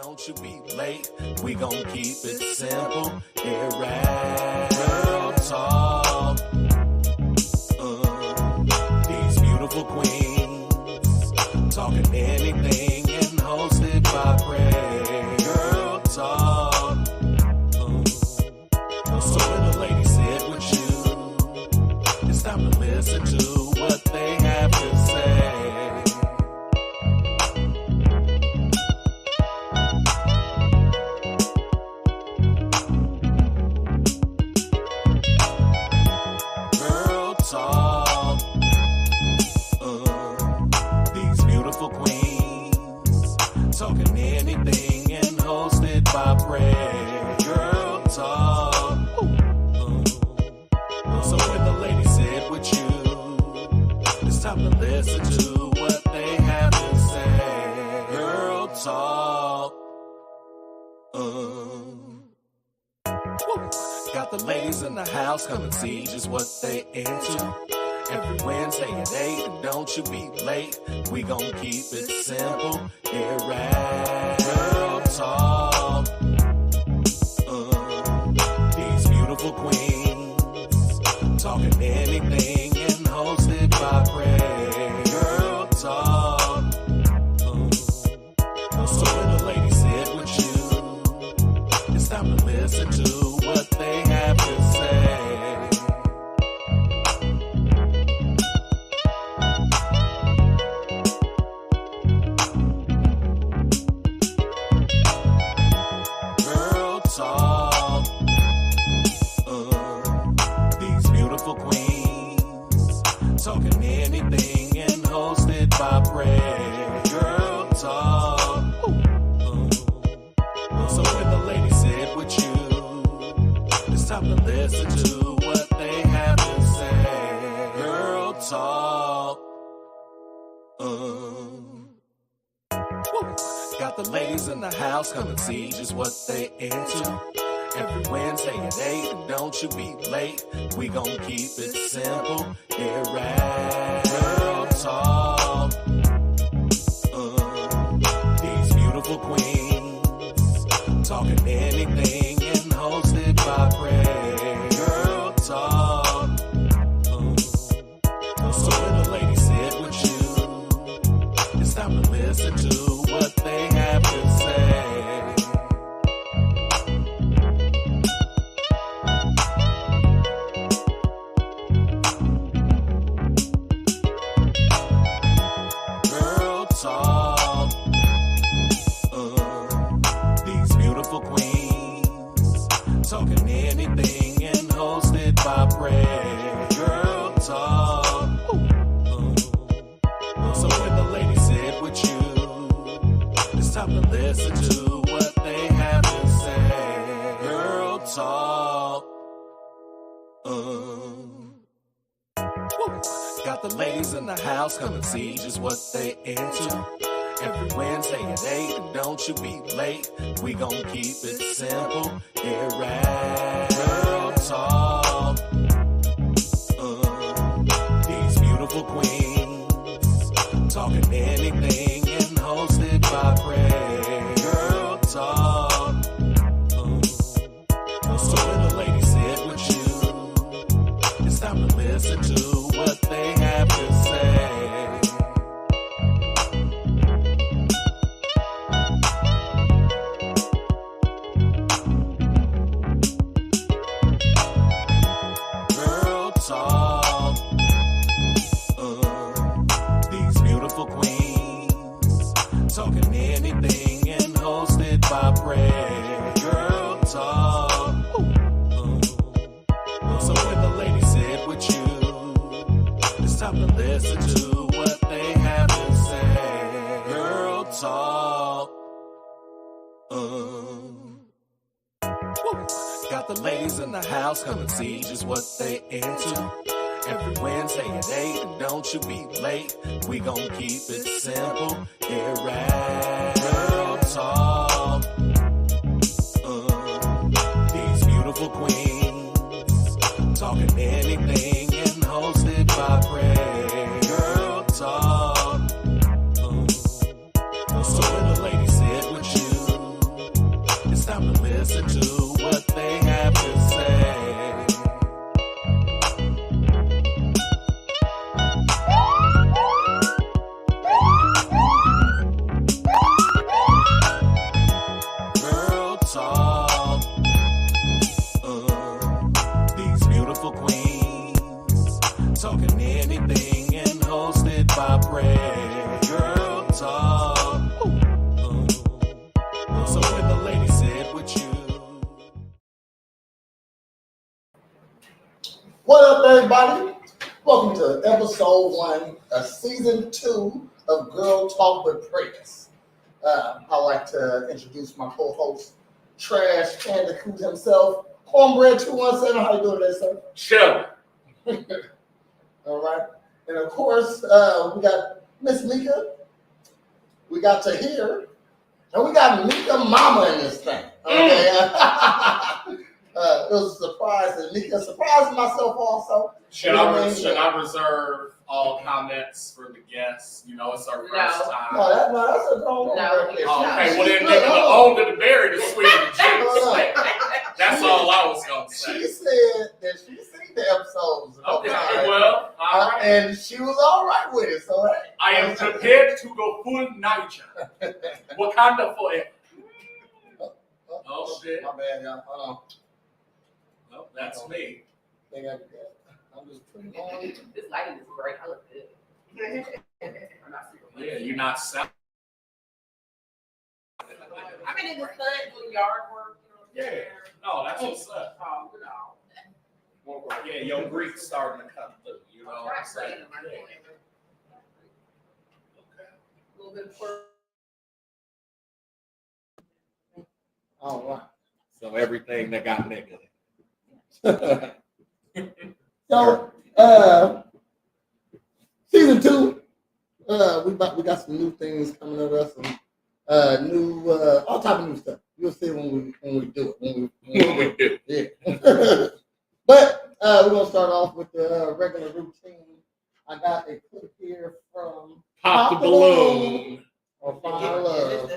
Don't you be late, we gon' keep it simple here at Girl Talk. These beautiful queens talking anything and hosted by Prez. Girl Talk. So when the ladies sit with you, it's time to listen to what they have to say. Talk. These beautiful queens talking anything and hosted by Prez. Girl Talk. So when the ladies sit with you, it's time to listen to what they have to say. Girl Talk. Got the ladies in the house, come and see just what they into. Every Wednesday at 8, and don't you be late. We gon' keep it simple here at Girl Talk. These beautiful queens talking anything and hosted by Prez. Girl Talk. So when the ladies sit with you, it's time to listen to what they have to say. Girl Talk. These beautiful queens talking anything and hosted by Prez. Girl Talk. So when the ladies sit with you, it's time to listen to what they have to say. Girl Talk. Got the ladies in the house, come and see just what they into. Every Wednesday at 8, and don't you be late. We gon' keep it simple here at Girl Talk. These beautiful queens talking anything and hosted by Prez. Girl Talk. So when the ladies sit with you, it's time to listen to what they have to say. Girl Talk. These beautiful queens talking anything and hosted by Prez. Girl Talk. So when the ladies sit with you, it's time to listen to what they have to say. Girl Talk. Got the ladies in the house, come and see just what they into. Every Wednesday at 8, and don't you be late. We gon' keep it simple here at Girl Talk. These beautiful queens talking anything and hosted by Prez. Girl Talk. So when the ladies sit with you, it's time to listen to what they have to say. Girl Talk. These beautiful queens talking anything and hosted by Prez. Girl Talk. So when the ladies sit with you, it's time to listen to what they have to say. Girl Talk. Got the ladies in the house, come and see just what they into. Every Wednesday at 8, and don't you be late. We gon' keep it simple here at Girl Talk. These beautiful queens talking anything and hosted by Prez. Girl Talk. So when the ladies sit with you, What up, everybody? Welcome to episode 1 of season 2 of Girl Talk with Prez. I'd like to introduce my co-host, Trash Bandicoot himself, Cornbread 217. How you doing today, sir? Chill. All right. And of course, we got Miss Mika. We got Tahir. And we got Mika Mama in this thing. Okay. It was a surprise that Mika surprised myself also. Should I reserve all comments for the guests? You know, it's our first time. No, that's a grown woman. Okay, well then the older the berry, the sweeter the juice. That's all I was gonna say. She said that she seen the episodes. Okay, well, all right. And she was all right with it. So hey, I am prepared to go full Niger. Wakanda forever. Oh shit. My bad, y'all. Hold on. Well, that's me. I'm just putting on. This lighting is great. I look good. Yeah, you're not sound. I've been in the sun doing yard work. Yeah. No, that's what's up. Oh, you know. Yeah, your Greek's starting to come through. You know what I'm saying? A little bit of All right. So everything that got negative. So, season 2, we got some new things coming at us, and new all type of new stuff. You'll see when we do it. When we do it. Yeah. But we're gonna start off with the regular routine. I got a clip here from Pop the Balloon. Or Find Love.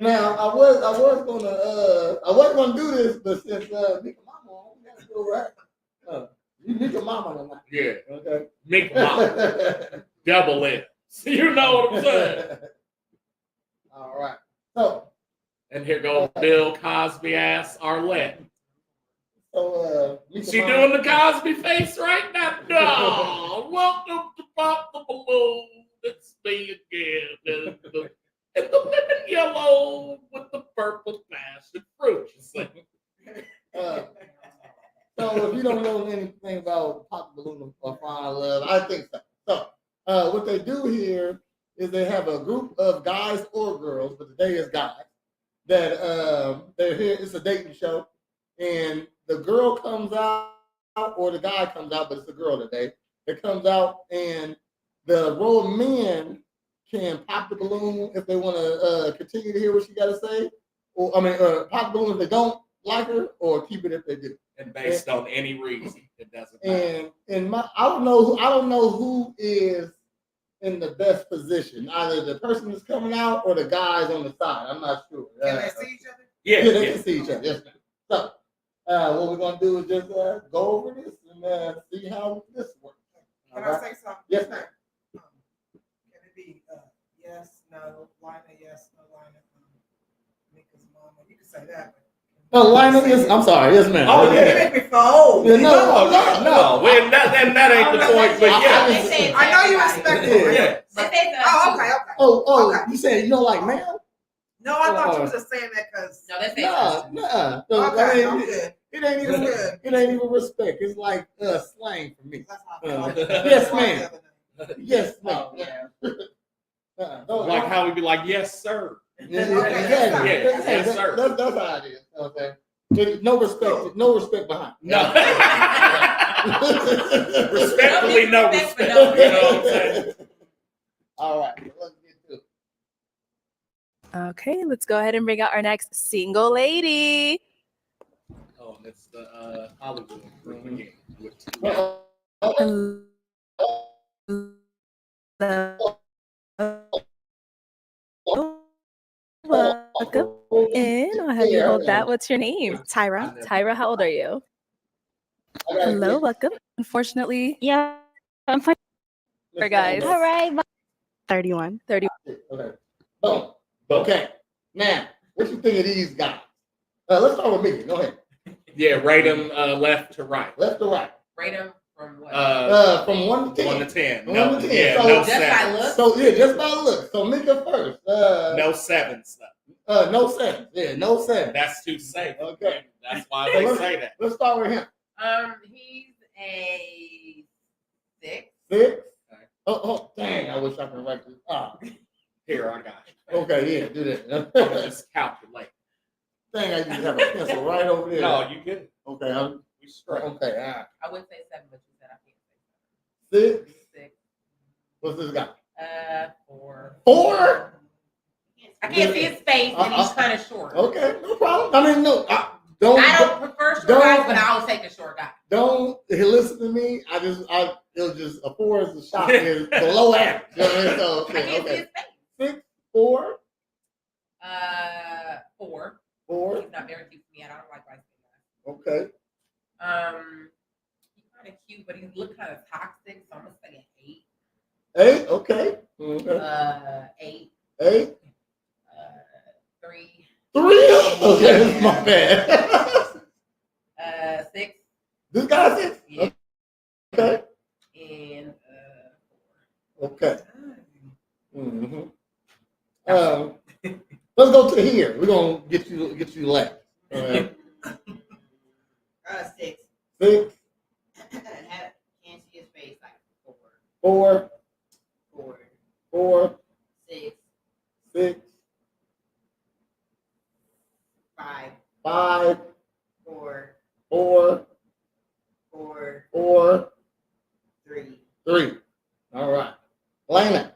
Now I wasn't gonna do this, but since Mika Mama, we gotta do it right. You Mika Mama tonight. Yeah. Okay. Mika Mama. Double it. So you know what I'm saying. All right. So. And here goes Bill Cosby ass Arlette. So she doing the Cosby face right now. No, welcome to Pop the Balloon. It's me again. And the lemon yellow with the purple passion fruit. So if you don't know anything about Pop the Balloon or Find Love, I think so. So what they do here is they have a group of guys or girls, but today is guys, that they're here. It's a dating show, and the girl comes out or the guy comes out, but it's a girl today. It comes out, and the row of men can pop the balloon if they want to continue to hear what she got to say, or pop the balloon if they don't like her, or keep it if they do. And based on any reason, it doesn't matter. And I don't know who is in the best position. Either the person that's coming out or the guys on the side. I'm not sure. Can they see each other? Yeah, they can see each other. Yes. So what we're gonna do is just go over this and see how this works. Can I say something? Yes, ma'am. Can it be yes, no, Lina, yes, no, Lina, Mika's mama? You can say that. Lina, yes. I'm sorry. Yes, ma'am. Oh, yeah. You make me fold. Yeah, no. Well, that ain't the point, but yeah. I know you expect it. Yeah. Oh, okay. Okay. You said you don't like ma'am? No, I thought you was just saying that because. No, that's No, okay, I'm good. It ain't even respect. It's like slang for me. That's how Yes, ma'am. Yes, ma'am. Like how we be like, yes, sir. Yes, sir. That's how it is. Okay. No respect behind. No. Respectfully, no respect. You know what I'm saying? All right. Let's get to it. Okay, let's go ahead and bring out our next single lady. Oh, it's the Hollywood group again. Welcome in. I'll have you hold that. What's your name? Tyra. Tyra, how old are you? Hello, welcome. Unfortunately, Yeah, I'm fine. for guys. All right. 31. Okay. Boom. Okay. Now, what you think of these guys? Let's start with me. Go ahead. Yeah, rate them left to right. Left to right. Rate them from what? From 1 to 10. 1 to 10. From No, 1 to 10. yeah, So no just by sevens. look? So yeah, just by look. So Mika first. No sevens. No 7. Yeah, no 7. That's too safe. Okay. That's why they say that. Let's start with him. He's A 6. 6. Oh, dang! I wish I could write this. Here, I got you. Okay, yeah, do that. I'm gonna just calculate. Dang, I used to have a pencil right over there. No, you get it. Okay, We straight. okay, all right. I would say 7, but you said I can't say 6. 6. What's this guy? 4. 4? I can't see his face, and he's kind of short. Okay, no problem. I mean, no, I don't prefer short guys, but I'll take a short guy. Don't listen to me. It was just a 4 is the shot is below average. You know what I mean? So, I can't see his face. 6, 4. 4. 4. He's not very cute to me. I don't like light skin guys. Okay. He's kind of cute, but he looks kind of toxic, so I'm gonna say an 8. Okay. Okay. 8. 8. 3. 3. Okay, my bad. 6. This guy's 6. Yeah. Okay. And 4. Okay. Mm-hmm. Let's go to here. We're gonna get you last. All right. 6. 6. Can't see his face. Like 4. 4. 4. 4. 6. 6. 5. 5. 4. 4. 4. 4. 3. 3. All right. Lena.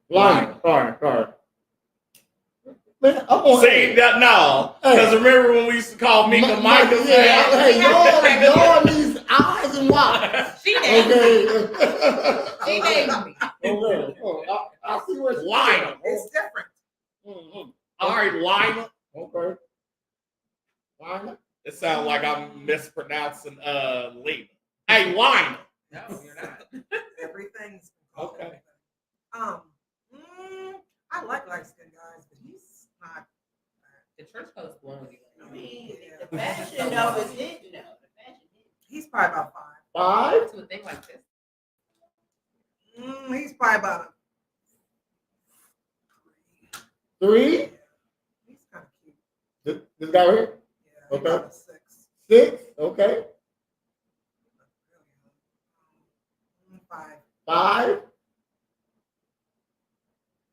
Lina. Sorry. Man, I'm on. See that no, because remember when we used to call Mika Micah? Yeah, hey, y'all these eyes and why? She named me. Okay. She named me. Okay. Oh, I see where it's Lina. It's different. Mm-hmm. All right, Lina. Okay. Lina. It sounds like I'm mispronouncing Lena. Hey, Lina. No, you're not. Everything's Okay. I like light skinned guys, but he's not. The church coat's blowing me. I mean, The fashion though is it, The fashion he's probably about 5. to a thing like this. 5. He's probably about 3. a. He's kind of cute. This guy right here. Yeah. Okay. About a 6. 6. Okay. 5. 5.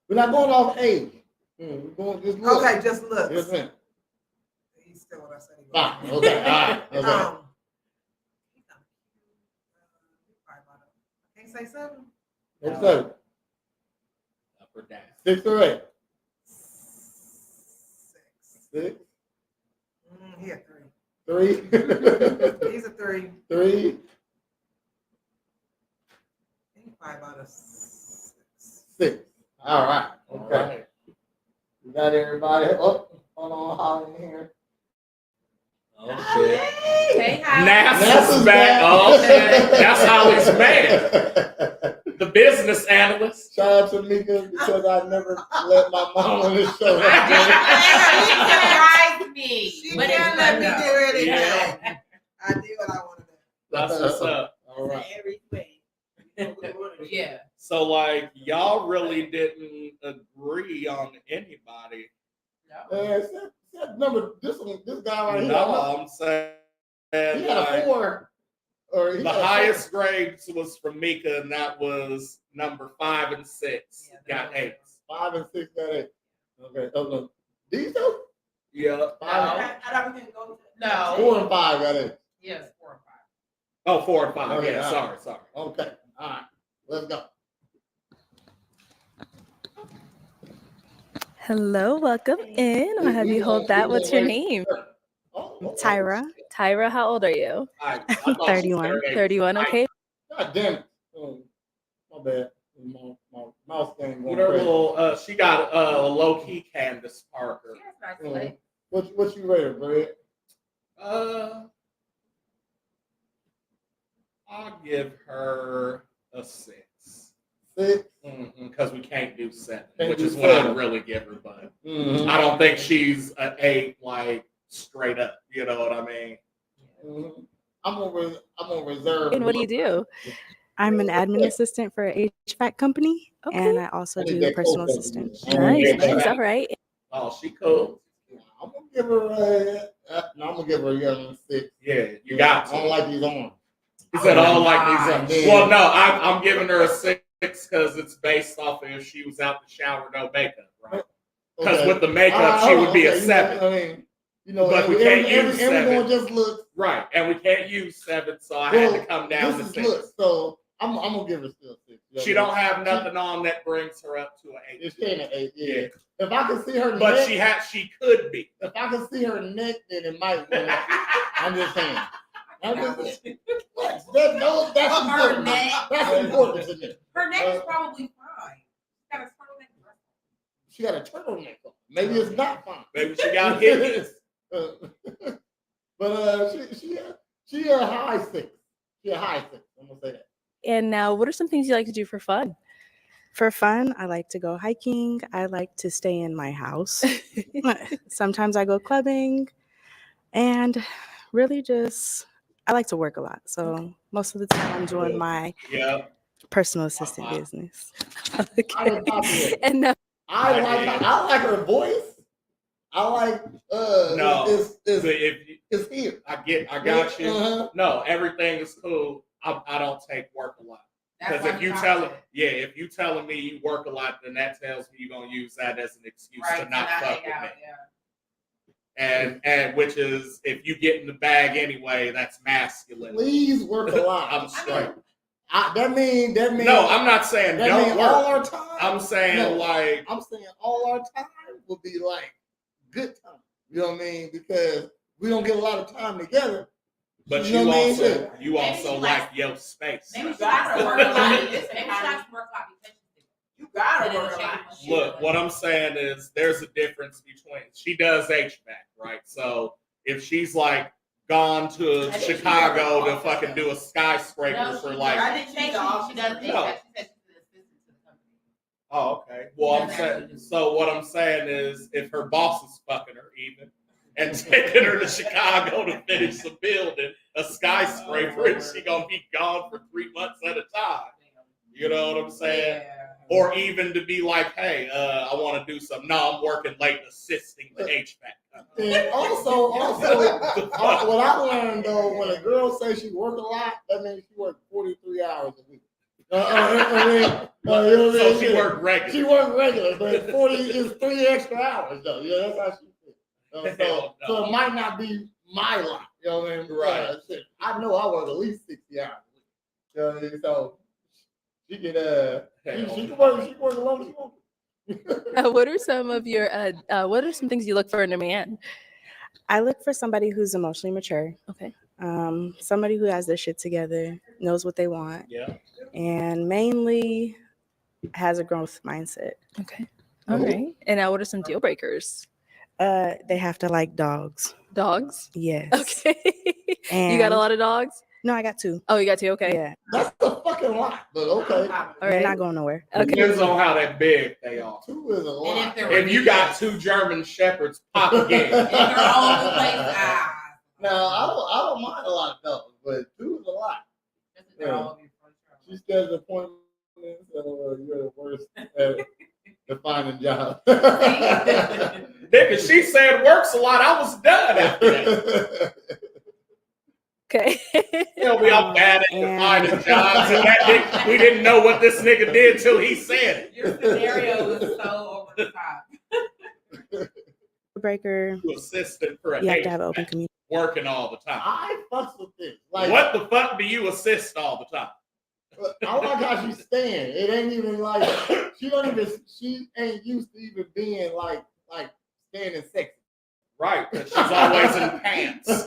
We're not going off age. We're going just look. Okay, just look. Yes, ma'am. He's still what I said. 5. Okay. All right. Okay. He's kind of cute. Probably about I can't say 7. What's 7? Up or down? 6 or 8? 6. 6. He a 3. 3. He's a 3. 3. He's probably about a 6. 6. All right. Okay. All right. We got everybody. Oh, hold on, Holly in here. Oh shit. Hey, hi. NASA's back. Oh, okay. That's Holly's man. The business analyst. Shout out to Mika because I never let my mom on this show. I surprised me. She But can't let me do anything. Yeah. I do what I want to do. That's what's up. All right. Everything. Yeah. So like y'all really didn't agree on anybody. No. Remember this guy right here. No, I'm saying He had a like, 4. Or he the had a highest grades was from Mika, and that was number 5 and 6. Yeah, Got 8. 5 and 6 got 8. Okay. Oh no. These two? Yeah. 5 I don't even go to No. 4 and 5 got 8. Yes, 4 and 5. Oh, 4 and 5. Okay, Yeah, all right. sorry. Okay. All right. Let's go. Hello, welcome in. I'll have you hold that. What's your name? Tyra. Tyra, how old are you? I thought she 31. said 31, okay. God damn it. My bad. My mouse game With going her crazy. little, she got a low key Candace Parker. She has nice legs. What you rated, Brad? I'll give her a 6. 6. Because we can't do 7, Can't which do is what I'd 7. really give her. But Mm-hmm. I don't think she's an 8, like straight up. You know what I mean? Mm-hmm. I'm on reserve. And what do you do? I'm an admin assistant for an HVAC company, Okay. and I also I need do that personal coat. assistant. Oh, Nice, yeah. nice. All right. Oh, she cool. I'm gonna give her I'm gonna give her a young 6. Yeah, you got I to. don't like these arms. He said, I don't like these. Yeah. Well, no, I'm giving her a 6 because it's based off of if she was out the shower, no makeup, right? Because with the makeup, she would be a 7. But we can't use 7. Everyone just looks right, and we can't use 7, so I had to come down to 6. Look, so I'm gonna give her still 6. She don't have nothing on that brings her up to an 8. She ain't an 8, yeah. If I can see her neck, but she could be. If I can see her neck, then it might. I'm just saying. That's her neck. That's important to me. Her neck is probably fine. She got a turtleneck on. Maybe it's not fine. Maybe she got hideous. But she a high 6. She a high 6. I'm gonna say that. And now, what are some things you like to do for fun? For fun, I like to go hiking. I like to stay in my house. Sometimes I go clubbing. And really just, I like to work a lot. So most of the time I'm doing my personal assistant business. Okay. And now, I like her voice. I like it's here. I got you. No, everything is cool. I don't take work a lot. Because if you telling me you work a lot, then that tells me you're gonna use that as an excuse to not fuck with me. Yeah. And which is, if you get in the bag anyway, that's masculine. Please work a lot. I'm straight. That mean. No, I'm not saying don't work. All our time. I'm saying all our time will be like good time. You know what I mean? Because we don't get a lot of time together. But you also like your space. Maybe she got to work a lot. Maybe she got to work a lot because you got to work a lot. Look, what I'm saying is there's a difference between, she does HVAC, right? So if she's like gone to Chicago to fucking do a skyscraper for like. I didn't think she does HVAC. She said she's an assistant to the company. Oh, okay. Well, I'm saying, so what I'm saying is if her boss is fucking her even and taking her to Chicago to finish the building, a skyscraper, and she gonna be gone for 3 months at a time. You know what I'm saying? Yeah. Or even to be like, hey, I want to do something. No, I'm working late assisting the HVAC. And also, what I learned though, when a girl says she work a lot, that means she works 43 hours a week. So she worked regular. She worked regular, but 40 is 3 extra hours though. Yeah, that's how she feels. So it might not be my lot. You know what I mean? Right. I know I work at least 60 hours a week. You know what I mean? So she can work as long as she wants. what are some of your what are some things you look for in a man? I look for somebody who's emotionally mature. Okay. Somebody who has their shit together, knows what they want. Yeah. And mainly has a growth mindset. Okay. All right. And now what are some deal breakers? They have to like dogs. Dogs? Yes. Okay. And you got a lot of dogs? No, I got 2. Oh, you got 2? Okay. Yeah. That's a fucking lot, but okay. They're not going nowhere. Okay. Depends on how that big they are. 2 is a lot. If you got 2 German Shepherds, pop again. No, I don't mind a lot of dogs, but 2 is a lot. Yeah. She schedules appointments, so you're the worst at finding jobs. Nigga, she said works a lot. I was done after that. Okay. We all bad at finding jobs, and that we didn't know what this nigga did till he said it. Your scenario is so over the top. Breaker. Assistant for you have to have open communication. Working all the time. I fucks with this. Like, what the fuck do you assist all the time? I like how she's staying. It ain't even like she ain't used to even being like standing sexy. Right, because she's always in pants.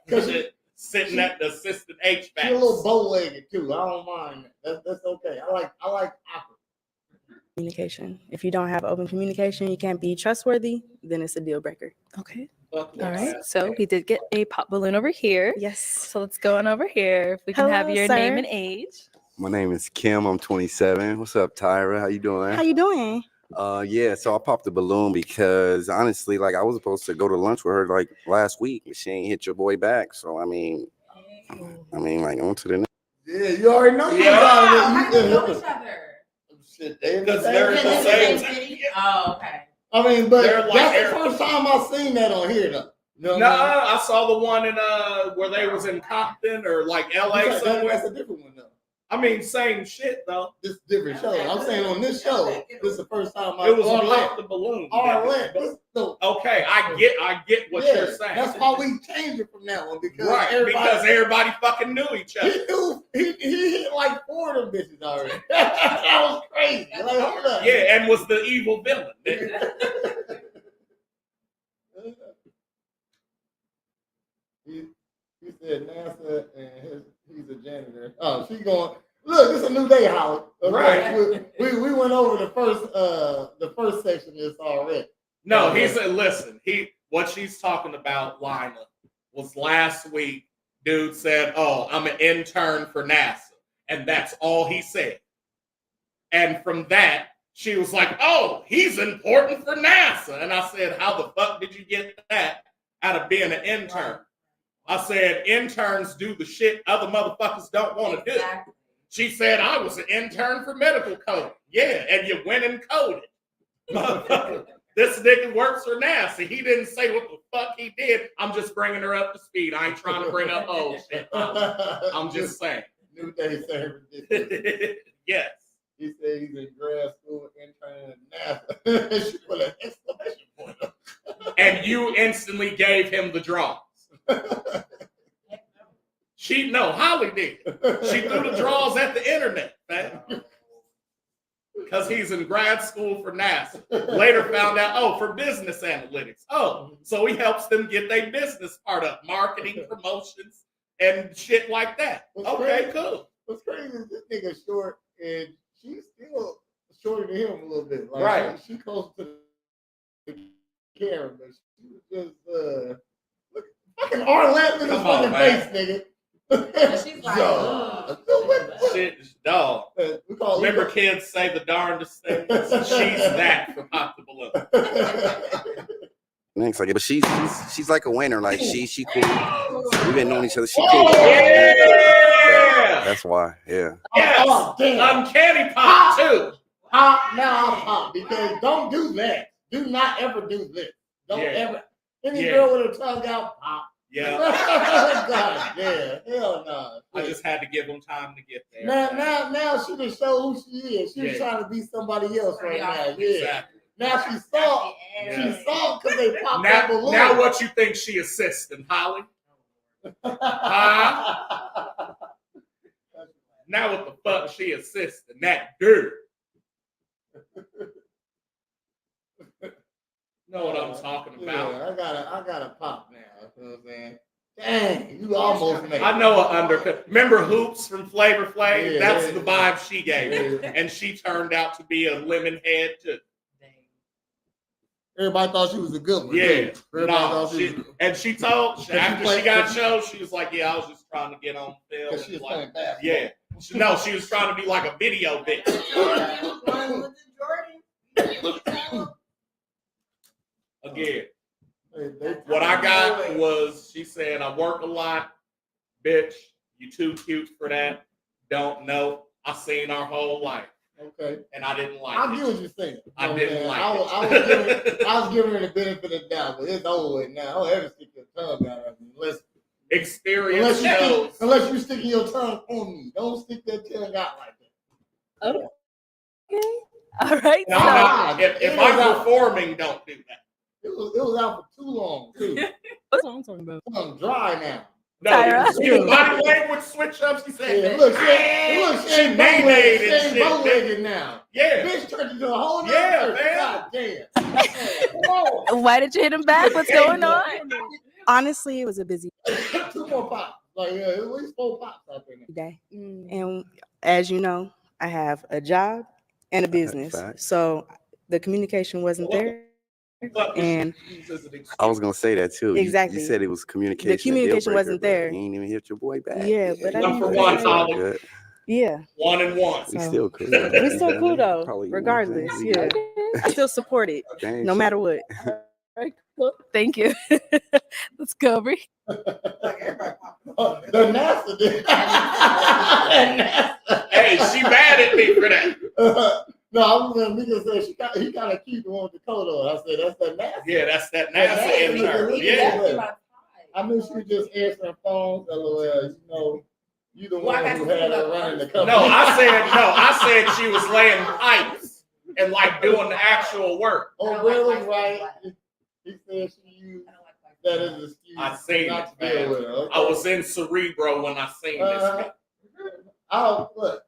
Because sitting at the assistant HVAC. She's a little bow-legged too. I don't mind that. That's okay. I like awkward. Communication. If you don't have open communication, you can't be trustworthy, then it's a deal breaker. Okay. All right. So we did get a pop balloon over here. Yes. So let's go on over here. If we can have your name and age. My name is Kim. I'm 27. What's up, Tyra? How you doing? How you doing? Yeah, so I popped the balloon because honestly, like I was supposed to go to lunch with her like last week, but she ain't hit your boy back. So I mean, like on to the next. Yeah, you already know. How do you know each other? Shit, because they're in the same city. Oh, okay. I mean, but They're like that's the first time I've seen that on here, though. You know No, what I mean? I saw the one in where they was in Compton or like LA somewhere. That's a different one, though. I mean, same shit though. This is a different show. I'm saying on this show, this is the first time It was Pop the Balloon. Okay, I get what you're saying. That's why we changed it from that one because everybody fucking knew each other. He hit like 4 of them bitches already. That was crazy. Like, hold up. Yeah, and was the evil villain. He said NASA and he's a janitor. Oh, she going. Look, it's a new day, Howard. Okay? Right. We went over the first section of this already. No, he said, listen, what she's talking about, Lina, was last week. Dude said, "Oh, I'm an intern for NASA," and that's all he said. And from that, she was like, "Oh, he's important for NASA," and I said, "How the fuck did you get that out of being an intern?" I said, "Interns do the shit other motherfuckers don't want to do." She said, "I was an intern for medical coding." Yeah, and you went and coded. Motherfucker, this nigga works for NASA. He didn't say what the fuck he did. I'm just bringing her up to speed. I ain't trying to bring up old shit. I'm just saying. New day saying ridiculous. Yes. He said he's in grad school interning at NASA. She put an exclamation point up. And you instantly gave him the drawings. Holly did. She threw the draws at the internet, man. Because he's in grad school for NASA. Later found out, for business analytics. So he helps them get their business part up, marketing, promotions, and shit like that. Okay, cool. What's crazy is this nigga short, and she's still shorter than him a little bit. Like, right. She close to the camera, but she was just look, fucking Arlette in his fucking face, nigga. She's like, shit, dog. Remember, kids say the darndest things. She's that for Pop the Balloon. Next, like, but she's like a winner. Like she cool. We've been knowing each other. She cool. Yeah. That's why. Yeah. Yes. Oh, damn. Uncanny Pop too. Pop now, Pop, because don't do that. Do not ever do this. Don't ever. Any girl with her tongue out, Pop. Yeah. God, yeah. Hell no. I just had to give them time to get there. Now she just show who she is. She's trying to be somebody else right now. Yeah. Exactly. Now she saw. Yeah. She saw because they popped that balloon. Now what you think she assisting, Holly? Now what the fuck she assisting? That dude. Know what I'm talking about? Yeah, I gotta pop now. You know what I'm saying? Dang, you almost made it. I know an undercut. Remember Hoops from Flavor Flav? Yeah, That's the vibe she gave. Yeah. And she turned out to be a lemon head too. Everybody thought she was a good one. Yeah. And she told, after she got chose, she was like, "Yeah, I was just trying to get on film." Because she was playing basketball. Yeah. She was trying to be like a video bitch. Again, what I got was, she said, "I work a lot, bitch. You too cute for that. Don't know. I seen our whole life." Okay. And I didn't like it. I get what you're saying. I didn't like it. I was giving her the benefit of the doubt, but it's over with now. Don't ever stick your tongue out of me. Experience shows. Unless you're sticking your tongue on me. Don't stick that tongue out like that. Okay. All right. If I'm performing, don't do that. It was out for too long, too. What's what I'm talking about? I'm dry now. No, Tyra. body language switch up. She said, yeah, look, she ain't bow-legged now. Yeah. Bitch turned into a whole nother person. God damn. Why did you hit him back? What's going on? Honestly, it was a busy 2 more pops. Like, at least 4 pops out there now. day. And as you know, I have a job and a business. So the communication wasn't there. And I was gonna say that too. Exactly. You said it was communication. The communication wasn't there. You ain't even hit your boy back. Yeah, but I One for one, Holly. Yeah. 1 and 1. We still cool. We're still cool though. Probably Regardless. one. Yeah. I still support it. No matter what. Thank you. Let's go, Bree. The NASA did. Hey, she mad at me for that. No, I'm gonna Mika said he kind of cute the one with the coat on. I said that's that NASA. Yeah, that's that NASA intern. Yeah. I knew she was just answering phones. LOL. You know, you the Well, I one got who to had see her that. running the company. No, I said she was laying pipes and like doing the actual work. Oh, Will was right. He said she used that as an excuse. I seen not it, to deal man. with her. Okay. I was in Cerebro when I seen this. Oh, look.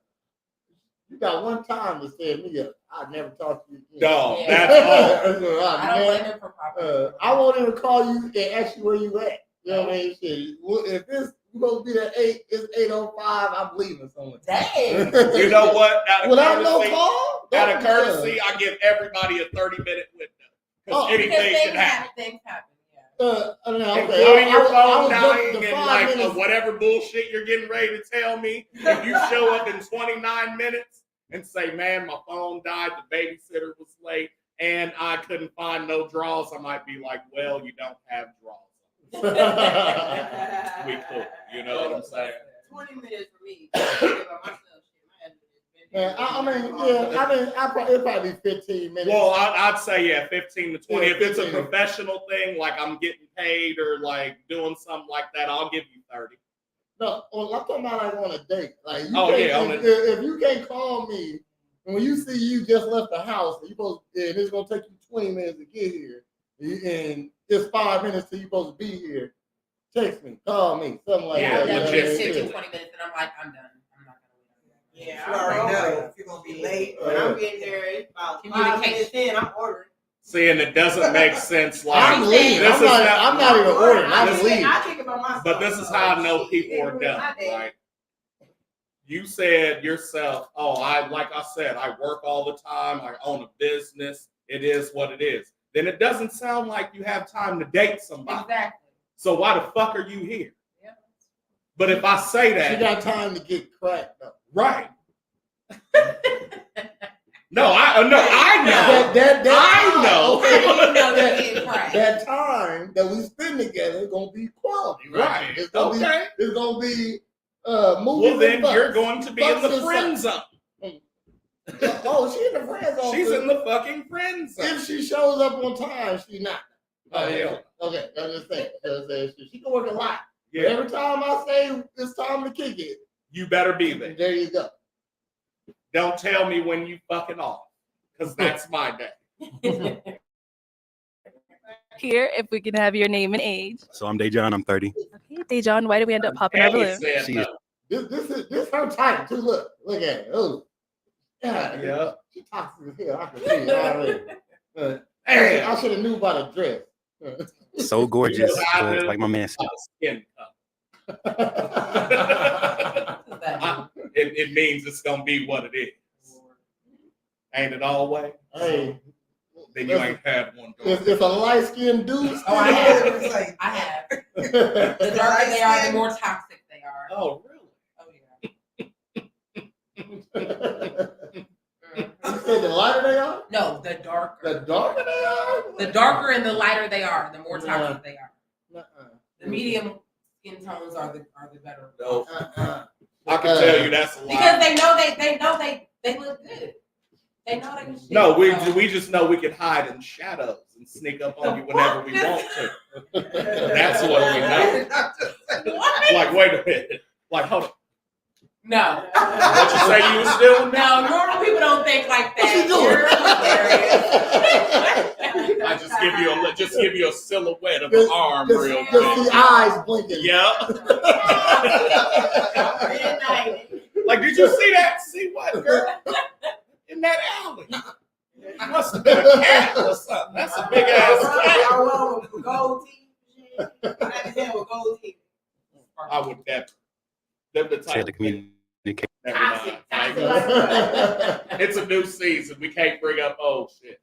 You got one time to say me up. I'd never talk to you again. Dog, Yeah. that's all. I don't blame him for proper. I won't even call you and ask you where you at. You know what I mean? Shit. Well, if this supposed to be at 8, it's 8:05. I'm leaving somewhere. Dang. You know what? Without no call? Out of courtesy, I give everybody a 30-minute window. Because anything can happen. Things happen. Including your phone dying and like minutes. whatever bullshit you're getting ready to tell me. If you show up in 29 minutes and say, man, my phone died, the babysitter was late, and I couldn't find no drawers, I might be like, well, you don't have drawers. We cool. You know what I'm saying? 20 minutes for me. It'd probably be 15 minutes. Well, I'd say, 15 to 20. Yeah, if it's a 15. professional thing, like I'm getting paid or like doing something like that, I'll give you 30. No, well, I'm talking about like on a date. Like, if you can't call me, and when you see you just left the house, and it's gonna take you 20 minutes to get here, and it's 5 minutes till you're supposed to be here. Text me, call me, something like that. Yeah, legit. 15, 20 minutes, and I'm like, I'm done. I'm not gonna wait. Yeah, I already know if you're gonna be late. When I'm getting there, it's about 5 minutes in. I'm ordering. See, and it doesn't make sense. Like I'm leaving. I'm not even ordering. I'm leaving. I think about myself. But this is how I know people are done. Like you said yourself, like I said, I work all the time. I own a business. It is what it is. Then it doesn't sound like you have time to date somebody. Exactly. So why the fuck are you here? Yeah. But if I say that, she got time to get cracked up. Right. No, I know. I know. Okay. That time that we spend together is gonna be quality, right? It's gonna be moving. Well, then you're going to be in the friend zone. Oh, she's in the friend zone. She's in the fucking friend zone. If she shows up on time, she's not. Oh, yeah. Okay, I'm just saying. She can work a lot. Yeah. But every time I say it's time to kick it, you better be there. There you go. Don't tell me when you fucking off, because that's my day. Here, if we can have your name and age. So I'm Dejon, I'm 30. Okay, Dejon, why did we end up popping our balloon? This is her type too. Look at it. Oh, yeah. She toxic as hell. I can see it already. Hey, I should have knew about the dress. So gorgeous, but like my man said. Skin it means it's gonna be what it is. Ain't it always? Hey, then you ain't had one. If a light skinned dude, I have. The darker they are, the more toxic they are. Oh, really? Oh, yeah. You said the lighter they are? No, the darker. The darker they are? The darker and the lighter they are, the more toxic they are. The medium skin tones are the better. No. I can tell you that's a lie. Because they know they look good. They know they can shit. No, we just know we can hide in shadows and sneak up on you whenever we want to. That's what we know. What? Like, wait a minute. Like, hold on. No. What you say you was doing? No, normal people don't think like that. I just give you a silhouette of an arm real quick. Just the eyes blinking. Yeah. Like, did you see that? See what, girl? In that alley. You must have been a cat or something. That's a big ass cat. I love gold teeth. I had to with gold teeth. I would never. They're the type to communicate. Never mind. It's a new season. We can't bring up old shit.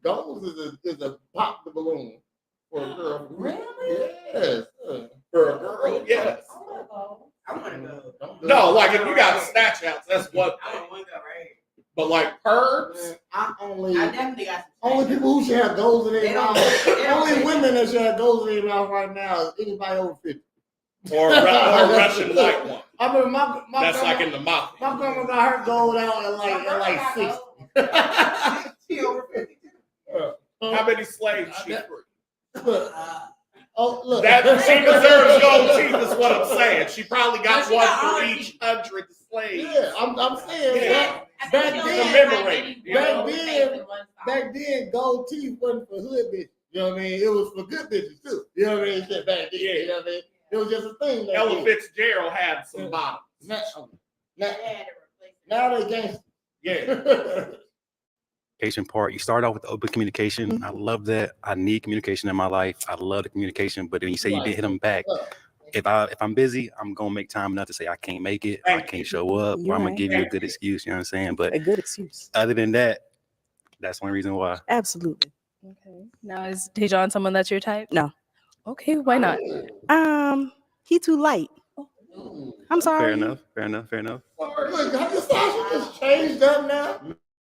Goals is a pop the balloon for a girl. Really? Yes. For a girl, yes. I want to go. No, like if you got snatch outs, that's one I thing. don't want to go, right? But like perms, I definitely got some. only people who should have goals in their They don't- mouth. they don't Only take women that should have goals in their mouth right now is anybody over 50. or a Russian white one. I remember my That's grandma, like in the mouth. my grandma got her gold out at like 60. She over 50 too. How many slaves she free? Oh, look. That she deserves gold teeth is what I'm saying. She probably No, got she one got for all each 100 slaves. Yeah, I'm saying Yeah. back then, back then, gold teeth wasn't for hood bitches. You know what I mean? It was for good bitches too. You know what I mean? Shit back then. Yeah. You know what I mean? It was just a thing. Ella Fitzgerald had some bottoms. Now they gangsters. Yeah. Communication part. You start off with the open communication. I love that. I need communication in my life. I love the communication. But when you say you didn't hit them back, if I'm busy, I'm gonna make time enough to say I can't make it, I can't show up, or I'm gonna give you a good excuse. You know what I'm saying? But A good excuse. other than that, that's one reason why. Absolutely. Okay. Now is Dejon someone that's your type? No. Okay, why not? He too light. I'm sorry. Fair enough. Look, have you Sasha just changed up now?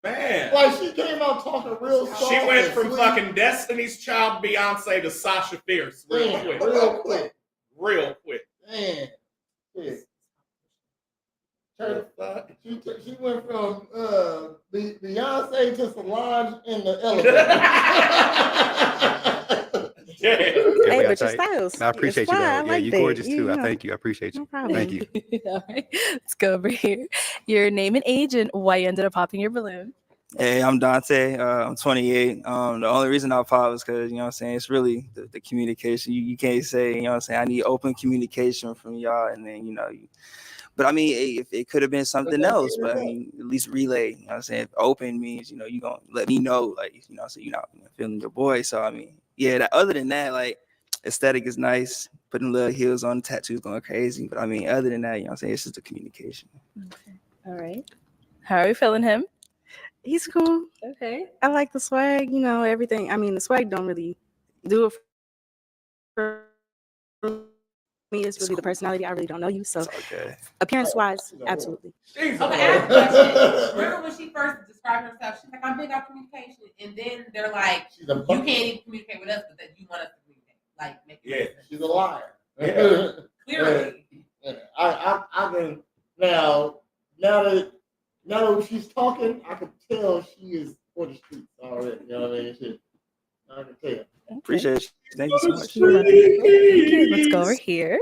Man. Like she came out talking real soft. She went from fucking Destiny's Child Beyonce to Sasha Fierce real quick. Real quick. Man. She went from Beyonce to Solange in the elevator. Hey, but your styles. I appreciate you, though. I Yeah, like you that. gorgeous too. I know. thank you. I appreciate you. No problem. Thank you. All right, let's go over here. Your name and age and why you ended up popping your balloon. Hey, I'm Dante. I'm 28. The only reason I pop is because, you know what I'm saying, it's really the communication. You can't say, you know what I'm saying, I need open communication from y'all. And then, but I mean, it could have been something else, but I mean, at least relay, you know what I'm saying? If open means, you're going to let me know, like, so you're not feeling your boy. So, I mean, yeah, other than that, like, aesthetic is nice. Putting little heels on, tattoos going crazy. But I mean, other than that, you know what I'm saying, it's just the communication. Okay. All right. How are you feeling him? He's cool. Okay. I like the swag, everything. I mean, the swag don't really do it for me. It's really the personality. I really don't know you. So appearance-wise, absolutely. Okay, I have a question. Remember when she first described herself, she's like, I'm big on communication. And then they're like, you can't even communicate with us, but that you want us to communicate. Like, make it sense. She's a liar. Clearly. I can now that she's talking, I can tell she is for the streets already. You know what I mean? Shit. I can tell. Appreciate you. Thank you so much. Okay, let's go over here.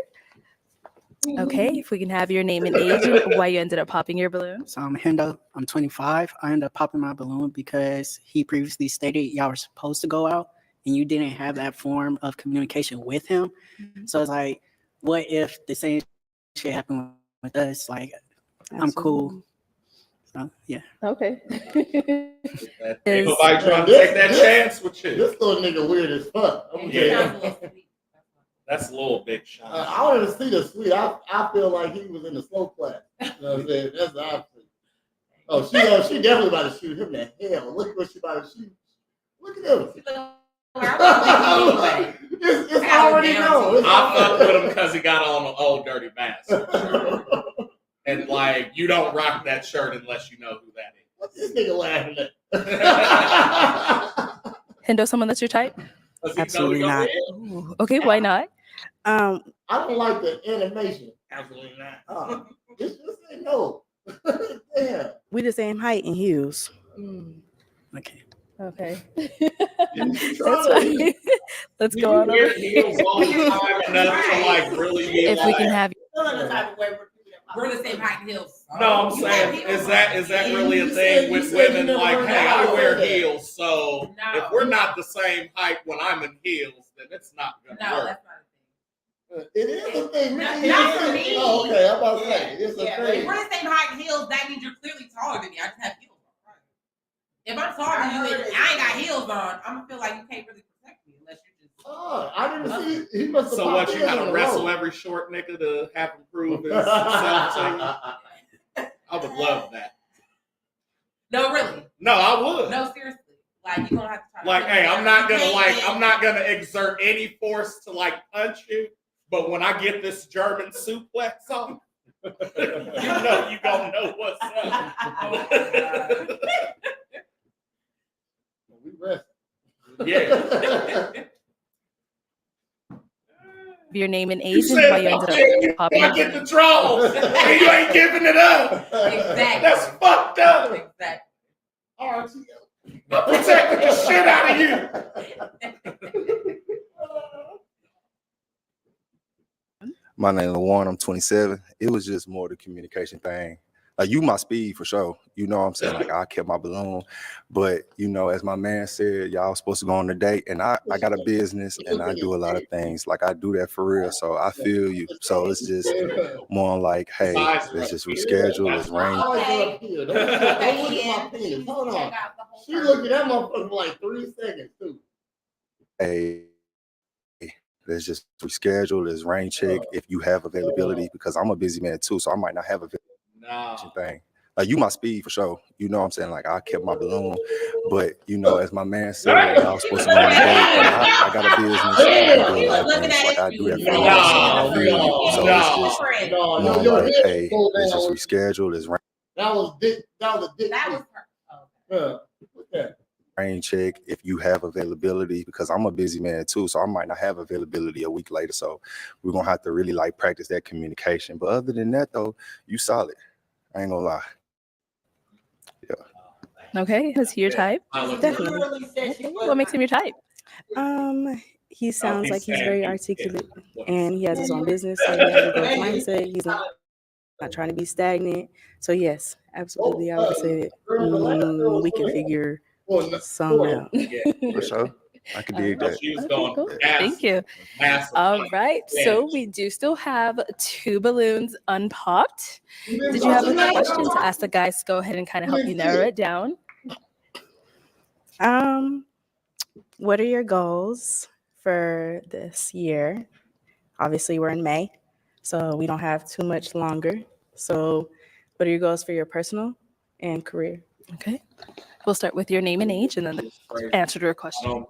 Okay, if we can have your name and age and why you ended up popping your balloon. So I'm Hendo. I'm 25. I ended up popping my balloon because he previously stated y'all were supposed to go out and you didn't have that form of communication with him. So it's like, what if the same shit happened with us? Like, I'm cool. So, yeah. Okay. Ain't nobody trying to take that chance with you. This little nigga weird as fuck. That's a little big shot. I wanted to see the sweet. I feel like he was in the slow class. You know what I'm saying? That's the opposite. Oh, she definitely about to shoot him to hell. Look what she about to shoot. Look at him. It's already known. I fucked with him because he got on an old dirty bastard. And like, you don't rock that shirt unless you know who that is. What's this nigga laughing at? Hendo, someone that's your type? Absolutely not. Ooh, okay, why not? I don't like the animation. Absolutely not. Just say no. Damn. We the same height and heels. Okay. Okay. That's fine. Let's go on over here. If we can have we're the same height and heels. No, I'm saying, is that really a thing with women? Like, hey, I wear heels, so if we're not the same height when I'm in heels, then it's not gonna work. That's not a thing. It is a thing. Not for me. Oh, okay, I'm about to say it's a thing. If we're the same height and heels, that means you're clearly taller than me. I just have heels on. If I'm taller than you and I ain't got heels on, I'm gonna feel like you can't really protect me unless you're just. Oh, I didn't see. He must have. So what? You gotta wrestle every short nigga to have him prove himself to you? I would love that. No, really. No, I would. No, seriously. Like you gonna have to try. Like, hey, I'm not gonna exert any force to like punch you, but when I get this German suplex on, you gonna know what's up. We rest. Yeah. your name and age and why you ended up popping. I get the draws, and you ain't giving it up. Exactly. That's fucked up. Exactly. Protected the shit out of you. My name is Warren. I'm 27. It was just more the communication thing. Like, you my speed for sure. You know what I'm saying? Like, I kept my balloon. But, you know, as my man said, y'all supposed to go on a date. And I got a business and I do a lot of things. Like, I do that for real. So I feel you. So it's just more like, hey, let's just reschedule. Let's rain. Hold on. She looked at that motherfucker for like 3 seconds, too. Hey, let's just reschedule. Let's rain check if you have availability, because I'm a busy man too. So I might not have a thing. Like, you my speed for sure. You know what I'm saying? Like, I kept my balloon. But, you know, as my man said, y'all supposed to go on a date. And I got a business. And I do a lot of things. Like, I do that for you. So I feel you. So it's just more like, hey, let's just reschedule. Let's rain. That was dick. That was a dick. That was her. What's that? Rain check if you have availability, because I'm a busy man too, so I might not have availability a week later. So we're gonna have to really like practice that communication. But other than that though, you solid. I ain't gonna lie. Yeah. Okay, is he your type? Definitely. Okay. What makes him your type? He sounds like he's very articulate and he has his own business, so he has a growth mindset. He's not trying to be stagnant. So yes, absolutely, I would say that we can figure some out. For sure. I could dig that. Okay, cool. Thank you. All right, so we do still have 2 balloons unpopped. Did you have a question to ask the guys? Go ahead and kind of help you narrow it down. What are your goals for this year? Obviously, we're in May, so we don't have too much longer. So what are your goals for your personal and career? Okay. We'll start with your name and age and then the answer to your question.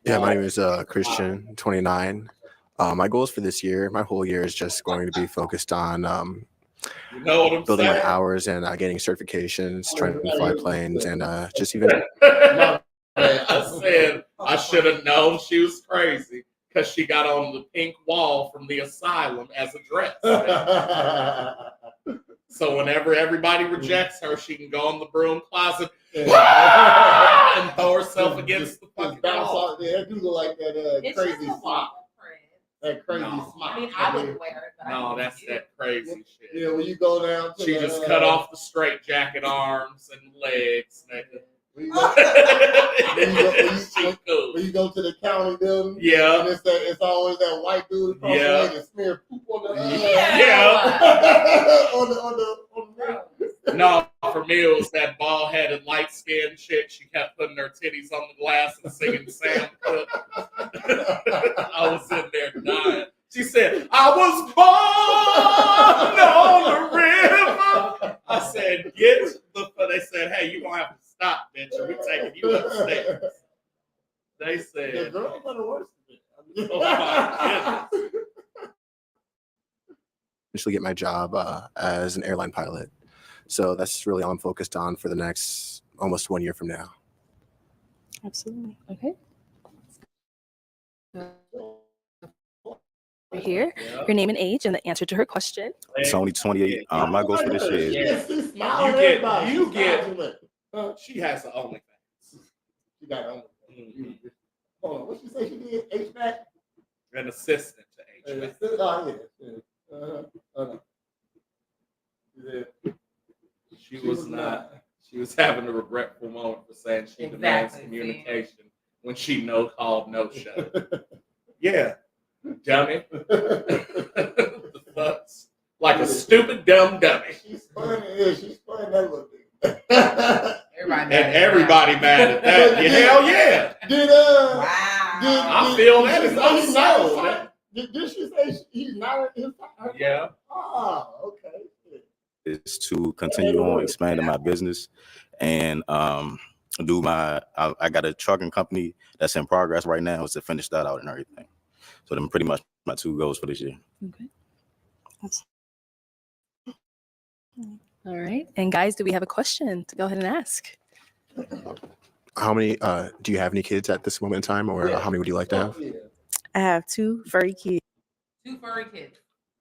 Yeah, my name is Christian, 29. My goals for this year, my whole year is just going to be focused on building my hours and getting certifications, trying to fly planes, and just even. I said I should have known she was crazy because she got on the pink wall from the asylum as a dress. So whenever everybody rejects her, she can go in the broom closet and throw herself against the fucking wall. Yeah, do look like that crazy smile. That crazy smile. I mean, I wouldn't wear it, but no, that's that crazy shit. Yeah, when you go down to she just cut off the straight jacket arms and legs. When you go to the county building, yeah, and it's always that white dude across the way that smear poop on the on the No, for me it was that bald-headed, light-skinned chick. She kept putting her titties on the glass and singing Sam Cooke. I was in there dying. She said, "I was born on the river." I said, "Get the." They said, "Hey, you gonna have to stop, bitch, or we taking you upstairs." They said, "The girls are the worst." Oh my goodness. Eventually get my job as an airline pilot. So that's really all I'm focused on for the next almost 1 year from now. Absolutely. Okay. Here, your name and age and the answer to her question. It's only 28. My goals for this year is You get. She has the OnlyFans. She got OnlyFans. Hold on, what she say she did? HVAC? An assistant to HVAC. She was not. She was having a regretful moment for saying she demands communication when she called no show. Yeah, dummy. The fuck's like a stupid dumb dummy. She's funny. Yeah, she's funny. That little thing. Everybody mad at that. Yeah, hell yeah. I feel that is my soul. Did she say he's not his? Yeah. Oh, okay. is to continue on expanding my business and do my. I got a trucking company that's in progress right now. Is to finish that out and everything. So them pretty much my 2 goals for this year. Okay. All right. And guys, do we have a question to go ahead and ask? How many, do you have any kids at this moment in time, or how many would you like to have? I have 2 furry kids. 2 furry kids.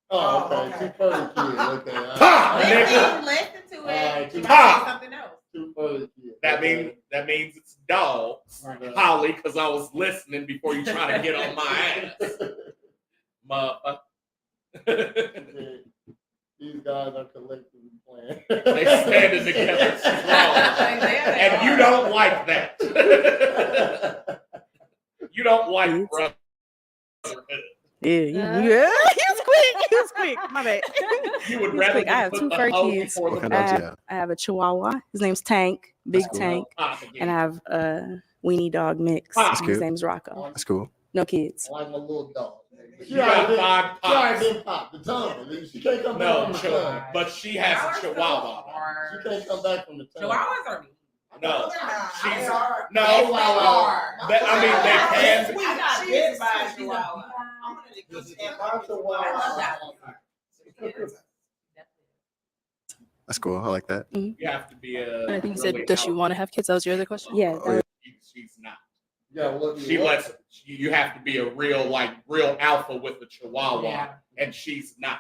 Oh, okay. 2 furry kids. Okay. Listen to it. Something else. 2 furry kids. That means it's dogs, Holly, because I was listening before you try to get on my ass. Motherfucker. These guys are collectively playing. They standing together strong. And you don't like that. You don't like brotherhood. Yeah, he was quick. My bad. You would rather I have 2 fur kids. I have a Chihuahua. His name's Tank, Big Tank, and I have a weenie dog mix. His name's Rocco. That's cool. No kids. I like my little dog. You got 5 pops. She already been popped. The tongue. She can't come back from the tongue. But she has a Chihuahua. She can't come back from the tongue. Chihuahuas are mean. No, she's They can. I got bit by a Chihuahua. That's cool. I like that. You have to be a. And I think you said, does she want to have kids? That was your other question? Yeah. She's not. Yeah, she lets. You have to be a real alpha with the Chihuahua, and she's not.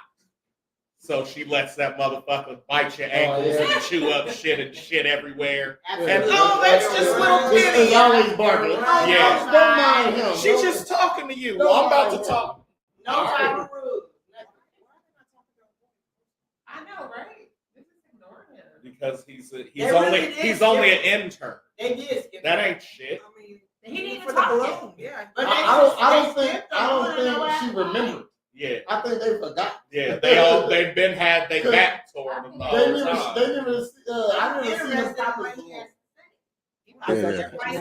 So she lets that motherfucker bite your ankles and chew up shit and shit everywhere. And that's just little Penny. He's always barking. Yeah. Don't mind him. She's just talking to you. I'm about to talk. No time of rude. I know, right? This is ignoring him. Because he's only an intern. They did skip. That ain't shit. I mean, he didn't even for talk the yet. balloon. Yeah. I don't think she remembered. Yeah. I think they forgot. Yeah, they back toward them. I never seen them.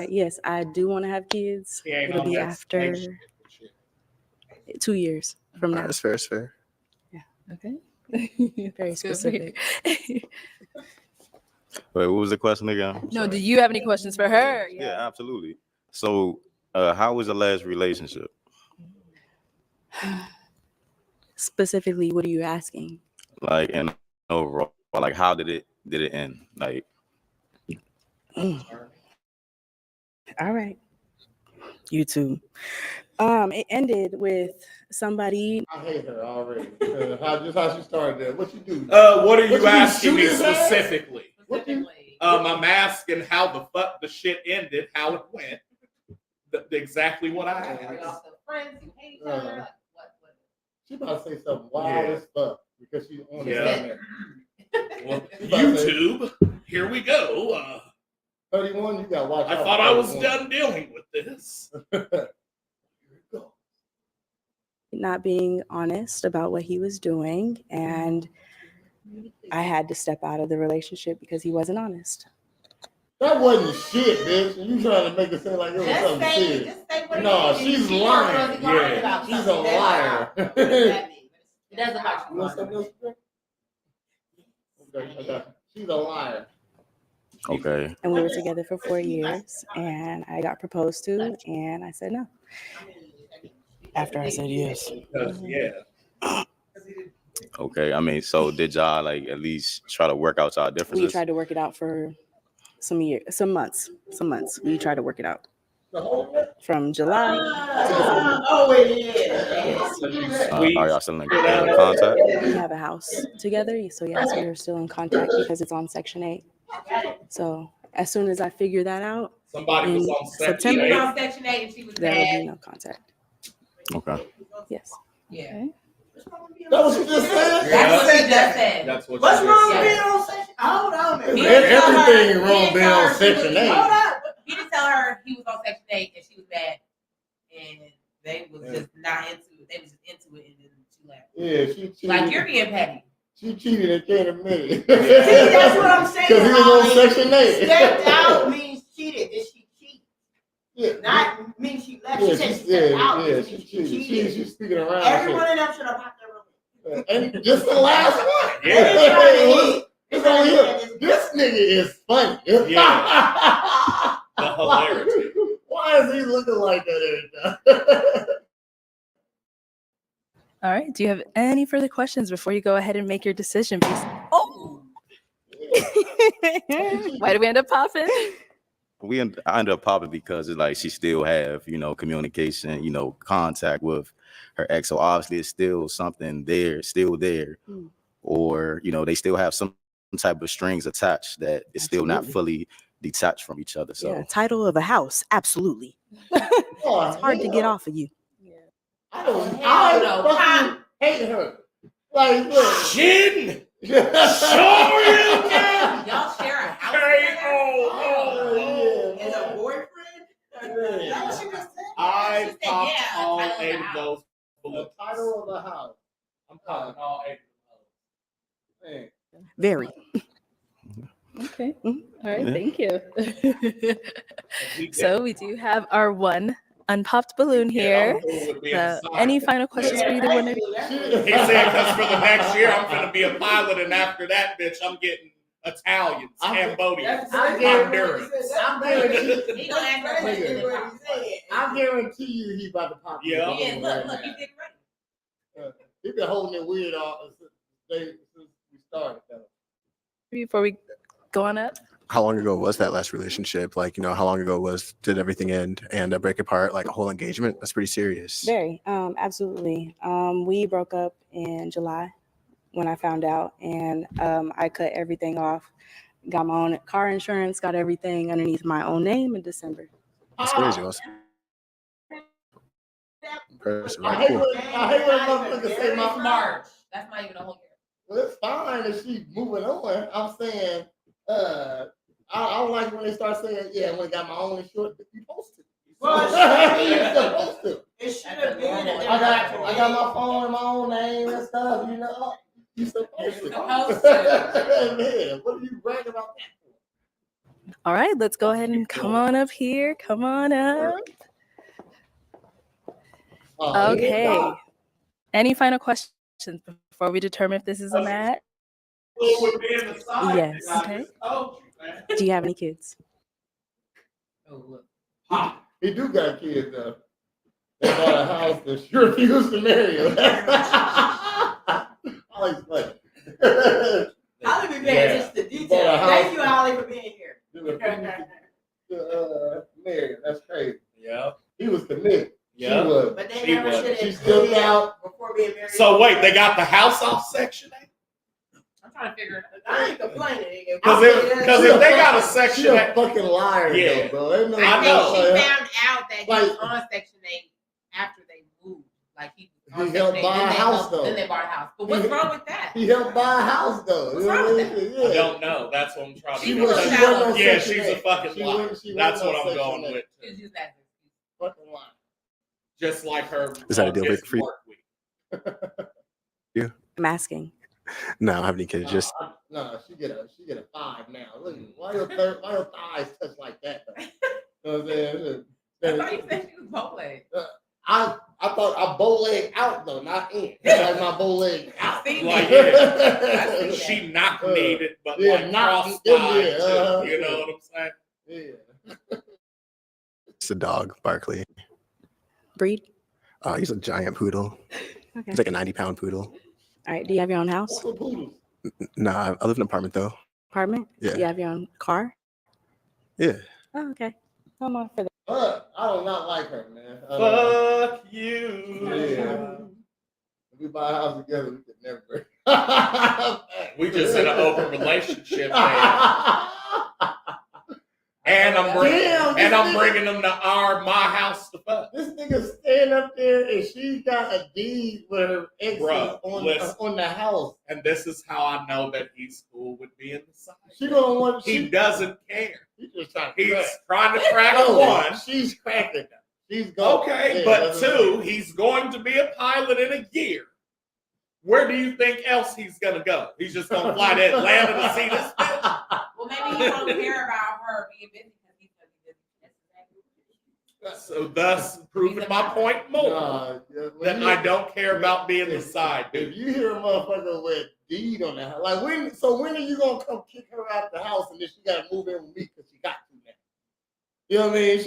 Yes, I do want to have kids. It'll be after 2 years from now. That's fair. That's fair. Yeah. Okay. Very specific. Wait, what was the question again? No, do you have any questions for her? Yeah, absolutely. So, how was the last relationship? Specifically, what are you asking? Like, and overall, like, how did it end? Like, All right. YouTube. It ended with somebody. I hate her already. How she started there. What you do? What are you asking me specifically? I'm asking how the fuck the shit ended, how it went. Exactly what I asked. Friends, you hate each other. She about to say something wild as fuck because she's on the internet. Well, YouTube, here we go. 31, you got to watch out. I thought I was done dealing with this. Not being honest about what he was doing, and I had to step out of the relationship because he wasn't honest. That wasn't shit, bitch. You trying to make it seem like it was something serious. No, she's lying. Yeah, she's a liar. It doesn't matter. You want something else? Okay. She's a liar. Okay. And we were together for 4 years, and I got proposed to, and I said no. After I said yes. Yeah. Okay. I mean, so did y'all like at least try to work out y'all differences? We tried to work it out for some months. We tried to work it out. From July to December. Oh, yeah. Yes. Are y'all still in contact? We have a house together, so yes, we are still in contact because it's on Section 8. So as soon as I figure that out, somebody was on September, Section 8 and she was there will be no contact. Okay. Yes. Yeah. That was what you just said? That's what she just said. That's what What's she wrong just with said. being on Section? Hold on. Everything wrong being on Section 8. Hold up. He didn't tell her he was on Section 8 and she was mad, and they was just not into it. They was just into it, and then she left. Yeah, she cheated. Like, you're being petty. She cheated and can't admit it. See, that's what I'm saying. Because he was on Section 8. Stepped out means cheated. Did she cheat? Yeah. Not means she left. Yeah, She said she stepped out. yeah, means she cheated. cheated. She's speaking around. Everyone in them should have popped their room. And just the last one. Yeah. It's only him. This nigga is funny. Yeah. The hilarity. Why is he looking like that every time? All right. Do you have any further questions before you go ahead and make your decision? Oh! Why did we end up popping? I ended up popping because it's like she still have, communication, contact with her ex. So obviously it's still something there, still there. Or, they still have some type of strings attached that is still not Absolutely. fully detached from each other. So Yeah, title of a house, absolutely. It's hard to get off of you. I fucking hate her. Like, look. Shin! Y'all share a house together? As a boyfriend? I popped all 8 of those balloons. The title of the house. I'm popping all 8 of those. Very. Okay. All right. Thank you. So we do have our one unpopped balloon here. So any final questions for either one of you? He said, because for the next year, I'm going to be a pilot, and after that, bitch, I'm getting Italians, Cambodians, Honduras. I guarantee you he's about to pop. Yeah, look, you get ready. He's been holding it weird all since we started. Before we go on up. How long ago was that last relationship? Like, how long ago did everything end and break apart? Like a whole engagement? That's pretty serious. Very, absolutely. We broke up in July when I found out, and I cut everything off. Got my own car insurance, got everything underneath my own name in December. That's crazy. Impressive. I Right, hate cool. when motherfuckers say my March. That's not even a whole year. Well, it's fine if she's moving on. I'm saying, I don't like when they start saying, yeah, when I got my own insurance. You supposed to. You're supposed to. It should have been. I got my phone in my own name and stuff, You supposed to. Man, what are you bragging about that for? All right, let's go ahead and come on up here. Come on up. Okay. Any final questions before we determine if this is a match? Yes. Okay. Do you have any kids? He do got kids though. They bought a house that she refused to marry him. Holly's funny. Holly be paying attention to details. Thank you, Holly, for being here. Marry him. That's crazy. Yeah. He was committed. Yeah. She was. But they never should have. She stepped out before being married. So wait, they got the house off Section 8? I'm trying to figure it out. I ain't complaining. Because if they got a Section 8, she a fucking liar, yeah, though, bro. I think she found out that he was on Section 8 after they moved. Like he helped buy a house, though. Then they bought a house. But what's wrong with that? He helped buy a house, though. What's wrong with that? Yeah. I don't know. That's what I'm trying to She do. wasn't on Yeah, Section she's a 8. fucking liar. That's what I'm going with. She's just that. Fucking liar. Just like her. Is that a deal breaker for you? You? I'm asking. No, I don't have any kids. Just No, she get a 5 now. Look, why your thighs touch like that? Though? You know what I'm saying? I thought you said she was bow leg. I thought I bow leg out though, not in. Like my bow leg out. Like, yeah. She knock kneed, but like cross thigh too. You know what I'm saying? Yeah. it's a dog, Barkley. Breed? He's a giant poodle. Okay. He's like a 90-pound poodle. All right. Do you have your own house? No, I live in an apartment though. Apartment? Yeah. Do you have your own car? Yeah. Oh, okay. I'm on for that. But I do not like her, man. Fuck you. Yeah. If we buy a house together, we could never break. We just in an open relationship, man. And I'm bringing them to my house to fuck. This nigga stand up there and she got a deed with her ex on the house. And this is how I know that he's cool with being the side. She gonna want. He doesn't care. He's just trying to crack one. She's cracking them. She's going. Okay, but 2, he's going to be a pilot in a year. Where do you think else he's gonna go? He's just gonna fly to Atlanta to see this bitch. Well, maybe he don't care about her being busy because he's gonna be busy. So thus proving my point more that I don't care about being the side dude. If you hear a motherfucker with deed on the house, like when are you gonna come kick her out the house and then she gotta move in with me because she got to now? You know what I mean?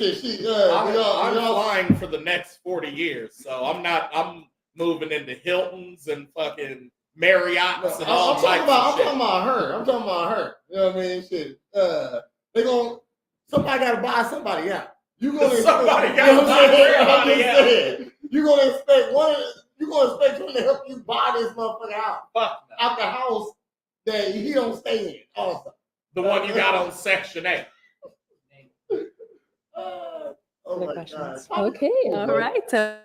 I'm flying for the next 40 years, so I'm moving into Hiltons and fucking Marriott's and all types of shit. I'm talking about her. You know what I mean? Shit. Somebody gotta buy somebody out. You gonna somebody gotta buy somebody out. You gonna expect someone to help you buy this motherfucker out. Fuck no. Out the house that he don't stay in also. The one you got on Section 8. Oh my God. Okay, all right. So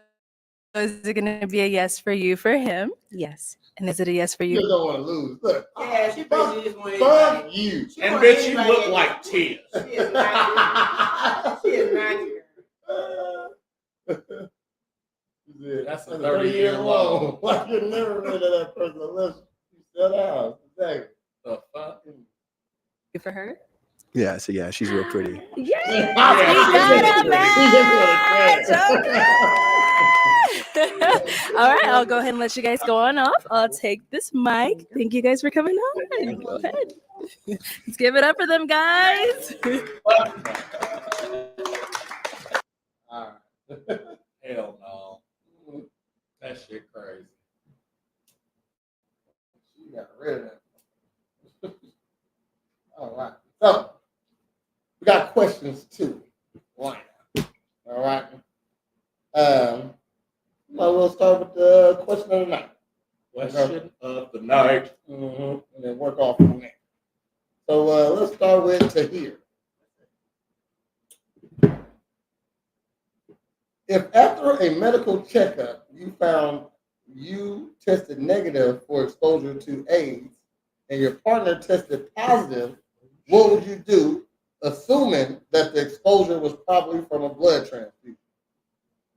is it going to be a yes for you for him? Yes. And is it a yes for You you? don't want to lose. Look, Yeah, she basically just wanted fuck you. And bitch, you look like Tia. She is not. She is not. That's a 30-year loan. Like you're never rid of that person unless you sell out. Exactly. The fuck? You for her? Yeah, so yeah, she's real pretty. Yes, we Yeah. got a match. Okay. All right, I'll go ahead and let you guys go on off. I'll take this mic. Thank you guys for coming on. Go ahead. Let's give it up for them, guys. All right. Hell no. That shit crazy. She got rid of that. All right. So we got questions too. All right. We'll start with the question of the night. Question of the night. And then work off from there. So let's start with Tahir. If after a medical checkup you found you tested negative for exposure to AIDS and your partner tested positive, what would you do, assuming that the exposure was probably from a blood transfusion?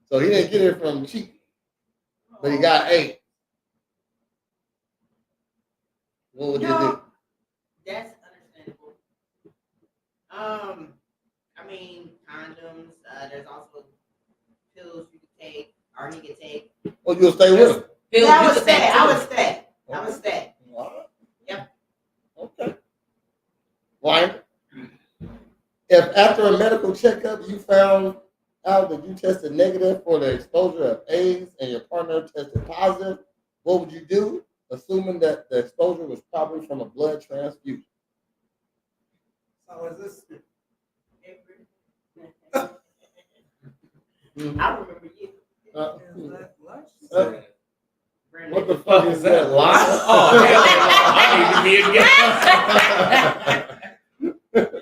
So he didn't get it from cheating, but he got AIDS. What would you do? That's understandable. I mean, condoms. There's also pills you could take, or he could take. Oh, you'll stay with him? Yeah, I would stay. I would stay. I would stay. Yep. Okay. Why? If after a medical checkup you found out that you tested negative for the exposure of AIDS and your partner tested positive, what would you do, assuming that the exposure was probably from a blood transfusion? So is this? I remember you. What the fuck is that? Lie? Oh, I need to be a guest.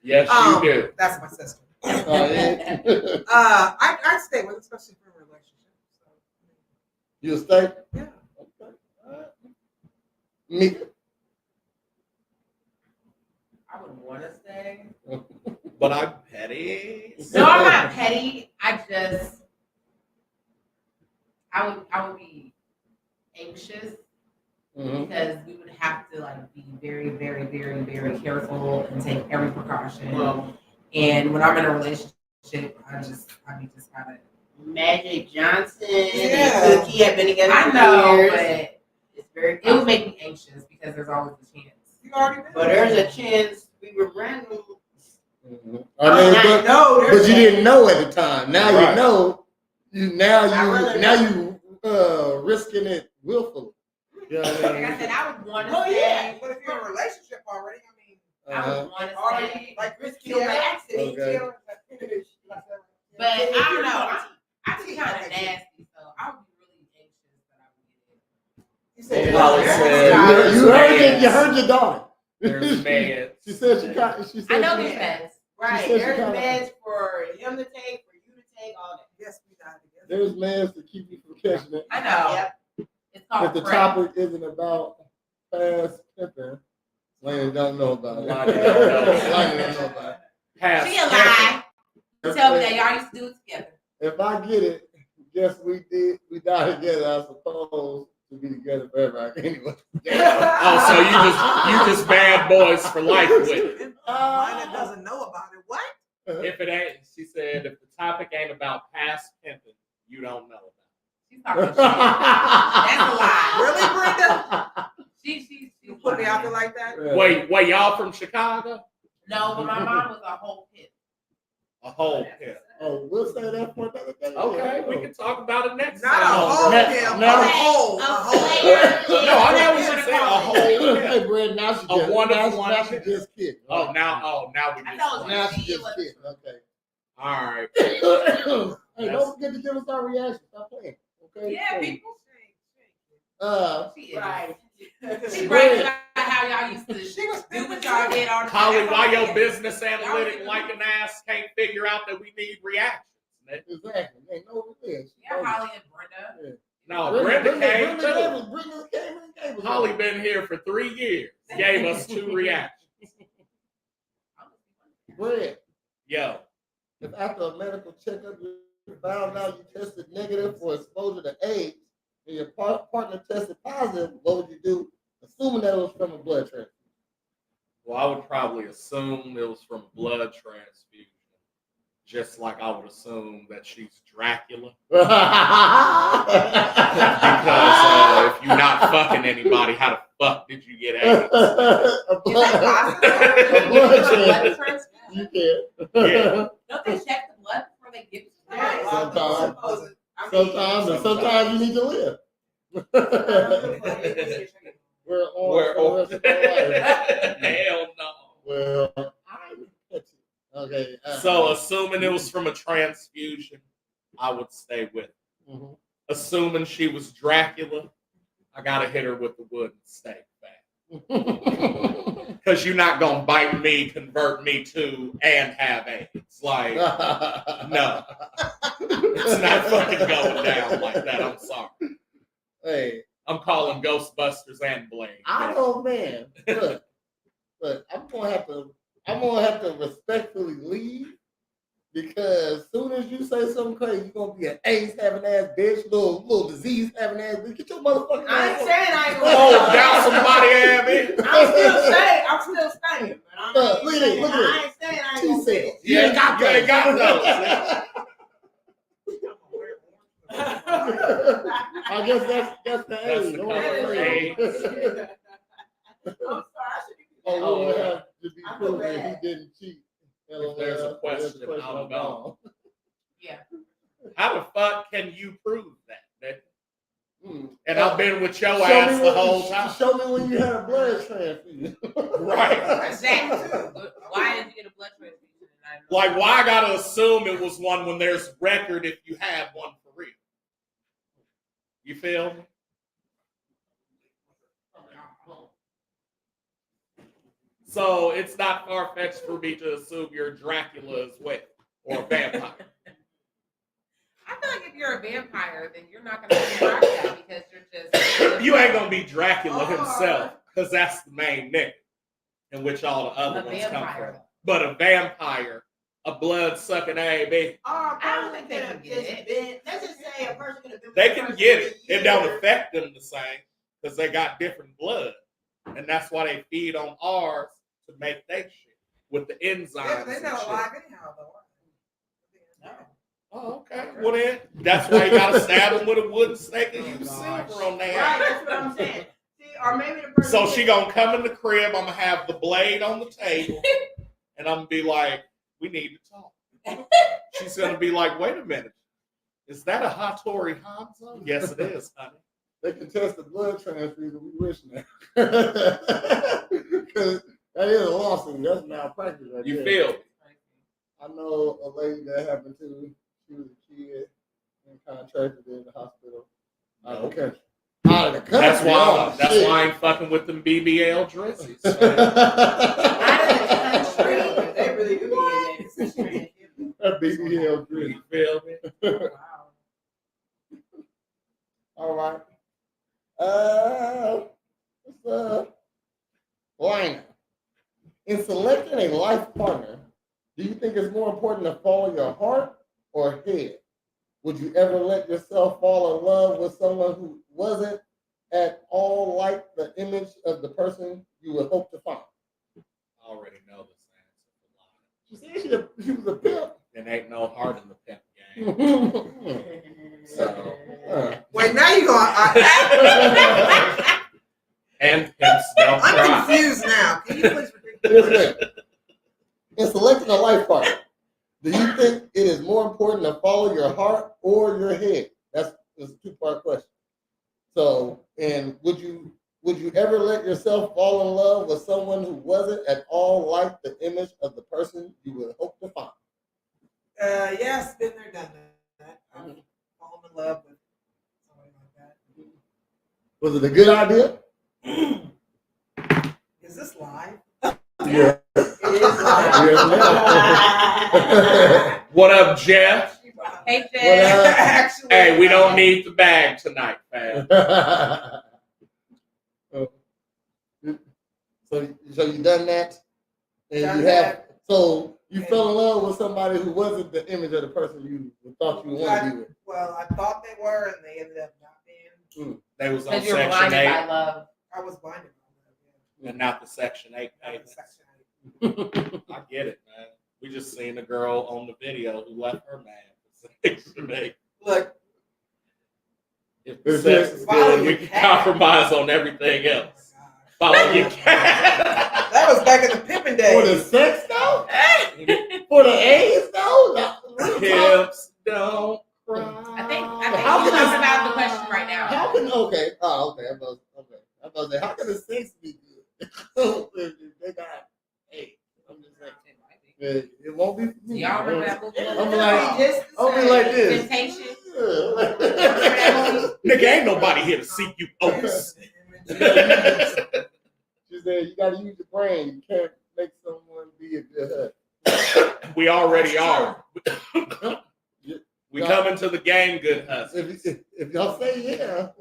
Yes, you do. That's my sister. Yeah. I'd stay with, especially for a relationship. So. You'll stay? Yeah. Okay. All right. Mika? I would want to stay. But I'm petty. No, I'm not petty. I would be anxious because we would have to like be very, very, very, very careful and take every precaution. And when I'm in a relationship, I just kind of Magic Johnson Yeah. and Cookie have been together I for know, years. but It's very it would make me anxious because there's always a chance. You already know. But there's a chance we were random. I mean, but you didn't know at the time. Now you know. Now you risking it willfully. You know what I mean? Like I said, I would want to Oh stay. yeah, but if you're in a relationship already, I mean, I would want to already stay. like risky Kill by accident. Okay. But I don't know. I'm kind of nasty, so I would be really anxious that I would get it. You heard your daughter. There's meds. She said she I know there's meds. Right. said she There's kinda- meds for him to take, for you to take, all that. Yes, we got together. There's meds to keep you from catching it. I know. Yep. It's called If the PrEP. topic isn't about fast pimping, Lane don't know about it. Lonnie don't know. Lonnie don't know about it. Pass She a lie. You tell me that y'all used to do it together. If I get it, guess we died together. I suppose to be together forever anyway. Oh, so you just bad boys for life with it. Mine that doesn't know about it. What? If it ain't, she said, if the topic ain't about past pimping, you don't know about She's talking shit. That's a lie. Really, Brenda? She You put me out there like that? it. Wait, y'all from Chicago? No, but my mom was a whole pit. A whole pimp. Oh, we'll say that for another day. Okay, we can talk about it next Not a time. whole pimp, a whole. A No, I never player. said a whole pimp. Hey, Brad, now she A just wonderful now she one. just kidding. Now we I just. thought it was Now she It just was- kidding. Okay. All right. Hey, don't forget to give us our reaction. Stop playing. Okay. Yeah, So, people. Uh, She is. Right. She right. I how y'all used to do what y'all did all the time. Holly, why your business analytic like an ass can't figure out that we need reactions? Exactly. They know what it is. Yeah, Holly and Brenda. Yeah. No, Brenda came too. Brenda came and gave us Holly one. been here for 3 years. Gave us 2 reactions. Brad, Yo, if after a medical checkup you found out you tested negative for exposure to AIDS and your partner tested positive, what would you do? Assuming that it was from a blood transfusion. well, I would probably assume it was from blood transfusion. Just like I would assume that she's Dracula. Because if you're not fucking anybody, how the fuck did you get AIDS? A blood transfusion. You can. Yeah. Don't they check the blood before they give it to somebody? Sometimes you need to live. We're on for the rest of our life. Hell no. Well, okay. So assuming it was from a transfusion, I would stay with it. Mhm. Assuming she was Dracula, I gotta hit her with the wooden stake back. Because you're not gonna bite me, convert me to, and have AIDS. Like, no. It's not fucking going down like that. I'm sorry. Hey, I'm calling Ghostbusters and Blade. I know, man. Look, I'm gonna have to respectfully leave because as soon as you say something crazy, you're gonna be an AIDS having ass bitch, little disease having ass bitch. Get your motherfucking I ain't ass saying I ain't gonna. Oh, down somebody have it. I'm still saying. But I look at it. ain't saying I ain't gonna say it. You ain't got those. I guess that's the That's age. the No color one's of afraid. I'm sorry. I should be. Oh, we would have to be I feel proven bad. he didn't cheat. If there's a question, I'll go. Yeah. How the fuck can you prove that? Hmm. And I've been with your Show ass me the when- whole time. Show me when you had a blood transfusion. Right. Exactly. Why did you get a blood transfusion? Like, why I gotta assume it was one when there's record if you had one for real? You feel me? So it's not far-fetched for me to assume you're Dracula as well, or a vampire. I feel like if you're a vampire, then you're not going to be Dracula because you're just. You ain't gonna be Dracula himself, because that's the main nigga, in which all the other ones come from. But a vampire, a blood-sucking AB, I don't think they can get it. Let's just say a person could have been. they can get it. It don't affect them the same, because they got different blood. And that's why they feed on ours to make their shit with the enzymes. They're and not shit. alive anyhow, though. Oh, okay. Well then, that's why you gotta stab them with a wooden stake and use silver on their Right, ass. that's what I'm saying. See, or maybe the person. So she gonna come in the crib, I'm gonna have the blade on the table, and I'm gonna be like, we need to talk. She's gonna be like, wait a minute. Is that a Hattori Hanzo? Yes, it is, honey. They can test the blood transfusion. We wish now. Because that is a lawsuit. That's malpractice right You there. feel me? I know a lady that happened to. She was a kid and contracted in the hospital. Out of the country. Out of the country. That's why. Oh, That's shit. why I ain't fucking with them BBL dresses. They really do need That BBL dress. You feel me? All right. Liner. In selecting a life partner, do you think it's more important to follow your heart or head? Would you ever let yourself fall in love with someone who wasn't at all like the image of the person you would hope to find? I already know this answer. She said she was a pimp. There ain't no heart in the pimp game. So, Wait, now you going. and pimps don't I'm cry. confused now. Can you please repeat? Listen, in selecting a life partner, do you think it is more important to follow your heart or your head? That's a two-part question. So, and would you ever let yourself fall in love with someone who wasn't at all like the image of the person you would hope to find? Yes, been there, done that. I'm falling in love with somebody like that. Was it a good idea? Yeah. What up, Jeff? Hey, Jeff. Hey, we don't need the bag tonight, fam. So you done that, and Done you that. have. So you fell in love with somebody who wasn't the image of the person you thought you wanted to be with. Well, I thought they were, and they ended up not being. They was on Because you're Section blinded 8 by love. I was blinded by love. and not the Section 8 payments. I get it, man. We just seen a girl on the video who left her man for Section 8. Look, if the sex is good, we can compromise on everything else. Follow your cat. That was back in the pimping days. For the sex though? For the AIDS though? Hips don't cry. I think we're talking about the question right now. How can okay? Oh, okay. I'm about to say, how can the sex be good? If they got AIDS. I'm just saying. It won't be for me. Y'all remember that movie? I'll be like this. Temptation. Nigga, ain't nobody here to seek you oats. She said you gotta use your brain. You can't make someone be a good husband. We already are. We coming to the game, good husband. If y'all say yeah,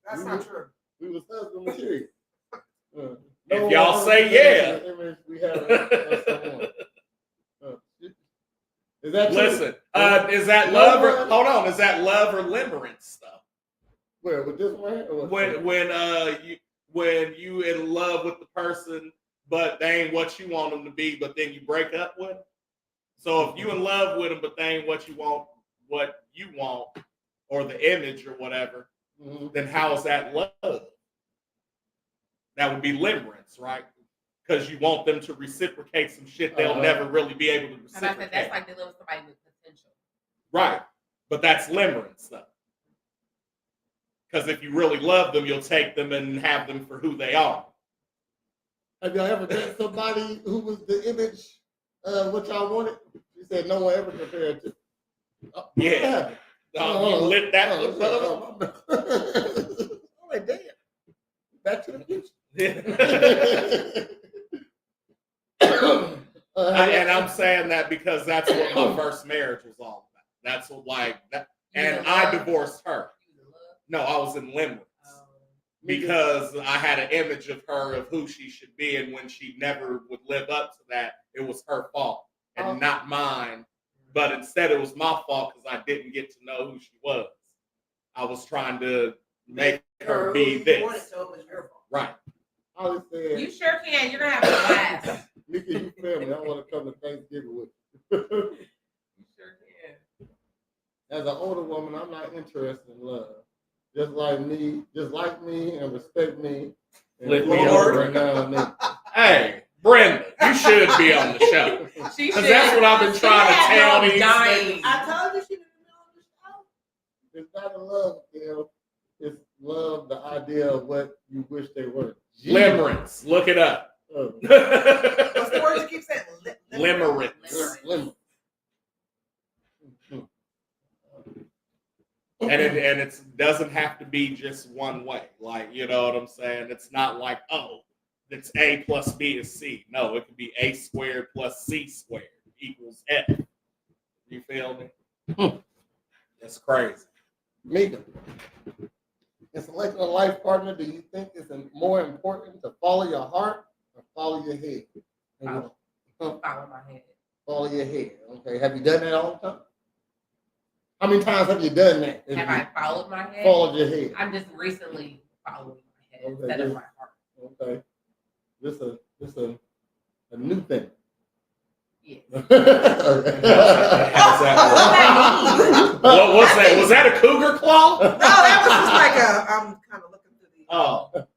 That's not true. We was husband material. If y'all say yeah. We have of someone. Is that true? Listen, is that love or hold on? Is that love or limerence stuff? Where with this one? When you in love with the person, but they ain't what you want them to be, but then you break up with them. So if you in love with them, but they ain't what you want, or the image or whatever, then how is that love? That would be limerence, right? Because you want them to reciprocate some shit they'll never really be able to reciprocate. That's like dealing with somebody with potential. Right. But that's limerence stuff. Because if you really love them, you'll take them and have them for who they are. Have y'all ever met somebody who was the image of what y'all wanted? You said no one ever compared to. Yeah. You lit that. Oh, wait, damn. Back to the future. And I'm saying that because that's what my first marriage was all about. That's what and I divorced her. No, I was in limerence because I had an image of her of who she should be, and when she never would live up to that, it was her fault and not mine. But instead, it was my fault because I didn't get to know who she was. I was trying to make her be this. Right. You sure can. You're gonna have a blast. Nikki, you family. I want to come to Thanksgiving with you. You sure can. As an older woman, I'm not interested in love. Just like me, and respect me. And Let me over now and then. Hey, Brenda, you should be on the show. Because that's what I've been trying to tell these niggas. I told you she didn't be on the show. It's not a love, it's love the idea of what you wish they were. Limerence. Look it up. What's the word you keep saying? Limerence. And it doesn't have to be just one way. Like, you know what I'm saying? It's not like, oh, it's A plus B is C. No, it could be A squared plus C squared equals F. You feel me? That's crazy. Mika, in selecting a life partner, do you think it's more important to follow your heart or follow your head? Follow my head. Follow your head. Okay. Have you done that all the time? How many times have you done that? Have I followed my head? Followed your head. I'm just recently following my head instead of my heart. Okay. This a new thing. Yes. How's that work? What's that? Was that a cougar claw? No, that was just like I'm kind of looking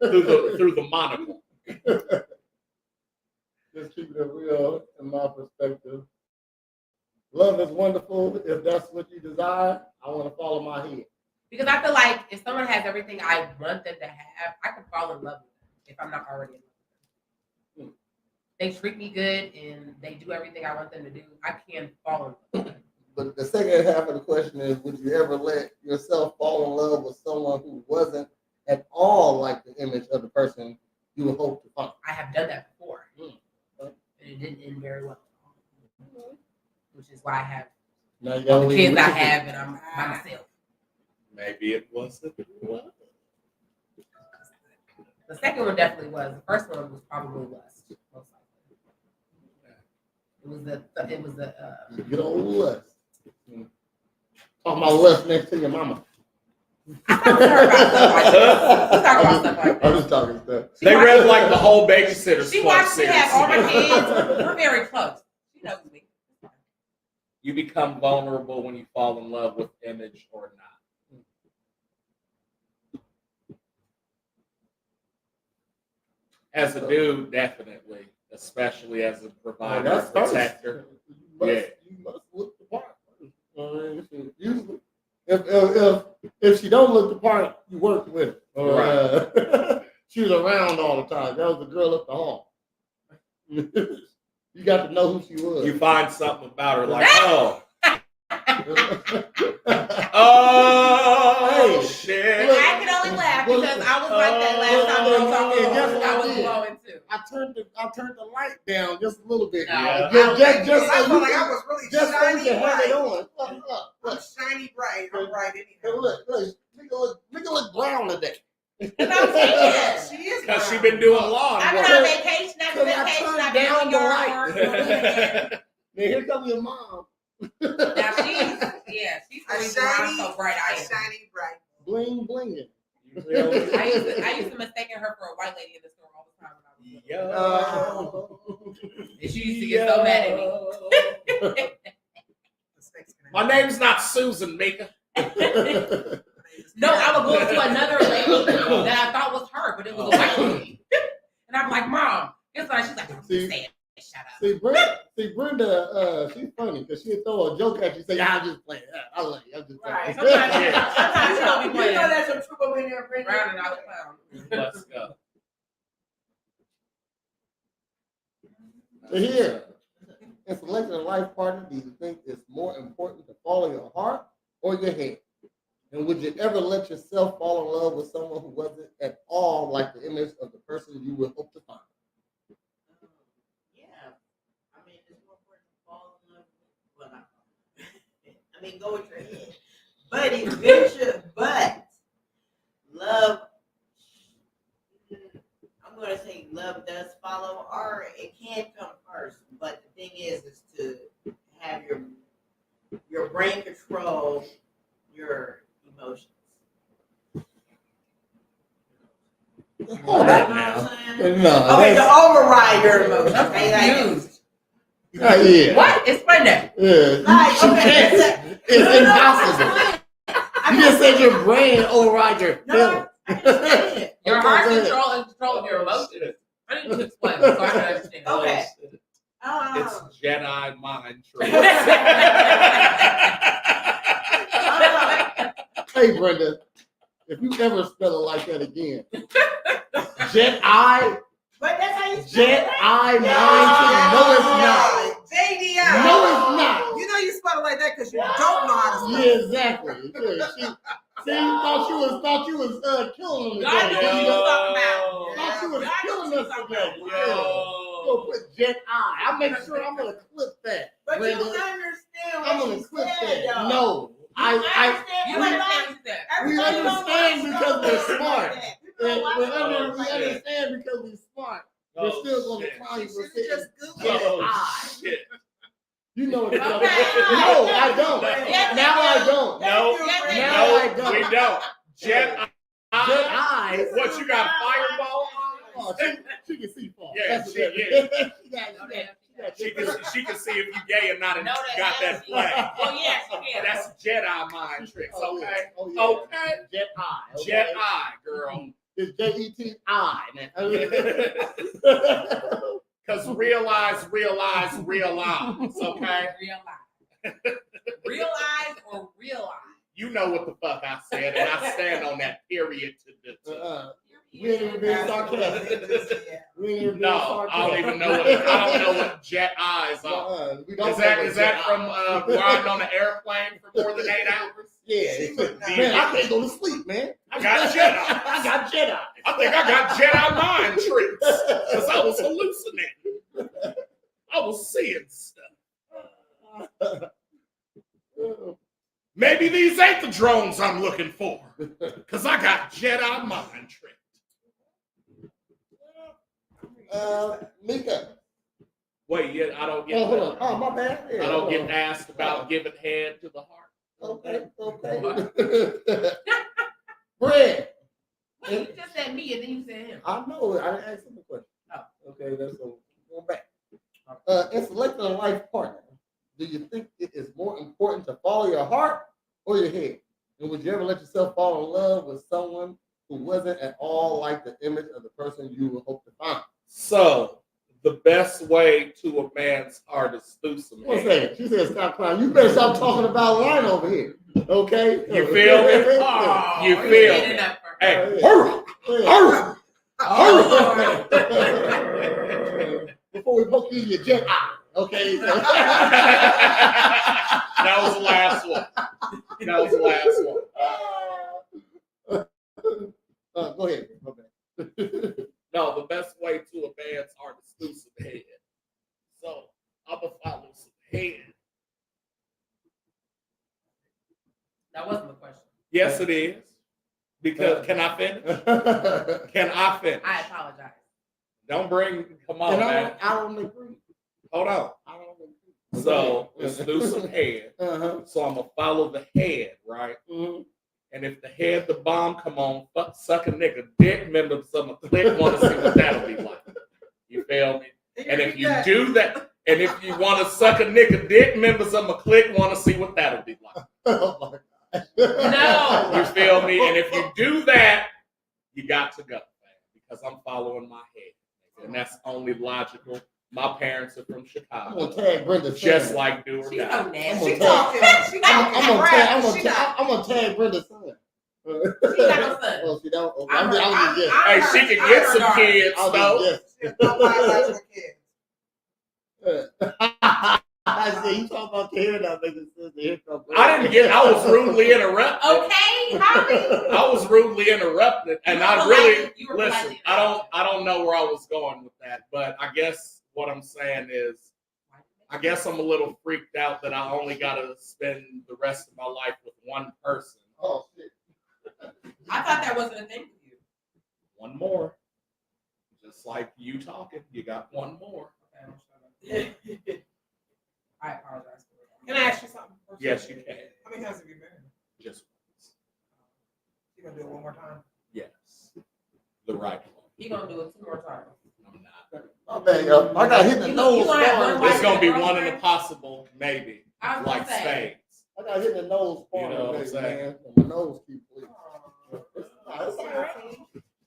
through the. Through the monocle. Just keeping it real in my perspective. Love is wonderful. If that's what you desire, I want to follow my head. Because I feel like if someone has everything I want them to have, I can fall in love with them if I'm not already in love with them. They treat me good and they do everything I want them to do. I can fall in love with them. But the second half of the question is, would you ever let yourself fall in love with someone who wasn't at all like the image of the person you would hope to find? I have done that before. is why I have Now you all gotta the leave kids I with your have, and I'm by myself. Maybe it wasn't. The second one definitely was. The first one was probably lust, most likely. It was the Good old lust. Talking about lust next to your mama. I talked to her about stuff like this. We talk about stuff like this. I'm just talking stuff. They read like the whole Babysitter's She Club watched me series. have all my kids. We're very close. She knows me. You become vulnerable when you fall in love with image or not. As a dude, definitely, especially as a provider that's and protector. You must look the part. Usually, if she don't look the part, you work with her. Or, she was around all the time. That was the girl up the hall. You got to know who she was. You find something about her like, oh. Oh, hey, shit. Look, I can only laugh because I was like that last time we were talking. guess what I was did? blowing too. I turned the light down just a little bit. Yeah. Just I so felt you like can, I was really just so you shiny can have bright. it on. Look. I'm shiny bright. I'm bright Hey, anyhow. look, nigga look brown today. And I'm saying, She is Because she brown. been doing lawn I've been work. on vacation after vacation. I've been down on the yard light. work. Now here comes your mom. Now she's A the reason why I'm shiny, so bright. I a am. shiny bright. Bling blinging. I used to mistaken her for a white lady in the store all the time when I was little. And she used to get so mad at me. My name's not Susan, Mika. No, I would go to another lady that I thought was her, but it was a white lady. And I'm like, Mom, guess what? She's like, I'm just saying, shut up. Brenda, she's funny because she'll throw a joke at you and say, I'm just playing. I love you. I'm just playing. Right. Sometimes you don't be playing. You know that's some trouble in there, Brenda. Round and out of clown. Let's go. So here, in selecting a life partner, do you think it's more important to follow your heart or your head? And would you ever let yourself fall in love with someone who wasn't at all like the image of the person you would hope to find? Yeah. I mean, it's more important to fall in love with, well, I mean, go with your head. But love, I'm going to say love does follow, or it can come first. But the thing is to have your brain control your emotions. Hold that now. No, Okay, to override your emotions. Okay, like, yeah. What? Explain that. Yeah. Like, You okay, can't. It's impossible. You just said your brain override your feelings. Your Okay, heart's go ahead. controlling your emotions. I need to explain so I can understand. Okay. It's Jedi mind trick. Hey, Brenda, if you ever spell it like that again, Jedi. But that's how you spell Jedi it. mind trick. No, it's not. JDI. No, it's not. You know you spell it like that because you don't know how to spell Yeah, it. exactly. Yeah, thought you was killing them. God knows what you're talking about. Thought you was God killing knows us what today. you're Yeah. Go put Jedi. I'll make sure I'm gonna clip that. But Brenda. you understand I'm what gonna she clip said, that. though. No, You understand that. we understand because we're smart. We understand because we're smart. We're still gonna clown you for saying Jedi. You know what? Okay. No, I don't. Yes, Now I don't. No, Now I don't. we don't. Jedi. Jedi. What, you got fireball? Oh, she can see far. Yeah, That's she can see if you gay or not and No, got that flag. Well, yes, you can. That's Jedi mind tricks, Oh, okay? yeah. Oh, yeah. Okay. Jedi. Okay. Jedi, girl. It's J-E-T-I, man. Because realize, okay? Realize or realize? You know what the fuck I said, and I stand on that period to the We ain't even being sarcastic. No, I don't even know what I don't know what jet eyes are. Is that from riding on an airplane for more than 8 hours? Yeah. Man, I can't go to sleep, man. I got Jedi. I got Jedi. I think I got Jedi mind tricks because I was hallucinating. I was seeing stuff. Maybe these ain't the drones I'm looking for. Because I got Jedi mind tricked. Mika. Wait, yeah, I don't get. Oh, hold on. Oh, my bad. Yeah, I don't get asked about giving head to the heart. Okay. Brad. You just said me and then you said him. I know. I didn't ask him a question. Oh. Okay, let's go back. In selecting a life partner, do you think it is more important to follow your heart or your head? And would you ever let yourself fall in love with someone who wasn't at all like the image of the person you would hope to find? So, the best way to a man's heart is through some What's head. that? She said, stop crying. You better stop talking about line over here. Okay? You feel me? Oh, You feel me? Hey, hurry! Before we poke you in your jet eye. Okay? That was the last one. That was the last one. Go ahead. Okay. No, the best way to a man's heart is through some head. So I'm gonna follow some head. That wasn't the question. Yes, it is. Because can I finish? Can I finish? I apologize. Don't bring. Come on, man. I don't agree. Hold on. I don't agree. So it's through some head. So I'm gonna follow the head, right? And if the head, the bomb come on, suck a nigga dick, members of a clique want to see what that'll be like. You feel me? And if you do that, and if you want to suck a nigga dick, members of a clique want to see what that'll be like. Oh my God. No, you feel me? And if you do that, you got to go, man, because I'm following my head, and that's only logical. My parents are from Chicago. I'm gonna tag Brenda. Just like do or die. I'm gonna tag Brenda's son. She got no son. Oh, she don't. Oh, Hey, she can get some kids though. I said, you talking about the hair now, making sense. The hair come. I didn't get. I was rudely interrupted. Okay, Holly. I was rudely interrupted, and I really listen. I don't know where I was going with that, but I guess what I'm saying is, I guess I'm a little freaked out that I only got to spend the rest of my life with one person. Oh shit! I thought that wasn't a thing for you. One more, just like you talking. You got one more. Okay, I apologize. Can I ask you something? Yes, you can. How many times have you married? Just once. You gonna do it one more time? Yes, the right one. He gonna do it 2 more times. I'm not. Oh man, I got hit in the nose. It's gonna be one in a possible, maybe, I was like gonna say. spades. I got hit in the nose. You know what I'm saying? Man. My nose keeps bleeding. It's all right.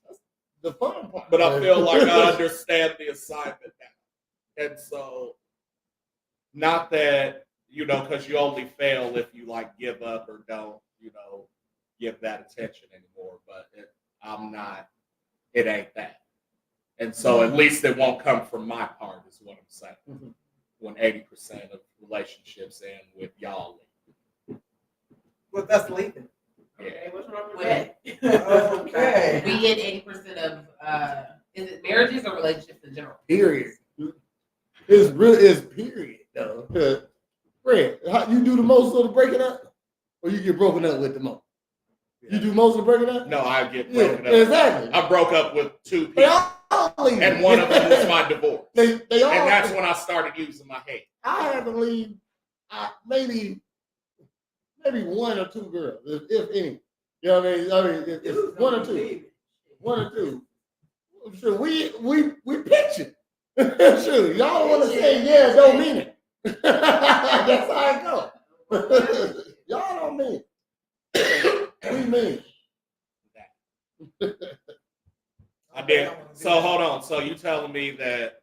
That's the fun part. But I feel like I understand the assignment now, and so not that because you only fail if you like give up or don't, give that attention anymore. But I'm not. It ain't that. And so at least it won't come from my part, is what I'm saying. When 80% of relationships end with y'all leaving. With us leaving. Yeah. Hey, what's wrong with that? Okay. We get 80% of is it marriages or relationships in general? Period. It's period though. Fred, you do the most of the breaking up, or you get broken up with the most? You do most of the breaking up? No, I get broken up. Exactly. I broke up with 2 people. And one of them was my divorce. They all, and that's when I started using my head. I had to leave maybe 1 or 2 girls, if any. You know what I mean? It's 1 or 2. 1 or 2. Sure, we pitching. Sure, y'all want to say yeah, don't mean it. That's how it go. Y'all don't mean it. We mean it. I did. So hold on. So you telling me that?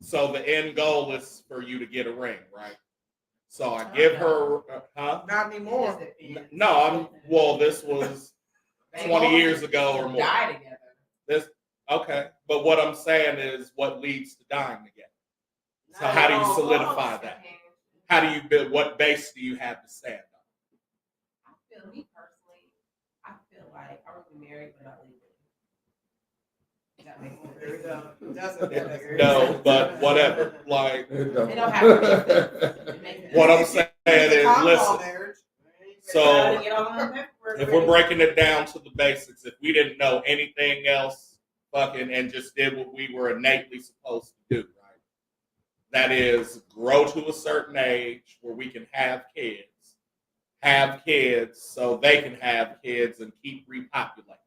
So the end goal is for you to get a ring, right? So I give her, huh? Not anymore. No, well, this was 20 years ago or more. Die together. This okay, but what I'm saying is what leads to dying together. So how do you solidify that? How do you build? What base do you have to stand on? I feel me personally. I feel like I would be married but not No, but whatever. Like, It don't. It don't have to be. what I'm saying is, listen. So, if we're breaking it down to the basics, if we didn't know anything else, fucking, and just did what we were innately supposed to do, right? That is, grow to a certain age where we can have kids so they can have kids and keep repopulating.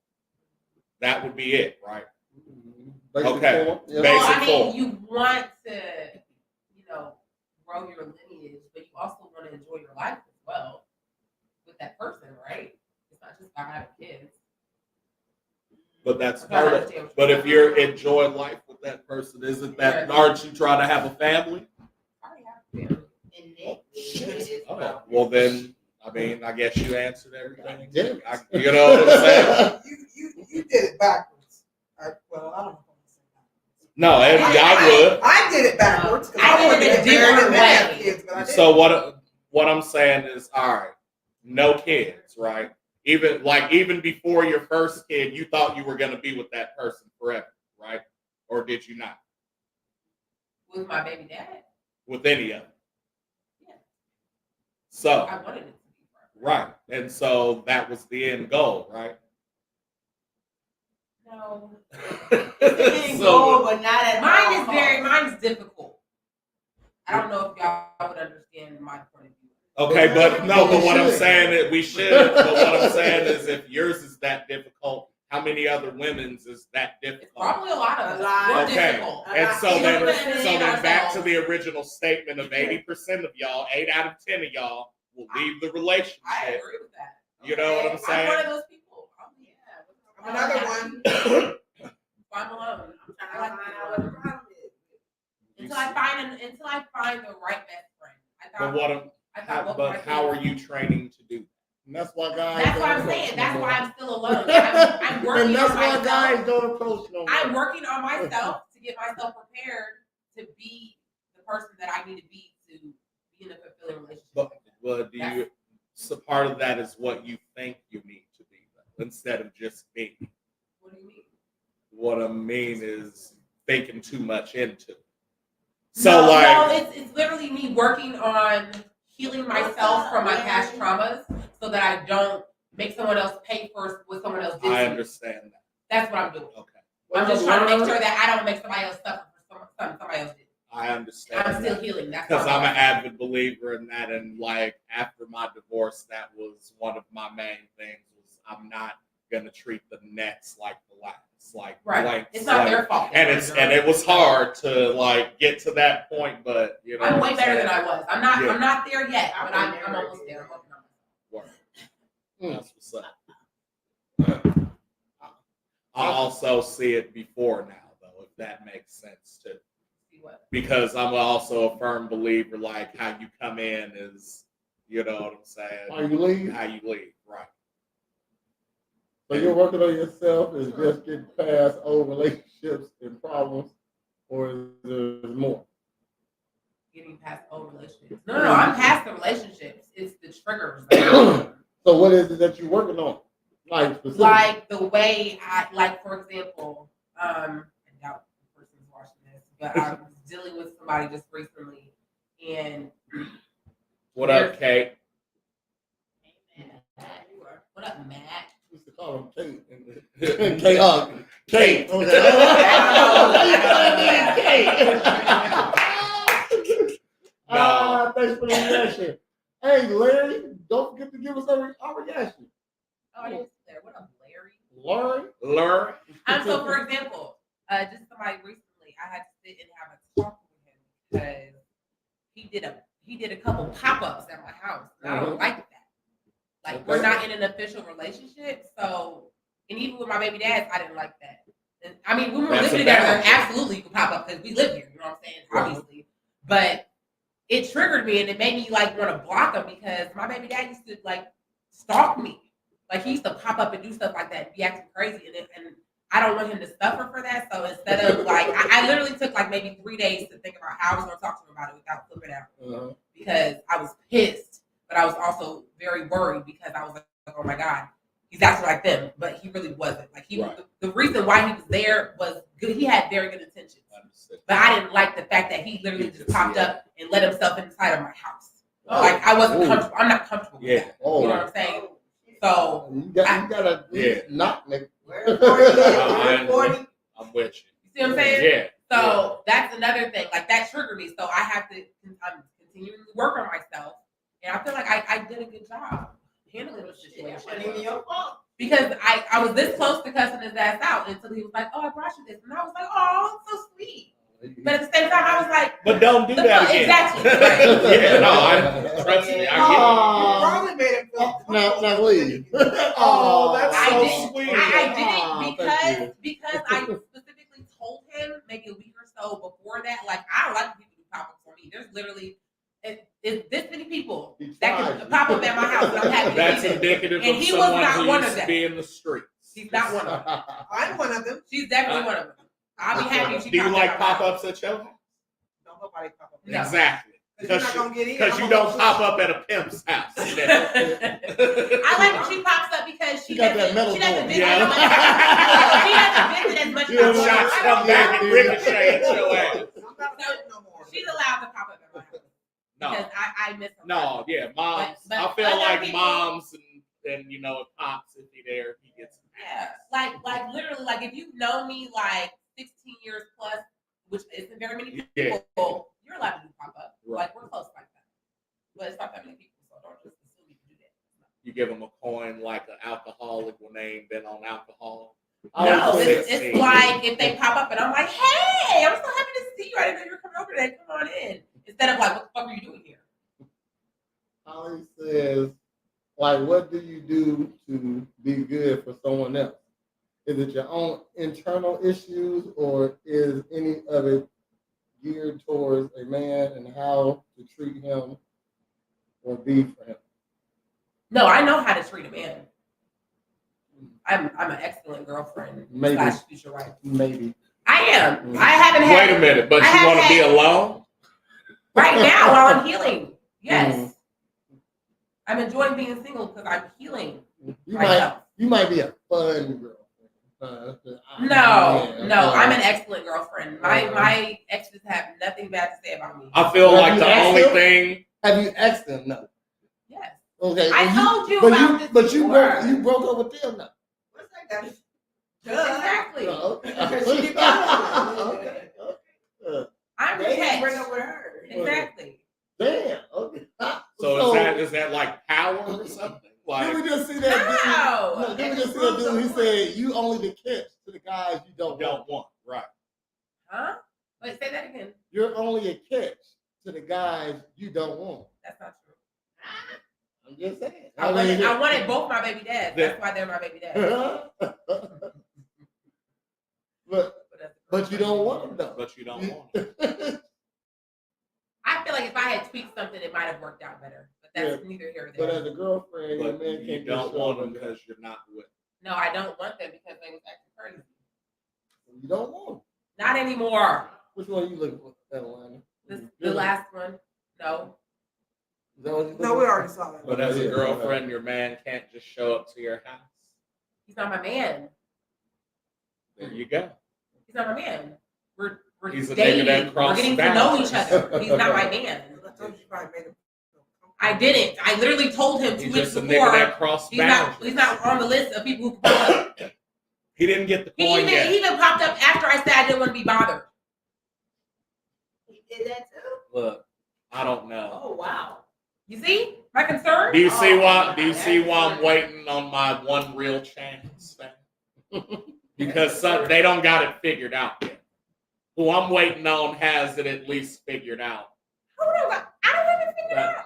That would be it, right? Okay. Form. Yeah. Well, I mean, you want to, grow your lineage, but you also want to enjoy your life as well with that person, right? It's not just about having kids. But that's part of it. But if you're enjoying life with that person, aren't you trying to have a family? I already have a family. Okay. Well, then, I mean, I guess you answered everything. Yeah. You know what I'm saying? You did it backwards. I don't know. No, I would. I did it backwards. I did it a different way. Kids, but I did. So what I'm saying is, all right, no kids, right? Even before your first kid, you thought you were going to be with that person forever, right? Or did you not? With my baby dad? With any of them? Yeah. So I wanted it to be forever. right, and so that was the end goal, right? No. It's goal, but not at Mine's difficult. I don't know if y'all would understand my point of view. Okay, but what I'm saying is we should. But what I'm saying is, if yours is that difficult, how many other women's is that difficult? Probably a lot of us. Okay, Difficult. and so then back to ourselves. the original statement of 80% of y'all, 8 out of 10 of y'all will leave the relationship. I agree with that. You know what I'm saying? I'm one of those people. I'm another one. I'm alone. I like to find out what the problem is. Until I find the right best friend. How are you training to do that? And that's why guys. That's what I'm saying. That's why I'm still alone. I'm working and that's on why myself. guys don't approach no more. I'm working on myself to get myself prepared to be the person that I need to be in a fulfilling relationship. But do you? So part of that is what you think you need to be, though, instead of just being. What do you mean? What I mean is thinking too much into it. No, it's literally me working on healing myself from my past traumas so that I don't make someone else pay for what someone else did. I understand that. That's what I'm doing. Okay. I'm just trying to make sure that I don't make somebody else suffer for something somebody else did. I understand. I'm still healing. That's because I'm an avid believer in that, and after my divorce, that was one of my main things. Was I'm not gonna treat the next like the last. Right. It's not their fault. And it was hard to get to that point, but I'm way better than I was. I'm not there yet, but I'm almost there. I'm working on myself. That's what's up. I also see it before now, though, if that makes sense too. See what? Because I'm also a firm believer, how you come in is, you know what I'm saying? How you leave? How you leave, right. So you're working on yourself is just getting past old relationships and problems, or is there more? Getting past old relationships. No, I'm past the relationships. It's the triggers. So what is it that you're working on? Like the way for example, I doubt the person's watching this, but I was dealing with somebody just recently, and what up, Kate? What up, Matt? We used to call him Kate. Kate. Thanks for the reaction. Hey, Larry, don't forget to give us our reaction. Oh, I didn't see that. What up, Larry? Larry. So, for example, just somebody recently, I had to sit and have a talk with him because he did a couple pop-ups at my house. And I don't like that. We're not in an official relationship, so, and even with my baby dads, I didn't like that. And, I mean, when we were living together, absolutely you could pop up because we live here, you know what I'm saying? Obviously. But it triggered me and it made me want to block him because my baby dad used to stalk me. He used to pop up and do stuff like that and be acting crazy. And I don't want him to suffer for that. So instead of I literally took maybe 3 days to think about how I was going to talk to him about it without flipping out because I was pissed. But I was also very worried because I was like, oh my God, He's acting like them, but he really wasn't. Like the reason why he was there was good. He had very good intentions, but I didn't like the fact that he literally just popped up and let himself inside of my house. Like I wasn't comfortable. I'm not comfortable with that. You know what I'm saying? So you gotta not make. I'm with you. You see what I'm saying? Yeah. So that's another thing. Like that triggered me. So I have to continually work on myself, and I feel like I did a good job handling the situation. Because I was this close to cussing his ass out until he was like, "Oh, I brought you this," and I was like, "Oh, so sweet." But at the same time, I was like, "But don't do that again." Exactly. Yeah, no, trust me, I get it. You probably made him feel Now leave. Oh, that's so sweet. I did it because I specifically told him maybe a week or so before that, like I don't like people who pop up for me. There's literally this many people that can pop up at my house, and I'm happy. That's indicative and of he someone was not who one used of to them. be in the streets. She's not one of them. I'm one of them. She's definitely one of them. I'll be happy if she Do you popped like up at my house. pop-ups at your house? Don't nobody pop up. No. Exactly. Because you don't pop up at a pimp's house. I like when she pops up because she got that doesn't metal visit door. as much. She doesn't visit as much. Your shots come back and ricochet at your ass. She's allowed to pop up at my house. No. Because I miss her. No, yeah, moms. But I feel other like people- moms and you know, if pops, if he there, he gets Yeah, like literally, like if you've known me like 16 years plus, which isn't very many people, you're allowed to do pop up. Right. Like we're close like that, but it's not that many people, so don't just assume you can do that. You give them a coin like an alcoholic when they ain't been on alcohol. No, it's like if they pop up and I'm like, hey, I'm so happy to see you. I didn't know you were coming over today. Come on in. Instead of like, what the fuck are you doing here? Holly says, like, what do you do to be good for someone else? Is it your own internal issues, or is any of it geared towards a man and how to treat him or be for him? No, I know how to treat a man. I'm an excellent girlfriend. Maybe. / future wife. Maybe. I am. I haven't had. Wait a minute, but you want to be alone? Right now, while I'm healing. Yes. I'm enjoying being single because I'm healing. You might be a fun girl. No, I'm an excellent girlfriend. My exes have nothing bad to say about me. I feel like the only thing. Have you asked them? No. Yes. Okay. I told you but about this But before. you broke up with them now. What's that guy? Exactly. Okay. I'm They catch. bring up with her. Exactly. Damn. Okay. So is that like power or something? Like, Did we just see that dude? No. Did we just see that dude? He said, "You only the catch to the guys you don't want." Right. Huh? Wait, say that again. You're only a catch to the guys you don't want. That's not true. I'm just saying. I wanted both my baby dads. That's why they're my baby dads. But you don't want them though. But you don't want them. I feel like if I had tweaked something, it might have worked out better. But that's neither here nor But there. as a girlfriend, your But man you can't don't just want show them up. because you're not with No, I don't want them because they was acting crazy. You don't want them. Not anymore. Which one are you looking for, Atlanta? The last one. No. Is that what you No, we already saw that. But as a girlfriend, your man can't just show up to your house. He's not my man. There you go. He's not my man. We're He's a nigga dating. that We're crossed getting to know boundaries. each other. He's not my man. I didn't. I literally told him 2 He's weeks just a before. nigga that crossed He's boundaries. not on the list of people who pop up. He didn't get the coin yet. He even popped up after I said I didn't want to be bothered. He did that too? Look, I don't know. Oh, wow. You see my concern? Do you see why? Do you see why I'm waiting on my one real chance? Because they don't got it figured out yet. Who I'm waiting on has it at least figured out. I don't have it figured out.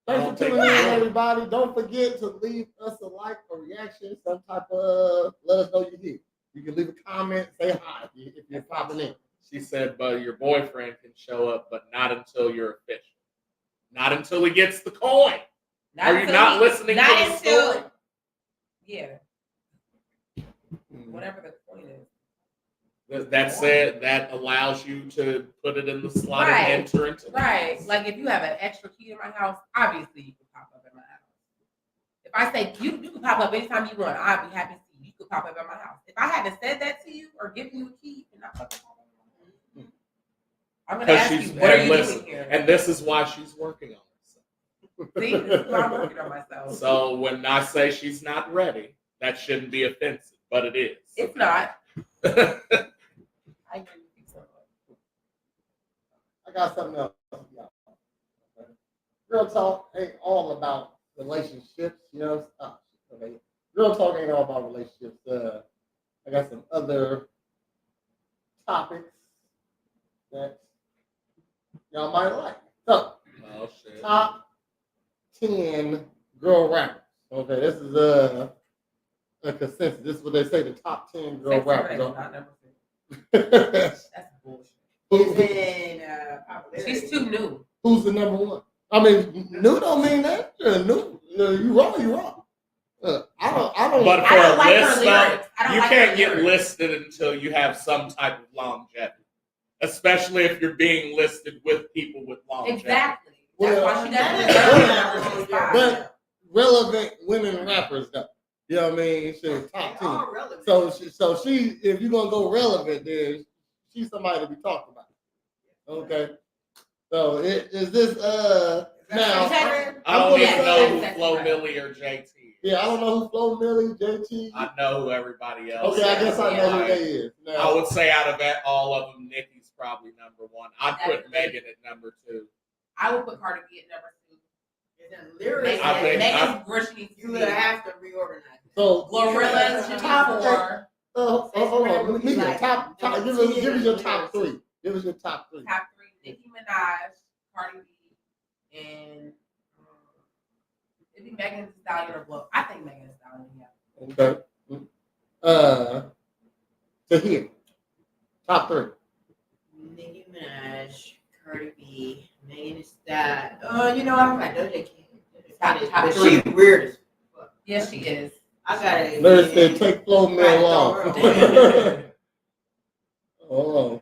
Thanks for tuning in, everybody. Don't forget to leave us a like or reaction, some type of let us know you're here. You can leave a comment, say hi if you're popping in. She said, but your boyfriend can show up, but not until you're official. Not until he gets the coin. Are you not listening to the story? Yeah. Whatever the point is. That said, that allows you to put it in the slot and enter into the Right. house. Like if you have an extra key in my house, obviously you can pop up in my house. If I say you can pop up anytime you want, I'd be happy to see you. You could pop up at my house. If I hadn't said that to you or given you a key, and not fucking pop up. I'm gonna ask you, what are you doing here? And this is why she's working on herself. See, this is why I'm working on myself. So when I say she's not ready, that shouldn't be offensive, but it is. It's not. I agree with you so much. I got something else. Girl Talk ain't all about relationships, you know. Okay. Girl Talk ain't all about relationships. I got some other topics that y'all might like. So, top 10 girl rappers. Okay, this is a consensus. This is what they say, the top 10 girl rappers. That's bullshit. She's too new. Who's the number one? I mean, new don't mean that. New, you wrong, you wrong. I don't. But for I don't a like list, her lyrics. I don't you like can't her get lyrics. listed until you have some type of longevity, especially if you're being listed with people with longevity. Exactly. That's why she doesn't deserve But relevant women rappers, though. You know what I mean? She's top 10. So she, if you're gonna go relevant, then she's somebody to be talked about. Okay. So is this now? I don't even know who Flo Milli or JT is. Yeah, I don't know who Flo Milli, JT. I know who everybody else. Okay, I guess is. I know who they is. Now, I would say out of all of them, Nicki's probably number one. I'd put Megan at number 2. I would put Cardi B at number 2. And then lyrics, Megan's where she needs to you be. would have to reorganize. So Glorilla's should be 4. Hold on. Give us your top 3. Give us your top 3. Top 3: Nicki Minaj, Cardi B, and it'd be Megan Thee Stallion or Blow. I think Megan Thee Stallion. Yeah. Okay. To here. Top 3. Nicki Minaj, Cardi B, Megan Thee Stallion. Oh, you know, I'm like Doja Cat. Top But 3. she's weird as fuck. Yes, she is. I got it. Larry said, take Flo Mill off. Hold on.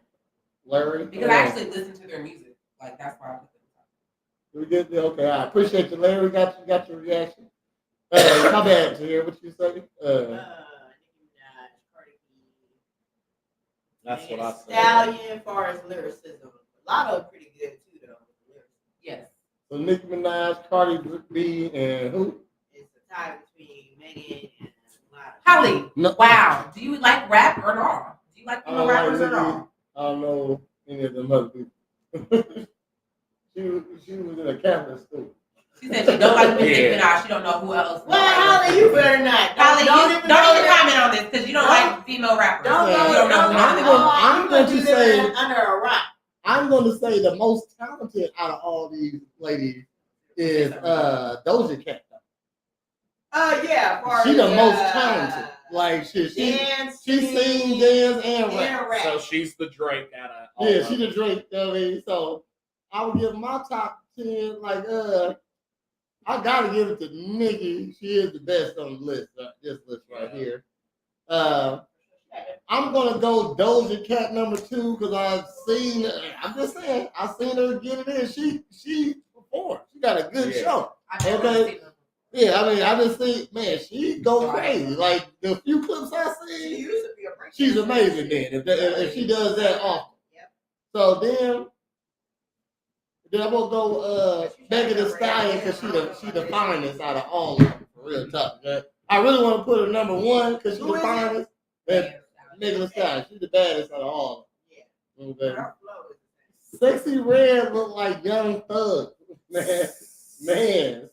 Larry. Because I actually listen to their music. Like, that's why I put them top. We get there. Okay, I appreciate you, Larry. Got your reaction. How bad to hear what you say? Nicki Minaj, Cardi B. That's what I said. Stallion, as far as lyricism. Lotto pretty good too, though. Yes. So Nicki Minaj, Cardi B, and who? It's a tie between Megan and Lotto. Holly. No. Wow. Do you like rap or not? Do you like female rappers or Nicki. not? I don't know any of them other people. she was in a Catholic school. She said she don't like Nicki Minaj. She don't know who else. Well, Holly, you better not. Holly, Don't you even don't go even there. comment on this because you don't like female rappers. Don't you go. don't know who none of them are. I'm going to say under a rock. I'm going to say the most talented out of all these ladies is Doja Cat. Yeah. She the most talented. Like she sings, dance, and rap. So she's the Drake out of all Yeah, of she them. the Drake. I mean, so I would give my top 10. Like I gotta give it to Nicki. She is the best on the list. This list right here. I'm gonna go Doja Cat number 2 because I've seen. I'm just saying, I've seen her get it in. She performed. She got a good show. Okay. Yeah, I mean, I just think, man, she go crazy. Like the few clips I see, she's amazing. Then if she does that often. So then I'm gonna go Megan Thee Stallion because she the finest out of all of them. For real tough. I really want to put her number 1 because she's the finest. Megan Thee Stallion, she's the baddest out of all of them. Okay. Sexy Red look like Young Thug, man.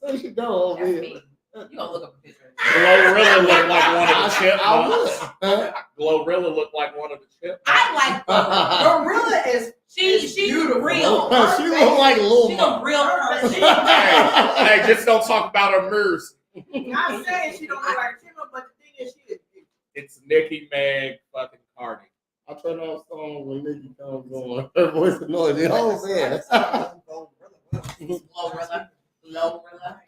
So she go over here. You gonna look up a picture? Glorilla look like one of the chipmunks. Huh? Glorilla look like one of the chipmunks. I like Gorilla is she's beautiful. real. She look like a little She's mom. a real person. Hey, just don't talk about her moves. I'm saying she don't look like a chipmunk, but the thing is, she is beautiful. It's Nicki, Meg, fucking Cardi. I turn off songs when Nicki comes on. Her voice annoys me. Oh man. Glorilla.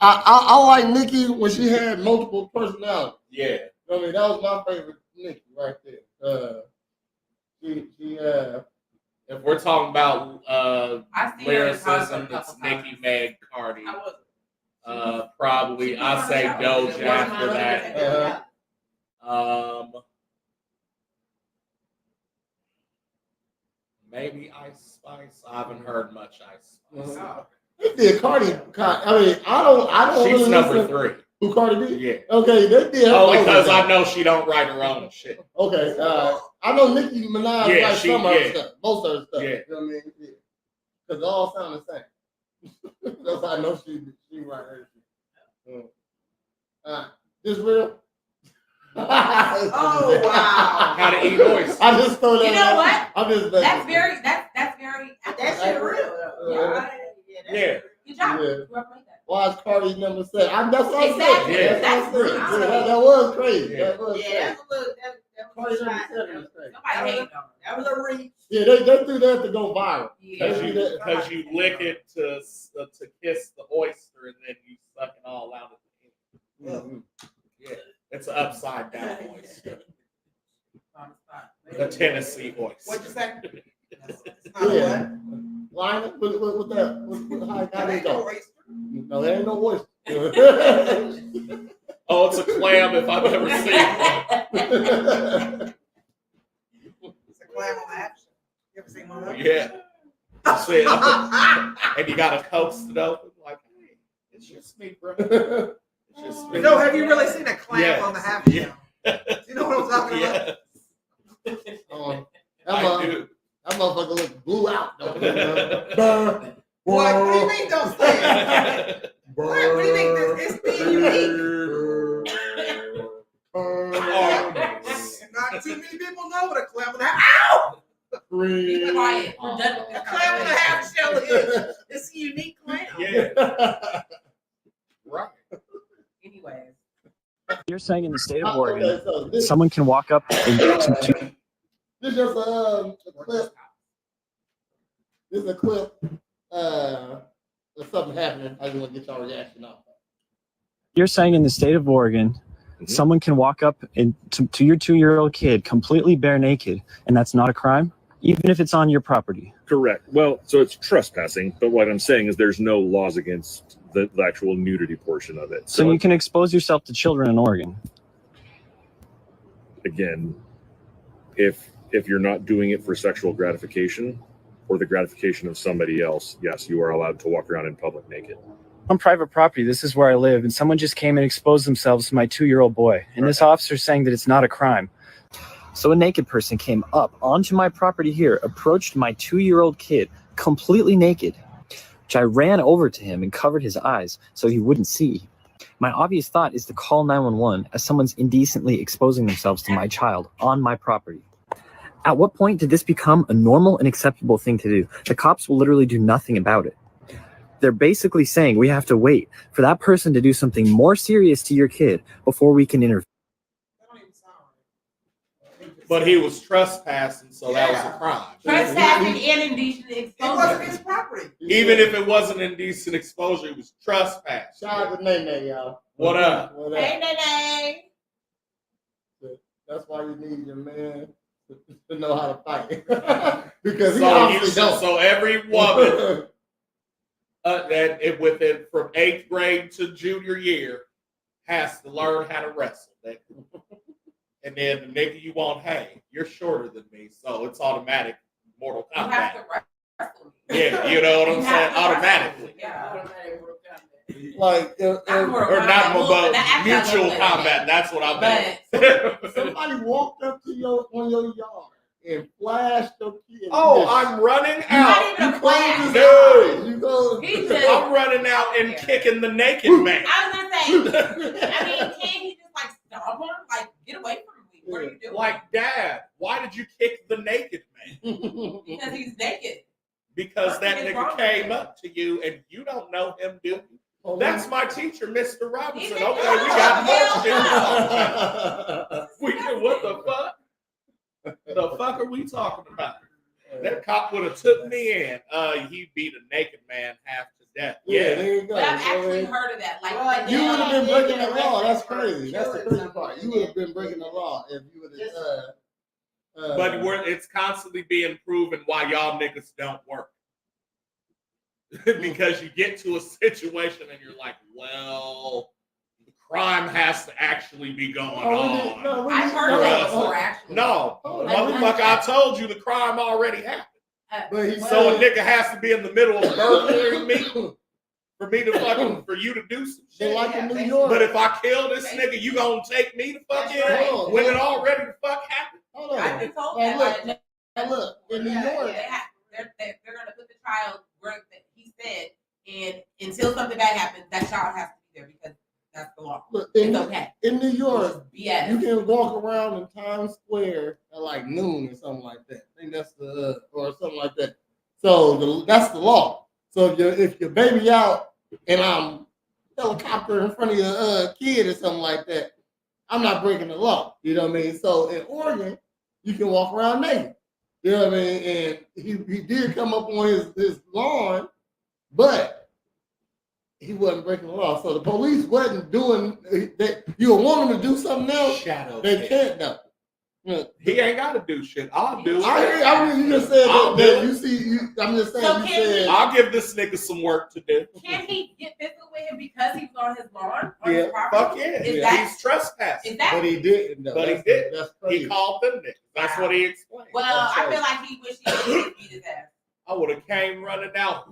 I like Nicki when she had multiple personalities. Yeah. I mean, that was my favorite Nicki right there. If we're talking about I see her in concert lyricism, a it's couple times. Nicki, Meg, Cardi. Probably I say Doja after that. Maybe Ice Spice. I haven't heard much Ice Spice. They did Cardi. I mean, I don't. She's really number listen. 3. Who Cardi B? Yeah. Okay, they did. Only because I know she don't write her own shit. Okay. I know Nicki Minaj writes some of her stuff, most of her stuff. Yeah. You know what I mean? Because it all sound the same. That's how I know she write her shit. This real? Oh wow! How to eat oysters? I just throw that. You know what? I'm just. That's very. That's shit real. Yeah. Good job. Yeah. Why is Cardi number 7? That's what I Exactly. said. That's what I said. That was crazy. Yeah. That was crazy. That's a little. Cardi number 7 is crazy. That was a reach. Yeah, they do that to go viral. Because you lick it to kiss the oyster and then you suck it all out at the end. Yeah, it's an upside down oyster. The Tennessee oyster. What'd you say? Yeah. Line up with that. How they go? No, there ain't no oyster. Oh, it's a clam if I've ever seen one. It's a clam on action. You ever seen one of those? Yeah. That's it. And you gotta coax it open like, hey, it's just me, bro. It's just me. No, have you really seen a clam on the half shell? Yeah. You know what I'm talking about? I do. That motherfucker look blew out. What do you mean don't say it? What do you mean it's being unique? Not too many people know what a clam and a ow! Be quiet. We're done with A this clam and a half shell is. It's a unique clam. Yeah. Right. Anyways. You're saying in the state of Oregon, Okay, so this, someone can walk up and this is just a clip. This is a clip of something happening. I just want to get y'all reaction off. You're saying in the state of Oregon, someone can walk up and to your 2-year-old kid completely bare naked, and that's not a crime, even if it's on your property. Correct. Well, so it's trespassing, but what I'm saying is there's no laws against the actual nudity portion of it. So you can expose yourself to children in Oregon. Again, if you're not doing it for sexual gratification or the gratification of somebody else, yes, you are allowed to walk around in public naked. On private property, this is where I live, and someone just came and exposed themselves to my 2-year-old boy, and this officer's saying that it's not a crime. So a naked person came up onto my property here, approached my 2-year-old kid completely naked, which I ran over to him and covered his eyes so he wouldn't see. My obvious thought is to call 911 as someone's indecently exposing themselves to my child on my property. At what point did this become a normal and acceptable thing to do? The cops will literally do nothing about it. They're basically saying we have to wait for that person to do something more serious to your kid before we can intervene. But he was trespassing, so that was a crime. Trespassing and indecent exposure. It wasn't his property. Even if it wasn't indecent exposure, it was trespass. Shout out to Nene, y'all. What up? What up? Hey, Nene. That's why you need your man to know how to fight. Because he obviously don't. So every woman within from 8th grade to junior year has to learn how to wrestle. And then the nigga you want, hey, you're shorter than me, so it's automatic Mortal Kombat. You have to wrestle. Yeah, you know what I'm saying? Automatically. Yeah. Like, or not mutual combat. That's what I meant. Somebody walked up to your yard and flashed your kid. Oh, I'm running out. Not even a flash. No. You go. I'm running out and kicking the naked man. I was gonna say. I mean, can't he just like stop him? Like, get away from me. What are you doing? Like, Dad, why did you kick the naked man? Because he's naked. Because that nigga came up to you and you don't know him, do you? That's my teacher, Mr. Robinson. Okay, we got more shit. What the fuck? The fuck are we talking about? That cop would have took me in. He beat a naked man half to death. Yeah, there you go. But I've actually heard of that. Like, you would have been breaking the law. That's crazy. That's the crazy part. You would have been breaking the law if you would have. But it's constantly being proven why y'all niggas don't work. because you get to a situation and you're like, well, the crime has to actually be going on. I've heard that before, actually. No, motherfucker, I told you the crime already happened. But So a nigga has to be in the middle of burglaring me for me to fucking, for you to do some shit. Like in New York. But if I kill this nigga, you gonna take me to fucking when it already the fuck happened? Hold on. I've been told Now that. look, in New York. They're gonna put the child where he said, and until something bad happens, that child has to be there because that's the law. Look, it's okay. In New York, BS. you can walk around in Times Square at like noon or something like that. I think that's the or something like that. So that's the law. So if your baby out and I'm helicopter in front of your kid or something like that, I'm not breaking the law. You know what I mean? So in Oregon, you can walk around naked. You know what I mean? And he did come up on his lawn, but he wasn't breaking the law. So the police wasn't doing that. You want them to do something else? They can't though. He ain't got to do shit. I'll do it. I mean, you just said that you see. I'm just saying. So you said I'll give this nigga some work to do. Can he get physical with him because he's on his lawn? Yeah, fuck yeah. He's trespassing. But he didn't. But he did. He called them niggas. That's what he explained. Well, I feel like he wished he didn't beat his ass. I would have came running out.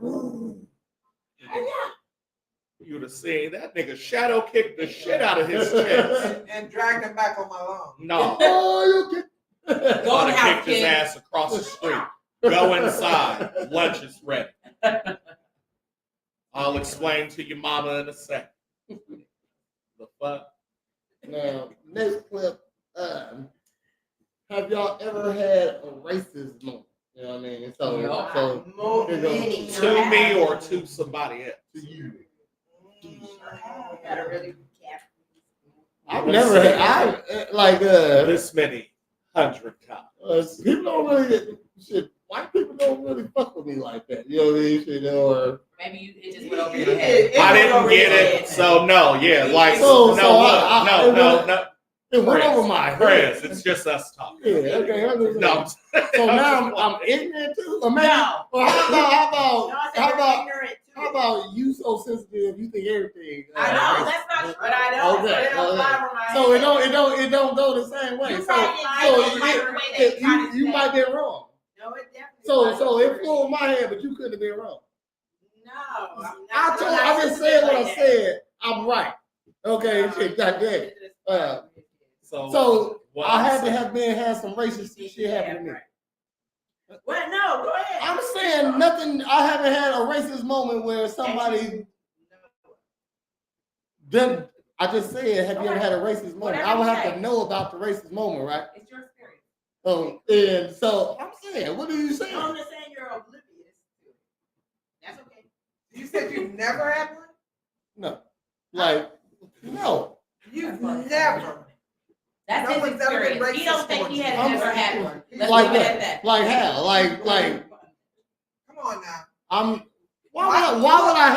You would have seen that nigga shadow kick the shit out of his chest. and dragged him back on my lawn. No. Oh, you I'd have kicked his ass across the street. Go inside. Lunch is ready. I'll explain to your mama in a second. The fuck? Now, next clip. Have y'all ever had a racist moment? You know what I mean? To me or to somebody else? To you. I've never had. This many 100 times. People don't really shit. White people don't really fuck with me like that. You know what I mean? Shit, or maybe it just went over your head. I didn't get it. So no, yeah, like no. It went Prez, over my Prez, it's just us talking. Yeah, okay. No. So now I'm ignorant too? Or maybe, or how about you so sensitive you think everything? I know, that's not true. But I know. Okay. It don't fly from my So head. it don't go the same way. You might be wrong. No, it definitely So it flew in my head, but you couldn't have been wrong. No. I just said what I said. I'm right. Okay, shit, goddamn. So I had to have had some racist shit happen to me. What? No, go ahead. I'm saying nothing. I haven't had a racist moment where somebody. Then I just said, have you ever had a racist moment? I would have to know about the racist moment, right? It's your experience. And so I'm saying, what are you saying? I'm just saying you're oblivious. That's okay. You said you've never had one? No, like no. You've never. That's No his one's ever been experience. He don't think he has I'm ever had one. Let's like leave it at that. that. Like how? Like. Come on now. Why would I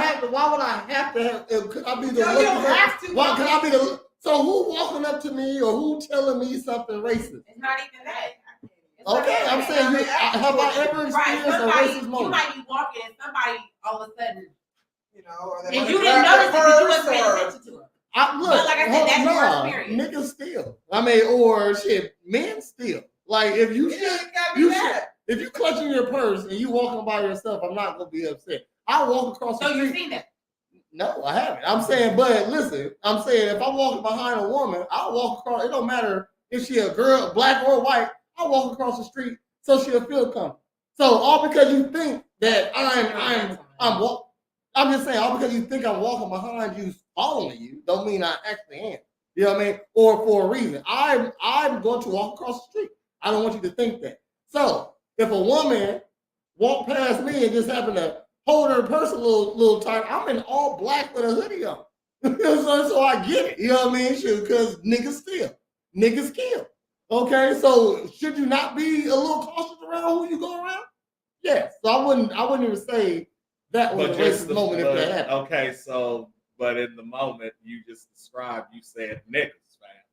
have to have? Could I be the? No, you don't have to. Why could I be the? So who walking up to me or who telling me something racist? It's not even that. Okay, I'm saying, have I ever experienced a racist moment? You might be walking and somebody all of a sudden, and you didn't notice it because you wasn't paying attention to it. Look, but like I said, that's your experience. Niggas steal. I mean, or shit, men steal. Like if you if you clutching your purse and you walking by yourself, I'm not gonna be upset. I walk across the street. So you've seen that? No, I haven't. I'm saying, but listen, I'm saying if I'm walking behind a woman, I'll walk across. It don't matter if she a girl, black or white. I'll walk across the street so she'll feel comfortable. So all because you think that I'm just saying, all because you think I'm walking behind you, following you, don't mean I actually am. You know what I mean? Or for a reason. I'm going to walk across the street. I don't want you to think that. So if a woman walked past me and just happened to hold her purse a little tight, I'm in all black with a hoodie on. so I get it. You know what I mean? Because niggas steal. Niggas kill. Okay, so should you not be a little cautious around who you go around? Yes. So I wouldn't even say that was a racist moment if that happened. Okay, so but in the moment you just described, you said niggas, man.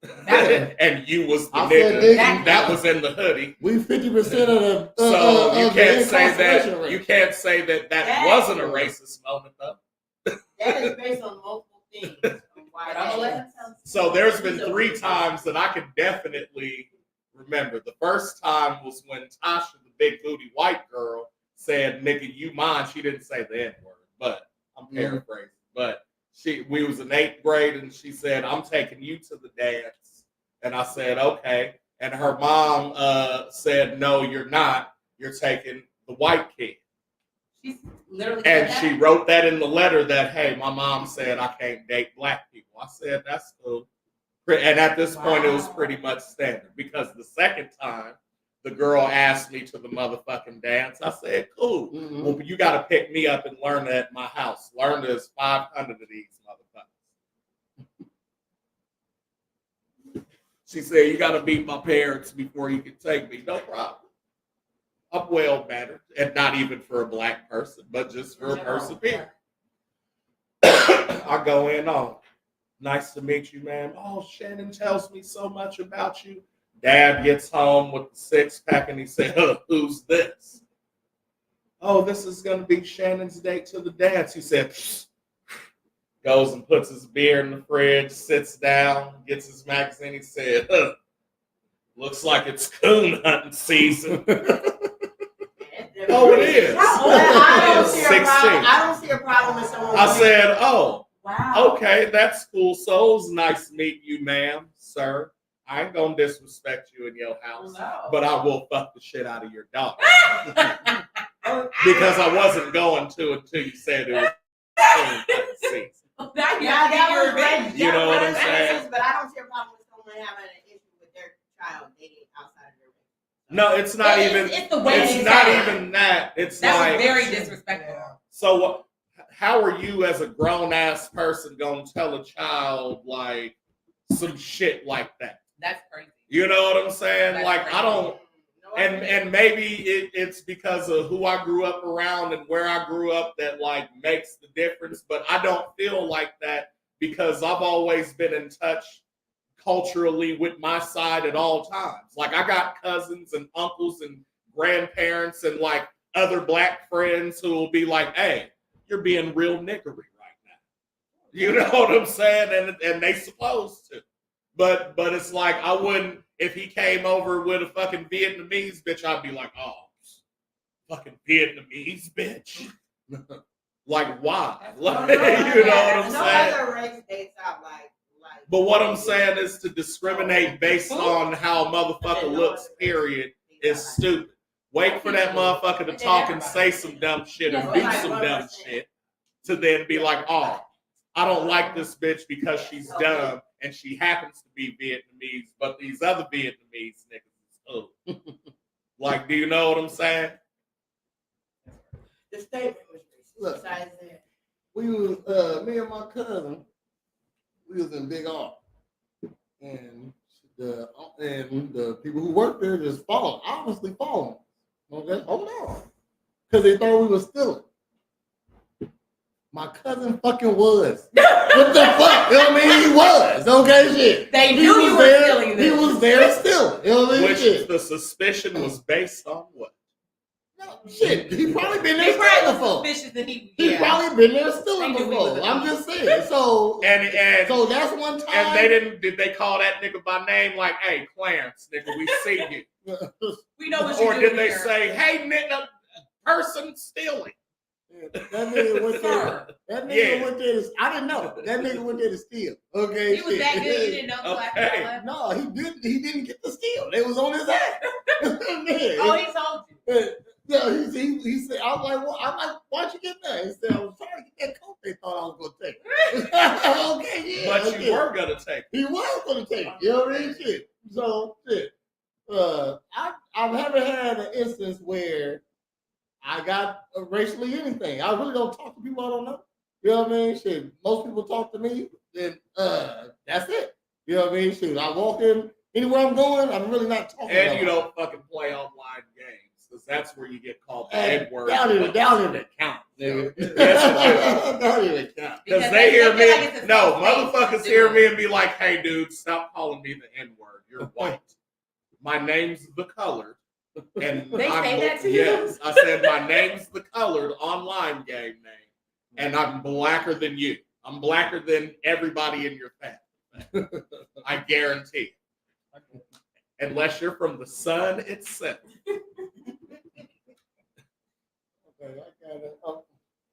And you was the I said nigga nigga. that was in the hoodie. We 50% of the So you of the can't say incarceration that. rate. You can't say that wasn't a racist moment though. That is based on multiple things. Why that is. So there's been 3 times that I can definitely remember. The first time was when Tasha, the big booty white girl, said, "Nigga, you mine." She didn't say the N-word, but I'm paraphrasing. But we was in 8th grade, and she said, "I'm taking you to the dance," and I said, "Okay." And her mom said, "No, you're not. You're taking the white kid." She's literally. And she wrote that in the letter that, "Hey, my mom said I can't date black people." I said, "That's cool." And at this point, it was pretty much standard, because the second time the girl asked me to the motherfucking dance, I said, "Cool. Well, you got to pick me up and learn it at my house. Learn there's 500 of these motherfuckers." She said, "You got to meet my parents before you can take me." No problem. I'm well mannered, and not even for a black person, but just for a person period. I go in on, "Nice to meet you, ma'am. Oh, Shannon tells me so much about you." Dad gets home with the 6-pack and he said, "Who's this?" "Oh, this is going to be Shannon's date to the dance." He said, goes and puts his beer in the fridge, sits down, gets his magazine. He said, "Looks like it's coon hunting season." Oh, it is. I don't see a problem with someone. I said, "Oh, wow. Okay, that's cool. So it's nice meeting you, ma'am, sir. I ain't gonna disrespect you in your house, but I will fuck the shit out of your dog." Because I wasn't going to until you said it was season. You know what I'm saying? But I don't see a problem with someone having an issue with their child dating outside of their race. No, it's not even. It's the way it's not even that. It's that like was very disrespectful. So, how are you as a grown ass person gonna tell a child like some shit like that? That's crazy. You know what I'm saying? That's like crazy. I don't. And maybe it's because of who I grew up around and where I grew up that like makes the difference. But I don't feel like that because I've always been in touch culturally with my side at all times. Like I got cousins and uncles and grandparents and like other black friends who will be like, "Hey, you're being real niggery right now." You know what I'm saying? And they supposed to. But it's like I wouldn't, if he came over with a fucking Vietnamese bitch, I'd be like, "Oh, fucking Vietnamese bitch." Like why? Like, you know what I'm saying? No other race dates out like. But what I'm saying is to discriminate based on how a motherfucker looks, period, is stupid. Wait for that motherfucker to talk and say some dumb shit and do some dumb shit to then be like, "Oh, I don't like this bitch because she's dumb and she happens to be Vietnamese, but these other Vietnamese niggas is Like, do you know what I'm saying? The statement was Look, besides that. we was me and my cousin, we was in Big R, and the people who worked there just obviously following. Okay, hold on, because they thought we was stealing. My cousin fucking was. What the fuck? You know what I mean? He was. Okay, shit. They knew you were there, stealing this. He was there stealing. You know what I mean? Which Shit. the suspicion was based on what? No, shit. He probably been He there probably stealing was before. suspicious that He probably been there stealing They knew we was before. a I'm thief. just saying. So So that's one time. And did they call that nigga by name like, "Hey, Clarence, nigga, we see you"? We know what you Or do did they here. say, "Hey, nigga, person stealing"? That nigga went there. That nigga Yeah. went there to, I didn't know. That nigga went there to steal. Okay. He was shit. that good. You didn't know until after I left. No, he didn't get the steal. They was on his ass. Oh, he told you. Yeah, he said, I was like, well, I'm like, why'd you get that? He said, I was trying to get that coat they thought I was gonna take. Okay, yeah. But you were gonna take it. He was gonna take it. You know what I mean? Shit. So shit. I've never had an instance where I got racially anything. I really don't talk to people I don't know. You know what I mean? Shit. Most people talk to me, then that's it. You know what I mean? Shit. I walk in anywhere I'm going, I'm really not talking. And you don't fucking play online games. because that's where you get called the Hey, N-word. Don't even count, nigga. Yes, Don't even count. because they hear me. like it's a No, safe space motherfuckers to hear do me it. and be like, "Hey, dude, stop calling me the N-word. You're white. My name's the Colored." And They say that to you? Yes, I said my name's the Colored online game name, and I'm blacker than you. I'm blacker than everybody in your family. I guarantee it. Unless you're from the sun itself. Okay, I gotta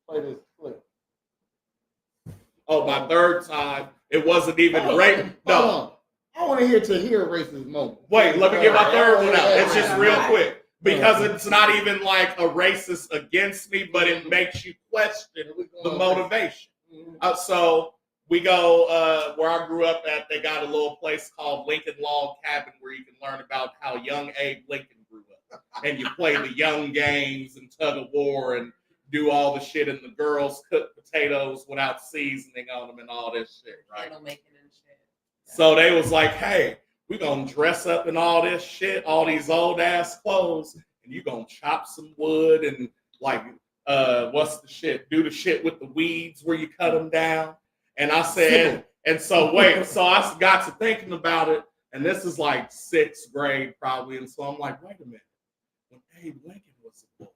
play this clip. Oh, my third time, it wasn't even right. No. I want to hear Tahir racist moment. Wait, let me get my third one out. It's just real quick. Because it's not even like a racist against me, but it makes you question the motivation. So we go where I grew up at, they got a little place called Lincoln Log Cabin where you can learn about how young Abe Lincoln grew up. And you play the young games and tug of war and do all the shit, and the girls cook potatoes without seasoning on them and all this shit, right? Candle making and shit. So they was like, hey, we're going to dress up in all this shit, all these old ass clothes, and you're going to chop some wood and like, what's the shit? Do the shit with the weeds where you cut them down. And I said, and so wait, so I got to thinking about it, and this is like 6th grade probably. And so I'm like, wait a minute. When Abe Lincoln was a boy,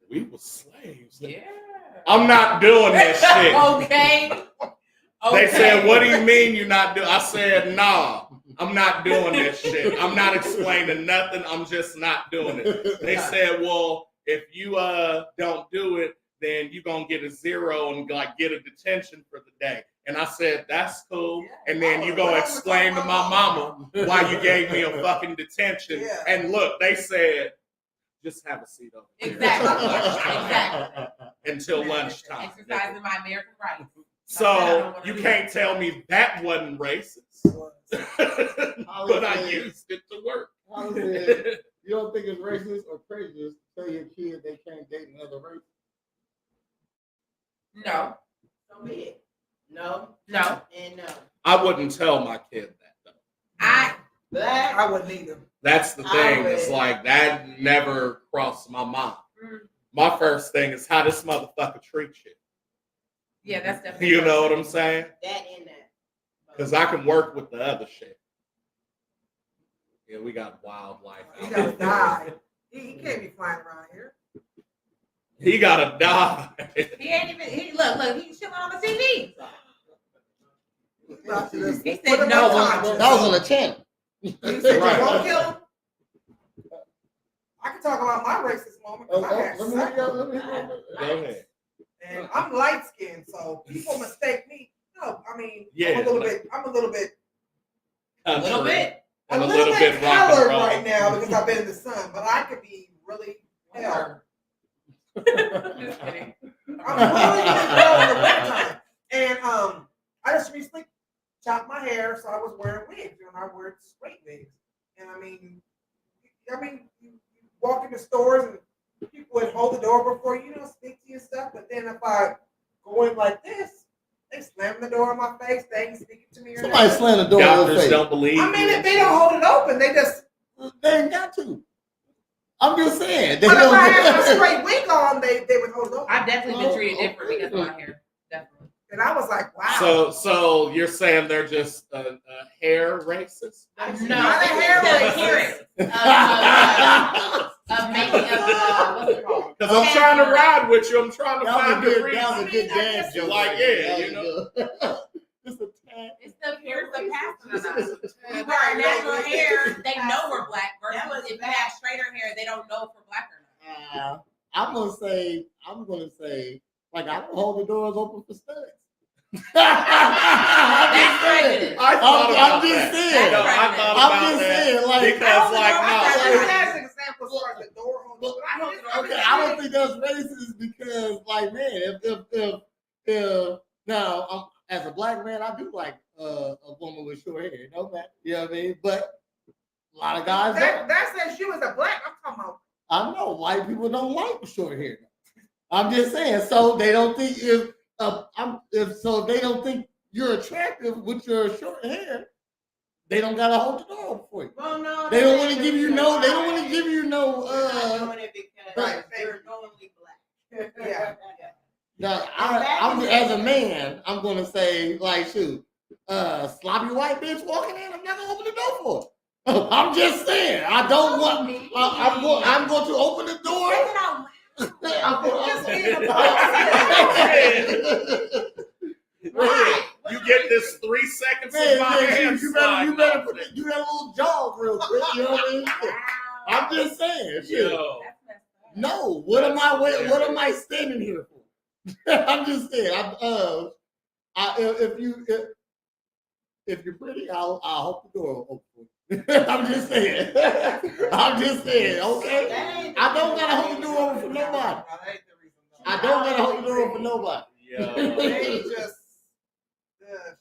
we were slaves. Yeah. I'm not doing this shit. Okay. They said, what do you mean you're not doing? I said, nah, I'm not doing this shit. I'm not explaining nothing. I'm just not doing it. They said, well, if you don't do it, then you're going to get a 0 and like get a detention for the day. And I said, that's cool. And then you're going to explain to my mama why you gave me a fucking detention. And look, they said, just have a seat over there. Exactly. Until lunchtime. Exercising my American rights. So you can't tell me that wasn't racist. But I used it to work. You don't think it's racist or prejudiced to tell your kid they can't date another race? No. So be it. No. No. And no. I wouldn't tell my kid that though. I wouldn't either. That's the thing. It's like that never crossed my mind. My first thing is how this motherfucker treats you. Yeah, that's definitely. You know what I'm saying? That and that. Because I can work with the other shit. Yeah, we got wildlife. He gotta die. He can't be flying around here. He gotta die. He ain't even. Look. He's chilling on the TV. He said That no. was on the channel. You said you won't kill him? I can talk about my racist moment because I had sex. Go ahead. And I'm light skinned, so people mistake me. No, I mean, Yeah, I'm a little bit A little bit colored rock and roll. right now because I've been in the sun, but I could be really pale. I'm really pale in the wintertime. And I just recently chopped my hair, so I was wearing wigs, and I wear straight wigs. And I mean, you walk in the stores and people would hold the door before you speak to you and stuff. But then if I go in like this, they slam the door in my face. They ain't speaking to me. Somebody slam the door in your face. Don't believe. I mean, if they don't hold it open, they ain't got to. I'm just saying. But if I had a straight wig on, they would hold it open. I've definitely been treated different because of my hair. Definitely. And I was like, wow. So you're saying they're just a hair racist? Not a hair racist. Of making what's it called? Because I'm trying to ride with you. I'm trying to find the reason. That was a good dance joke. Like, yeah, you know. It's the here's the pattern. We wear natural hair, they know we're black. Versus if you have straighter hair, they don't know if we're black or not. I'm gonna say, like I don't hold the doors open for studs. That's prejudice. I'm just saying. Like because no. That's an example as far as the door holder. Okay, I don't think that's racist because, like, man, if now as a black man, I do like a woman with short hair. You know what I mean? But a lot of guys don't. That says you as a black. I'm talking about. I know white people don't like short hair. I'm just saying, so they don't think if they don't think you're attractive with your short hair, they don't gotta hold the door open for you. Well, no, They don't want to give you no. They don't want to give you no. doing it because you're knowingly black. Yeah. Now, I'm as a man, I'm gonna say like, shoot, sloppy white bitch walking in, I'm not gonna open the door for her. I'm just saying, I don't want. I'm going to open the door. You get this 3 seconds of my hand. You better do that little jog real quick. You know what I mean? I'm just saying. Shit. No, what am I standing here for? I'm just saying. If you're pretty, I'll hold the door open for you. I'm just saying. Okay. I don't gotta hold the door open for nobody. I don't gotta hold the door open for nobody. They just.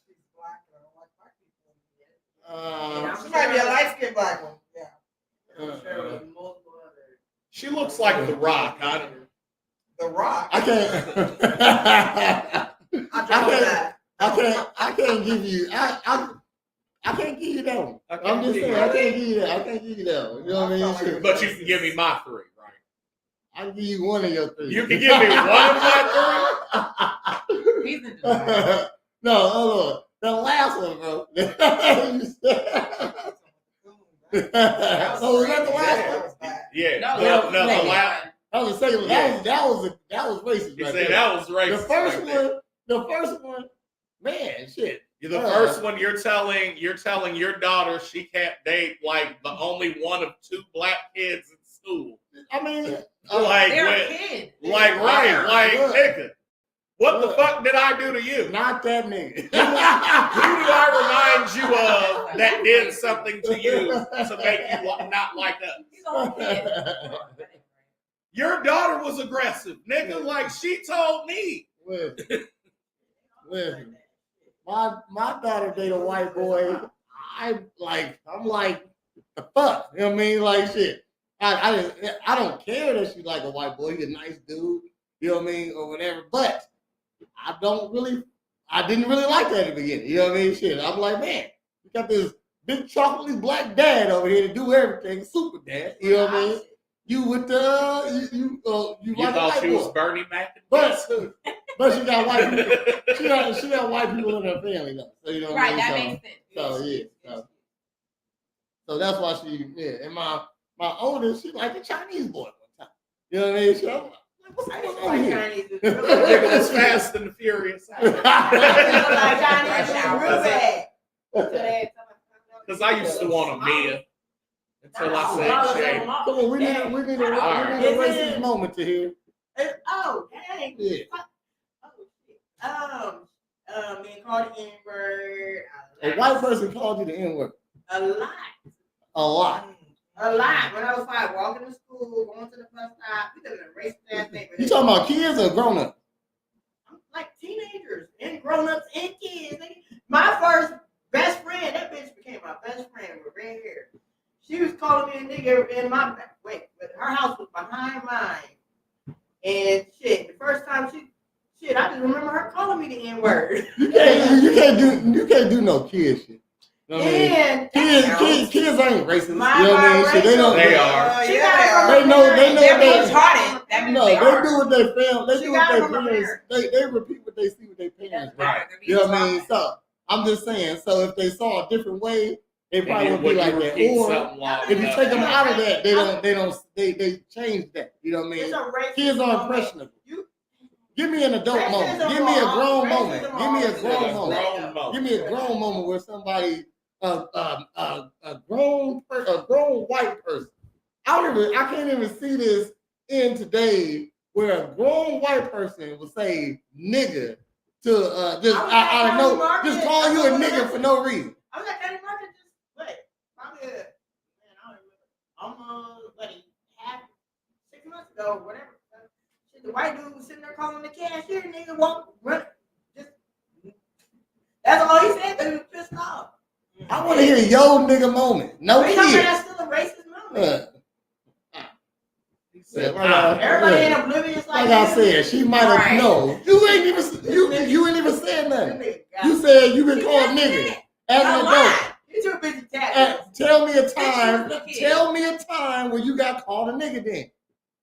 She's black. I don't like black people. She might be a light-skinned black one. Yeah. She looks like The Rock. The Rock. I can't give you. I can't give you that one. I'm just saying. I can't give you that. I can't give you that one. You know what I mean? But you can give me my 3, right? I'll give you one of your 3. You can give me one of my 3. He's in denial. No, hold on. The last one, bro. So was that the last one? Yeah. No, the last. That was the second one. Yeah. That was racist. You right said there. that was racist. The first one, man, shit. The first one, you're telling your daughter she can't date like the only one of 2 black kids in school. I mean, they're kids. Nigga. What the fuck did I do to you? Not that nigga. Who do I remind you of that did something to you to make you not like us? He's all kid. Your daughter was aggressive, nigga. Like she told me. Listen. My daughter dated a white boy. I'm like, the fuck? You know what I mean? Like shit. I don't care that she's like a white boy. He's a nice dude. You know what I mean? Or whatever. But I didn't really like that at the beginning. You know what I mean? Shit. I'm like, man, you got this big chocolatey black dad over here to do everything, super dad. You know what I mean? You with you like thought she was boy. Bernie Mac, but she got white people. She got white people in her family though. So you know what I mean? That makes sense. So yeah. So that's why she and my oldest, she like a Chinese boy one time. You know what I mean? So I'm like, what's going on here? It was Fast and the Furious. Because I used to want a Mia until I said Shay. Come on, we need a racist moment to hear. Oh, dang. Yeah. Being called the N-word. A white person called you the N-word. A lot. A lot. A lot. When I was 5, walking to school, going to the bus stop, we live in a racist ass neighborhood. You talking about kids or grown-ups? Like teenagers and grown-ups and kids. My first best friend, that bitch became my best friend with red hair. She was calling me a nigga in my but her house was behind mine. And shit, the first time I just remember her calling me the N-word. You can't do no kid shit. You know what I mean? Kids ain't racist. You know what I mean? Shit, they are. They are. They know. They're retarded. That means They are. do what they feel. They do what their parents. They repeat what they see with their parents. Right. You know what I mean? So I'm just saying. So if they saw a different way, they probably would be like that. Or if you take them out of that, they change that. You know what I mean? Kids are impressionable. Give me an adult moment. Give me a grown moment. Give me a grown moment. Give me a grown moment where somebody, a grown white person. I can't even see this in today where a grown white person will say nigga to just call you a nigga for no reason. I was at County Market probably almost 6 months ago, whatever. The white dude was sitting there calling the cashier, nigga, that's all he said, he was pissed off. I want to hear yo nigga moment. No kid. That's still a racist moment. Everybody ain't oblivious like I said, she might have known. You ain't even said nothing. You said you been called nigga as an adult. You too busy Tell me a time. Tell me a time where you got called a nigga. Then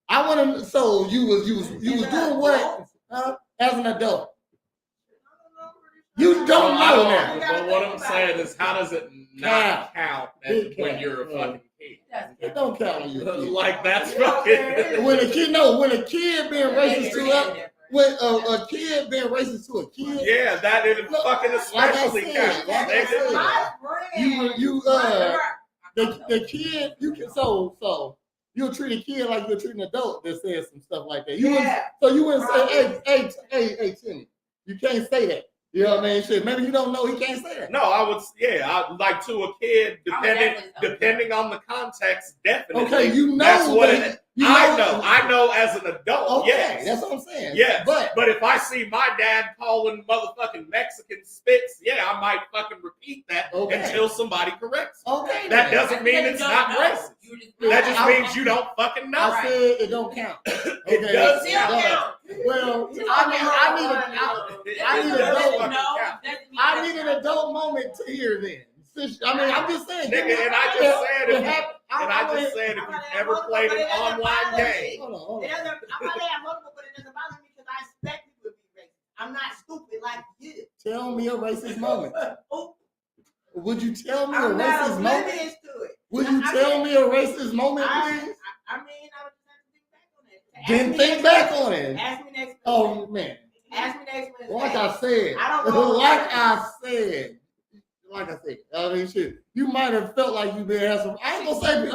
I want to. So you was doing what as an adult? You don't know now. But what I'm saying is, how does it not count when you're a fucking kid? It don't count when you're a kid. Like that's fucking. When a kid being racist to us. When a kid being racist to a kid, yeah, that didn't fucking especially count. The kid, you can so you'll treat a kid like you'll treat an adult that says some stuff like that. You wouldn't say, hey, Timmy, you can't say that. You know what I mean? Shit, maybe you don't know he can't say that. No, I would. Yeah, I like to a kid, depending on the context. Definitely. Okay, you know that's what that, I know as an adult. Okay, yes, that's what I'm saying. Yeah, but if I see my dad calling motherfucking Mexican spits, yeah, I might fucking repeat that until somebody corrects me. Okay, that doesn't mean it's not racist. That just means you don't fucking know. I said it don't count. It does count. Well, I need an adult moment to hear then. I mean, I'm just saying. Nigga, and I just said if you've ever played an online game. Hold on. I might have multiple, but it doesn't bother me because I expect people to be racist. I'm not stupid like you. Tell me a racist moment. Would you tell me a I'm racist not moment? oblivious to it. Would you tell me a racist moment, please? I mean, I would just have to think back on it. Then think back on it. Ask me next. Oh man. Ask me next Wednesday. Like I said. I don't know. Like I said. I mean, shit. You might have felt like you've been had some. I ain't gonna say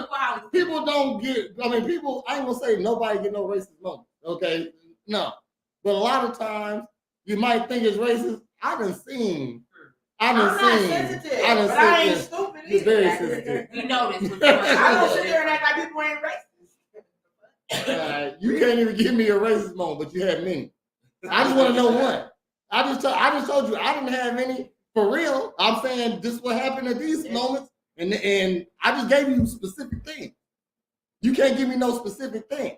people don't get. I mean, people. I ain't gonna say nobody get no racist moment. Okay, no. But a lot of times you might think it's racist. I done seen. I'm not sensitive, but I ain't stupid either. Very sensitive. You know this. I don't sit there and act like people ain't racist. You can't even give me a racist moment, but you had many. I just want to know one. I just told you I didn't have any for real. I'm saying this is what happened at these moments, and I just gave you specific things. You can't give me no specific thing.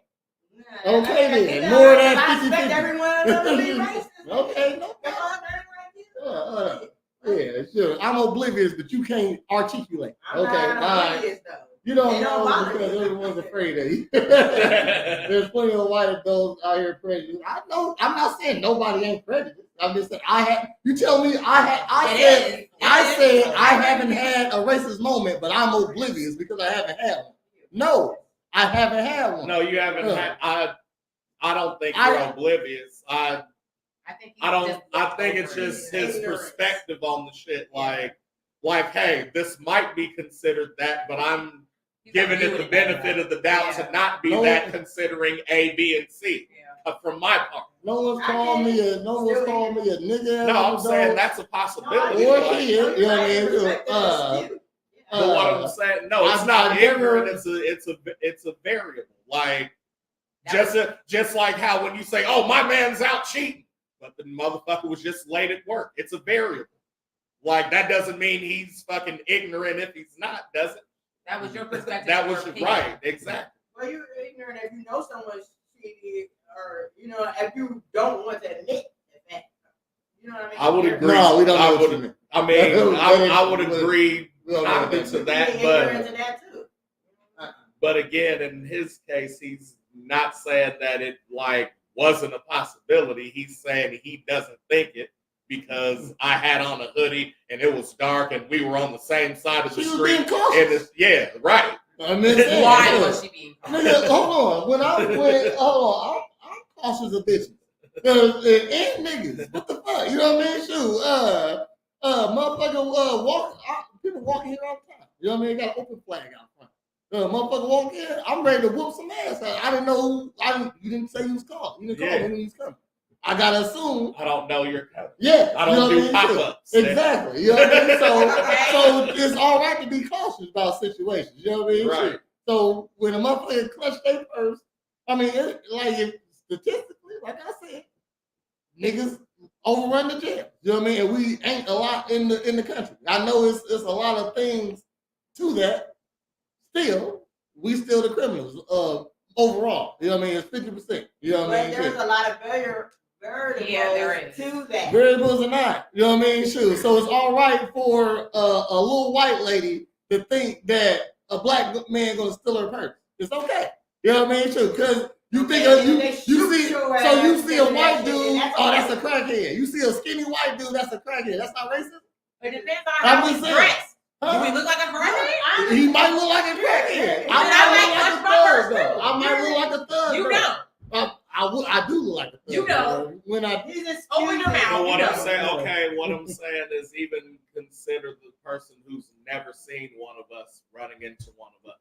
Okay, then more than 50. I expect everyone to be racist. Okay, no problem. Yeah, sure. I'm oblivious, but you can't articulate. Okay, all right. You don't know because everyone's afraid of you. There's plenty of white adults out here prejudiced. I know. I'm not saying nobody ain't prejudiced. I'm just saying I have. You tell me I said I haven't had a racist moment, but I'm oblivious because I haven't had one. No, I haven't had one. No, you haven't had. I don't think you're oblivious. I think it's just his perspective on the shit. Like, hey, this might be considered that, but I'm giving it the benefit of the doubt to not be that, considering A, B, and C. From my part, no one's called me a nigga. No, I'm saying that's a possibility. Or kid, you know what I mean? But what I'm saying, no, it's not ignorant. It's a variable. Like just like how when you say, "Oh, my man's out cheating," but the motherfucker was just late at work. It's a variable. Like that doesn't mean he's fucking ignorant if he's not, does it? That was your perspective. That was right, exactly. Well, you're ignorant if you know someone's cheating, or if you don't want to admit that. You know what I mean? I would agree. No, we don't know what you mean. I mean, I would agree not to that, but again, in his case, he's not saying that it wasn't a possibility. He's saying he doesn't think it because I had on a hoodie and it was dark and we were on the same side of the street. And yeah, right. I mean, why was she being cautious? Hold on. I'm cautious of bitches. And niggas. What the fuck? You know what I mean? Shoot. Motherfucker people walking here all the time. You know what I mean? Got an open flag out front. Motherfucker walk in, I'm ready to whoop some ass. I didn't know you didn't say you was called. You didn't call me when he was coming. I gotta assume. I don't know your coming. Yeah. I don't do pop-ups. Exactly. You know what I mean? So it's all right to be cautious about situations. You know what I mean? Right. So when a motherfucker clutch their purse, I mean, statistically, like I said, niggas overrun the jail. You know what I mean? And we ain't a lot in the country. I know it's a lot of things to that. Still, we still the criminals overall. You know what I mean? It's 50%. You know what I mean? There's a lot of variables to that. Variables or not. You know what I mean? Shoot. So it's all right for a little white lady to think that a black man gonna steal her purse. It's okay. You know what I mean? True, because you think you see a white dude, oh, that's a crackhead. You see a skinny white dude, that's a crackhead. That's not racist. It depends on how he's dressed. Do we look like a crackhead? He might look like a crackhead. I might look like a thug. You know. I do look like a thug. You know. When I open your mouth. But what I'm saying, okay, what I'm saying is even consider the person who's never seen one of us running into one of us.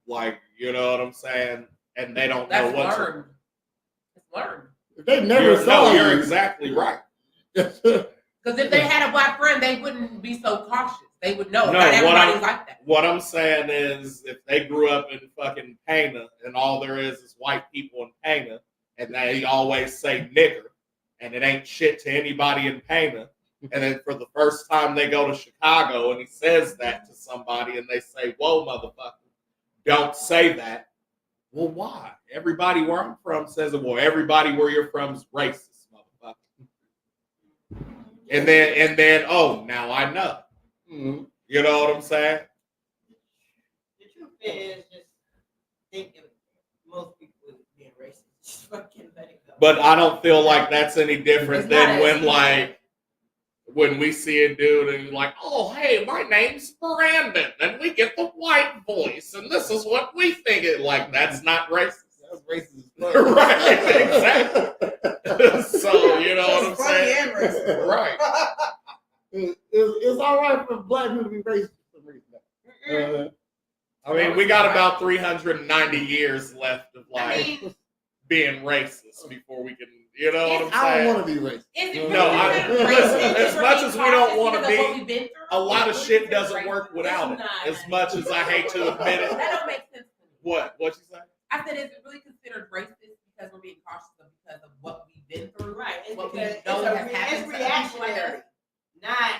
Like, you know what I'm saying? And they don't know what learned. It's learned. They never saw you. You're exactly right. Because if they had a black friend, they wouldn't be so cautious. They would know. Not everybody's like that. What I'm saying is, if they grew up in fucking Pana and all there is white people in Pana, and they always say nigger, and it ain't shit to anybody in Pana, and then for the first time they go to Chicago and he says that to somebody, and they say, "Whoa, motherfucker, don't say that." Well, why? Everybody where I'm from says it. Well, everybody where you're from is racist, motherfucker. And then, oh, now I know. Mm-hmm. You know what I'm saying? The truth is, just think of most people being racist. Just fucking let it go. But I don't feel like that's any different than when we see a dude and like, oh, hey, my name's Brandon, and we get the white voice, and this is what we think it like. That's not racist. That's racist. Right, exactly. So, you know what I'm saying? And racist. Right. It's all right for black people to be racist for some reason. I mean, we got about 390 years left of being racist before we can, you know what I'm saying? I don't want to be racist. Listen, as much as we don't want to be, a lot of shit doesn't work without it. As much as I hate to admit it. That don't make sense to me. What you say? I said, is it really considered racist because we're being cautious because of what we've been through? Right. It's what we because know has happened. it's reactionary.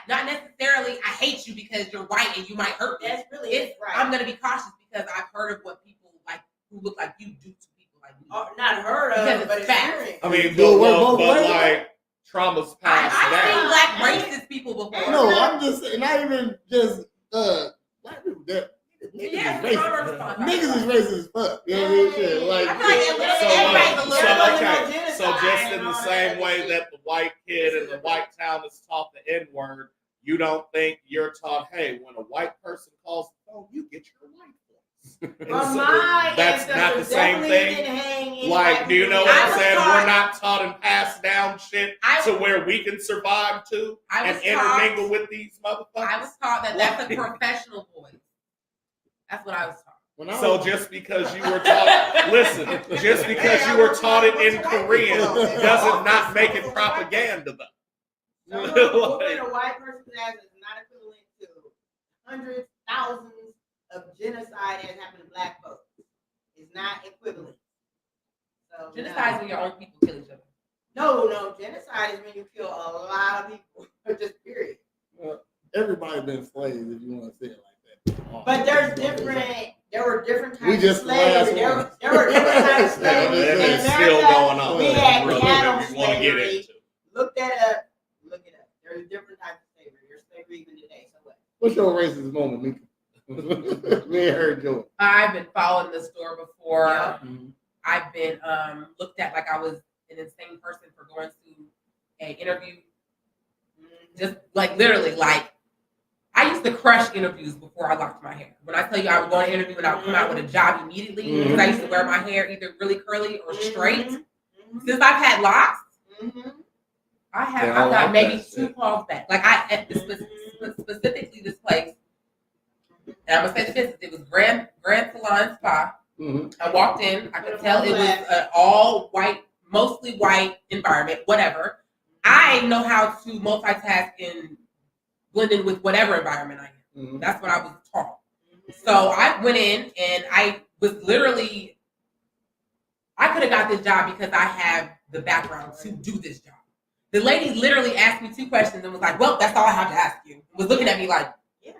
Not necessarily, I hate you because you're white and you might hurt me. That's really it's right. I'm gonna be cautious because I've heard of what people like who look like you do to people like me. Not heard of, but experience. I mean, but like trauma's passed I've down. seen black racist people before. No, I'm just saying, not even just black people. Niggas is racist as fuck. You know what I'm saying? Like, so just in the same way that the white kid in the white town is taught the N-word, you don't think you're taught, hey, when a white person calls the phone, you get your white voice. That's not the same thing. Like, do you know what I'm saying? We're not taught and passed down shit to where we can survive too and intermingle with these motherfuckers. I was taught that that's a professional voice. That's what I was taught. So just because you were taught, listen, just because you were taught it in Korean doesn't not make it propaganda though. Whooping a white person's ass is not equivalent to hundreds, thousands of genocide that happened to black folks. It's not equivalent. So genocide is when your own people kill each other. No, genocide is when you kill a lot of people. Just period. Everybody been slaves, if you want to say it like that. But there were different types We just of slaves. There were different types of slaves. It's still going on. We had chattel If you want to get slavery. into. Look that up. Look it up. There's different types of slavery. There's slavery even today. So what? What's your racist moment, Mika? We ain't heard yours. I've been followed in the store before. Yeah. I've been looked at like I was an insane person for going to an interview. Just like literally, like I used to crush interviews before I locked my hair. When I tell you I would go to an interview and I would come out with a job immediately because I used to wear my hair either really curly or straight. Since I've had locks, I've got maybe 2 calls back. Like specifically this place, and I'm gonna say the business. It was Grand Salon Spa. I walked in. I could tell it was an all white, mostly white environment. Whatever. I know how to multitask and blend in with whatever environment I am. That's what I was taught. So I went in and I was literally, I could have got this job because I have the background to do this job. The lady literally asked me 2 questions and was like, well, that's all I have to ask you. Was looking at me like, yeah.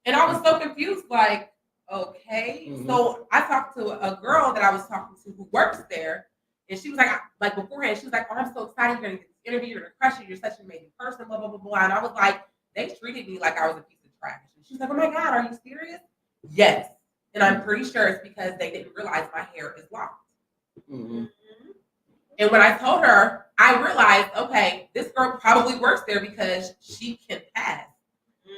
And I was so confused, like, okay. So I talked to a girl that I was talking to who works there. And she was like beforehand, she was like, oh, I'm so excited. You're going to get this interview. You're going to crush it. You're such an amazing person, blah, blah, blah, blah. And I was like, they treated me like I was a piece of crash. And she's like, oh my God, are you serious? Yes. And I'm pretty sure it's because they didn't realize my hair is locked. Mm-hmm. And when I told her, I realized, okay, this girl probably works there because she can pass.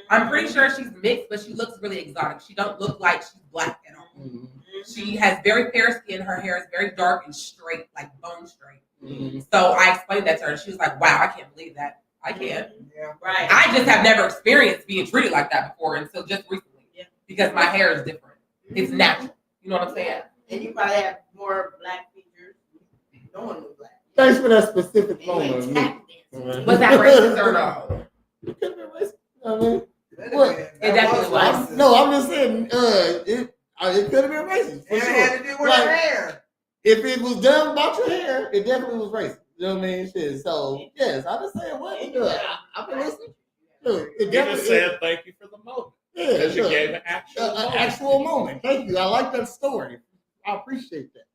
I'm pretty sure she's mixed, but she looks really exotic. She don't look like she's black at all. Mm-hmm. She has very fair skin. Her hair is very dark and straight, like bone straight. Mm-hmm. So I explained that to her. She was like, wow, I can't believe that. I can't. Yeah, right. I just have never experienced being treated like that before until just recently. Yeah. Because my hair is different. It's natural. You know what I'm saying? And you probably have more black features. No one knew black. Thanks for that specific moment. Was that racist or no? It could have been racist. I mean, what? It definitely was. No, I'm just saying, it could have been racist. For It sure. had to do with Like, her hair. If it was done about your hair, it definitely was racist. You know what I mean? Shit. So, yes, I'm just saying, what? I've been listening. Look, it You definitely just said thank you for the moment. Yeah, Because you look, gave an actual moment. actual moment. Thank you. I like that story. I appreciate that.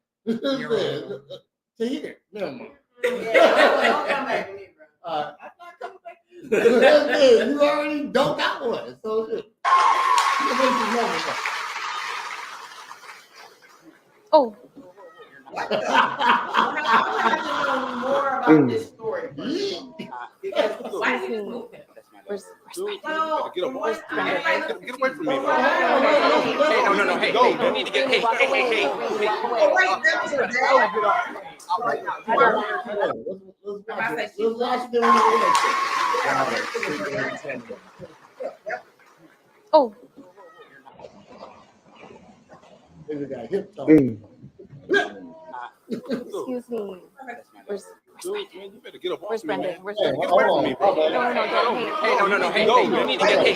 To hear. Never mind. Don't come back to me, bro. I'm not coming back to you. That's good. You already don't got one. So good. Oh. What the? I have to know more about this story. Because Why did you move him? well, Get from what I- Get away from me, bro. Hey, No. Hey, you need to get. Hey. Oh, wait, that's your dad? Let's watch them. Oh. They got hip talk. Excuse me. Where's Man, you better get up off me, Brendan? man. Where's Get Brendan? away from me, bro. No. Hey, you need to get. Hey.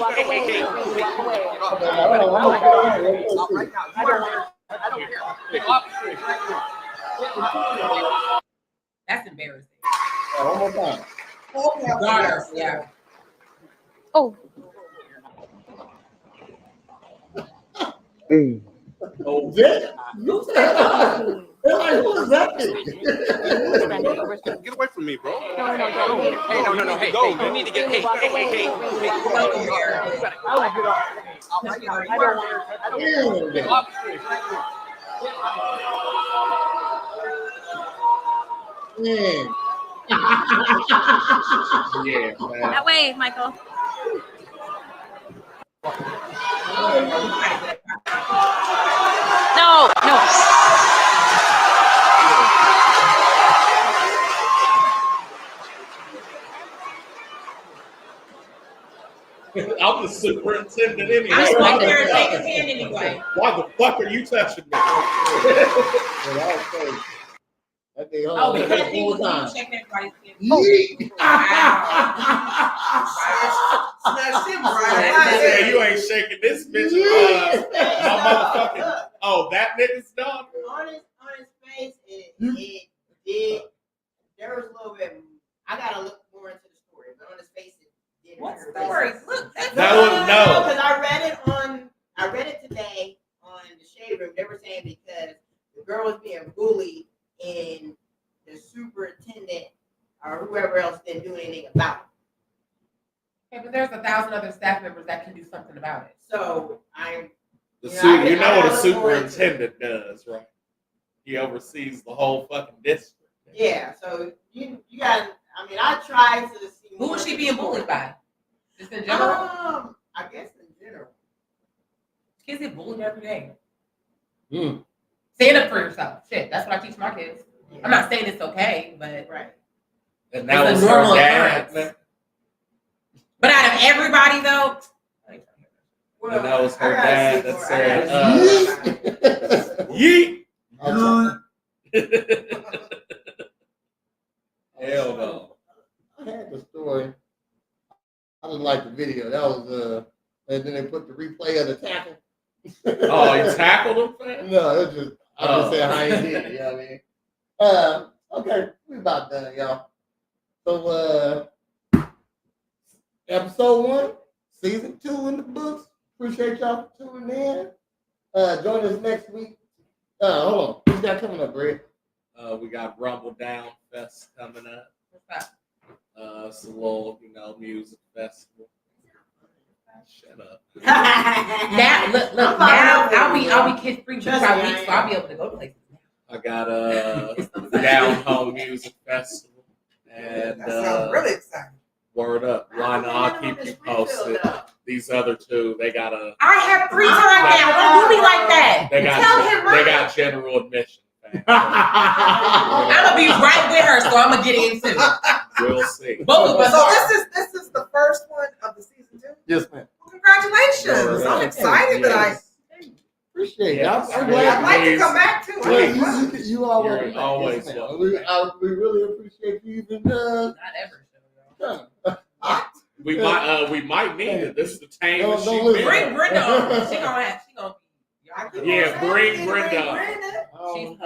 That's embarrassing. One more time. Daughter, yeah. Oh. Oh, yeah. They're like, who is that thing? Get away from me, bro. No. Hey, you need to get. Hey. Yeah, man. That way, Michael. No. I'm the superintendent anyway. I was right there and take his hand anyway. Why the fuck are you touching me? That thing, Oh, because he was checking everybody's skin. Yeah, you ain't shaking this bitch. My motherfucking. Oh, that nigga's done. On his face, it did. There was a little bit. I gotta look more into the story, but on his face, it did. What story? Look, that's No. Because I read it today on the Shade Room. They were saying because the girl was being bullied and the superintendent or whoever else didn't do anything about it. Okay, but there's 1,000 other staff members that can do something about it. So You know what a superintendent does, right? He oversees the whole fucking district. Yeah, so you got. I mean, I tried to see. Who was she being bullied by? Just in general? I guess in general. Kids get bullied every day. Stand up for yourself. Shit, that's what I teach my kids. I'm not saying it's okay, but And that it's was a normal her dad. occurrence. But out of everybody, though, And that was her dad that said, yeet. Hell no. I had the story. I just like the video. That was and then they put the replay of the tackle. Oh, he tackled him, fam? No, it's just I just said how he did it, you know what I mean? Okay, we about done, y'all. So episode 1, season 2 in the books. Appreciate y'all for tuning in. Join us next week. Hold on. What's got coming up, Greg? We got Rumble Down Fest coming up. What's that? It's a little, music festival. Shut up. Now look, now I'll be kid free for 5 weeks, so I'll be able to go to places. I got a Down Home Music Festival, and That sounds really exciting. word up, Lana, I'll keep you posted. These other two, they got a. I have free time now. Don't do me like that. They got general admission. I'm gonna be right with her, so I'm gonna get into it. We'll see. Both of us. So this is the first one of the season 2. Yes, ma'am. Well, congratulations! I'm excited that I appreciate it. I'm I'd glad. like to come back to it. Well, you always You're always yes, welcome. we really appreciate you even Not ever. We might need it. This is the time Don't she listen. been. Bring Brenda on. She gonna Yeah, bring Brenda. I don't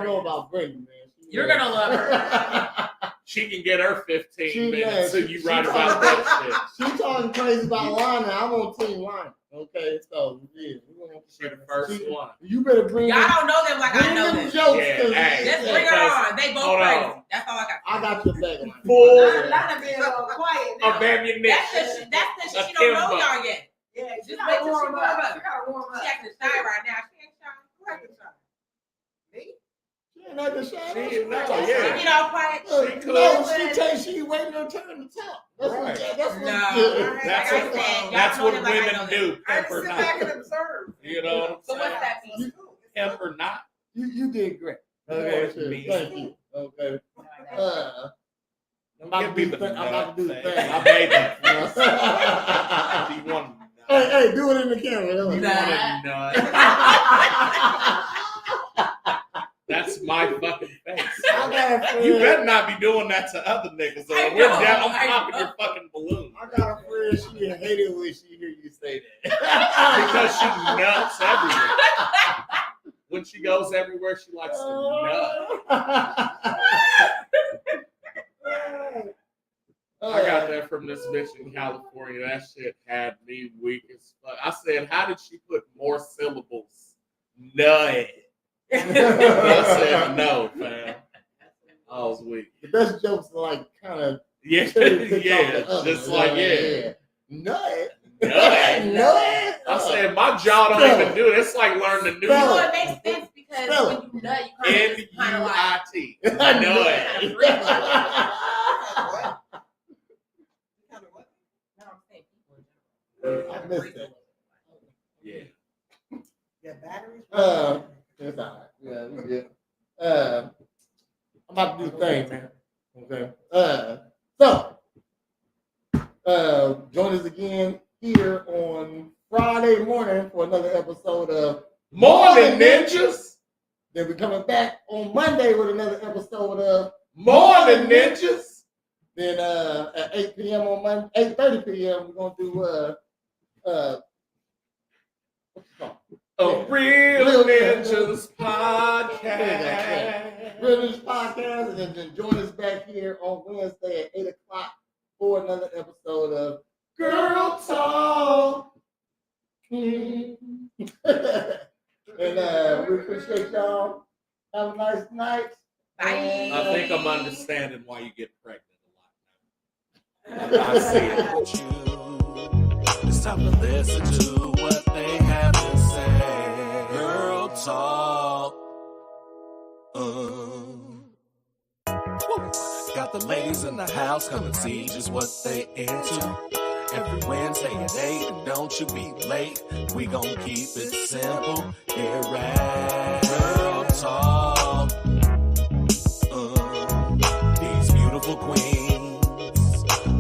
know about Brenda, man. You're gonna love her. She can get her 15 She- minutes so yeah, you she write talking- about that shit. She talking crazy about Lana. I'm on Team Lana. Okay, so yeah, She the first one. you better bring. Y'all don't know them like I bring know them them. jokes. Yeah, 'cause- hey, Just bring her on. They both hold crazy. on. That's all I got. I got your back. Lana. Full Lana being quiet now. of ammunition. That's the she don't know y'all yet. Yeah, Just she wait gotta till she warm warm up. up. She gotta warm up. She acting shy right now. She ain't shy. Who acting shy? Me? She ain't nothing shy. She She no, talking. yeah. She get all quiet. No, she waiting her turn to talk. That's Right. what. That's what. No. That's Like I what, said, y'all that's know what them like I women know do, them. I pimp just or sit back and not. observe. You know what I'm So what's saying? that mean? Pimp or not. You did great. More Okay, than sure. me. Thank you. Okay. I'm Give me the about to do the nut thing. thing. I made that. Do you want a nut? Hey, do it in the camera. You want a nut? That's my fucking face. I got a friend. You better not be doing that to other niggas. Or I we're know, down. I I'm popping know. your fucking balloon. I got a friend. She hate it when she hear you say that. Because she nuts everywhere. When she goes everywhere, she likes to nut. I got that from this bitch in California. That shit had me weak as fuck. I said, how did she put more syllables? Nut. I said, no, fam. I was weak. The best jokes are like kind of Yeah, just like, yeah. Nut. Nut. Nut. I said, my jaw don't even do it. It's like learning the new You know, it makes sense because Spell when you nut, you kind of like N-U-I-T. kind Nut. of breathe like No, I'm saying people. I missed that. Yeah. Yeah, batteries. It's all right. Yeah, we good. I'm about to do the thing, man. Okay. So, join us again here on Friday morning for another episode of Morning Ninjas. Then we're coming back on Monday with another episode of Morning Ninjas. Then at 8 p.m. on Monday, 8:30 p.m. we're gonna do what's it called? A Real Ninjas podcast. Real Ninjas podcast, and then join us back here on Wednesday at 8 o'clock for another episode of Girl Talk. And we appreciate y'all. Have a nice night. Bye. I think I'm understanding why you get pregnant a lot now. I see it. It's time to listen to what they have to say. Girl Talk. Got the ladies in the house, come and see just what they into. Every Wednesday at 8, and don't you be late. We gon' keep it simple. Get right. Girl Talk. These beautiful queens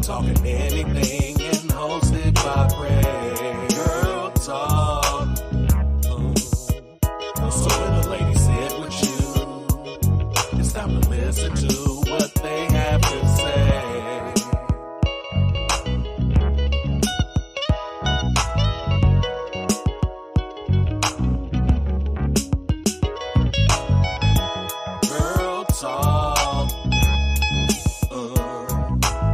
talking anything and hosted by Prez. Girl Talk. So when the ladies sit with you, it's time to listen to what they have to say. Girl Talk.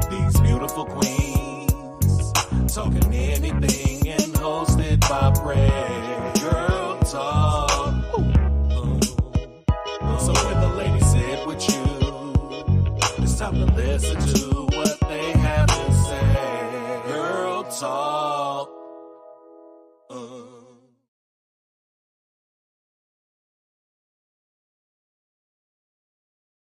These beautiful queens talking anything and hosted by Prez. Girl Talk. So when the ladies sit with you, it's time to listen to what they have to say. Girl Talk.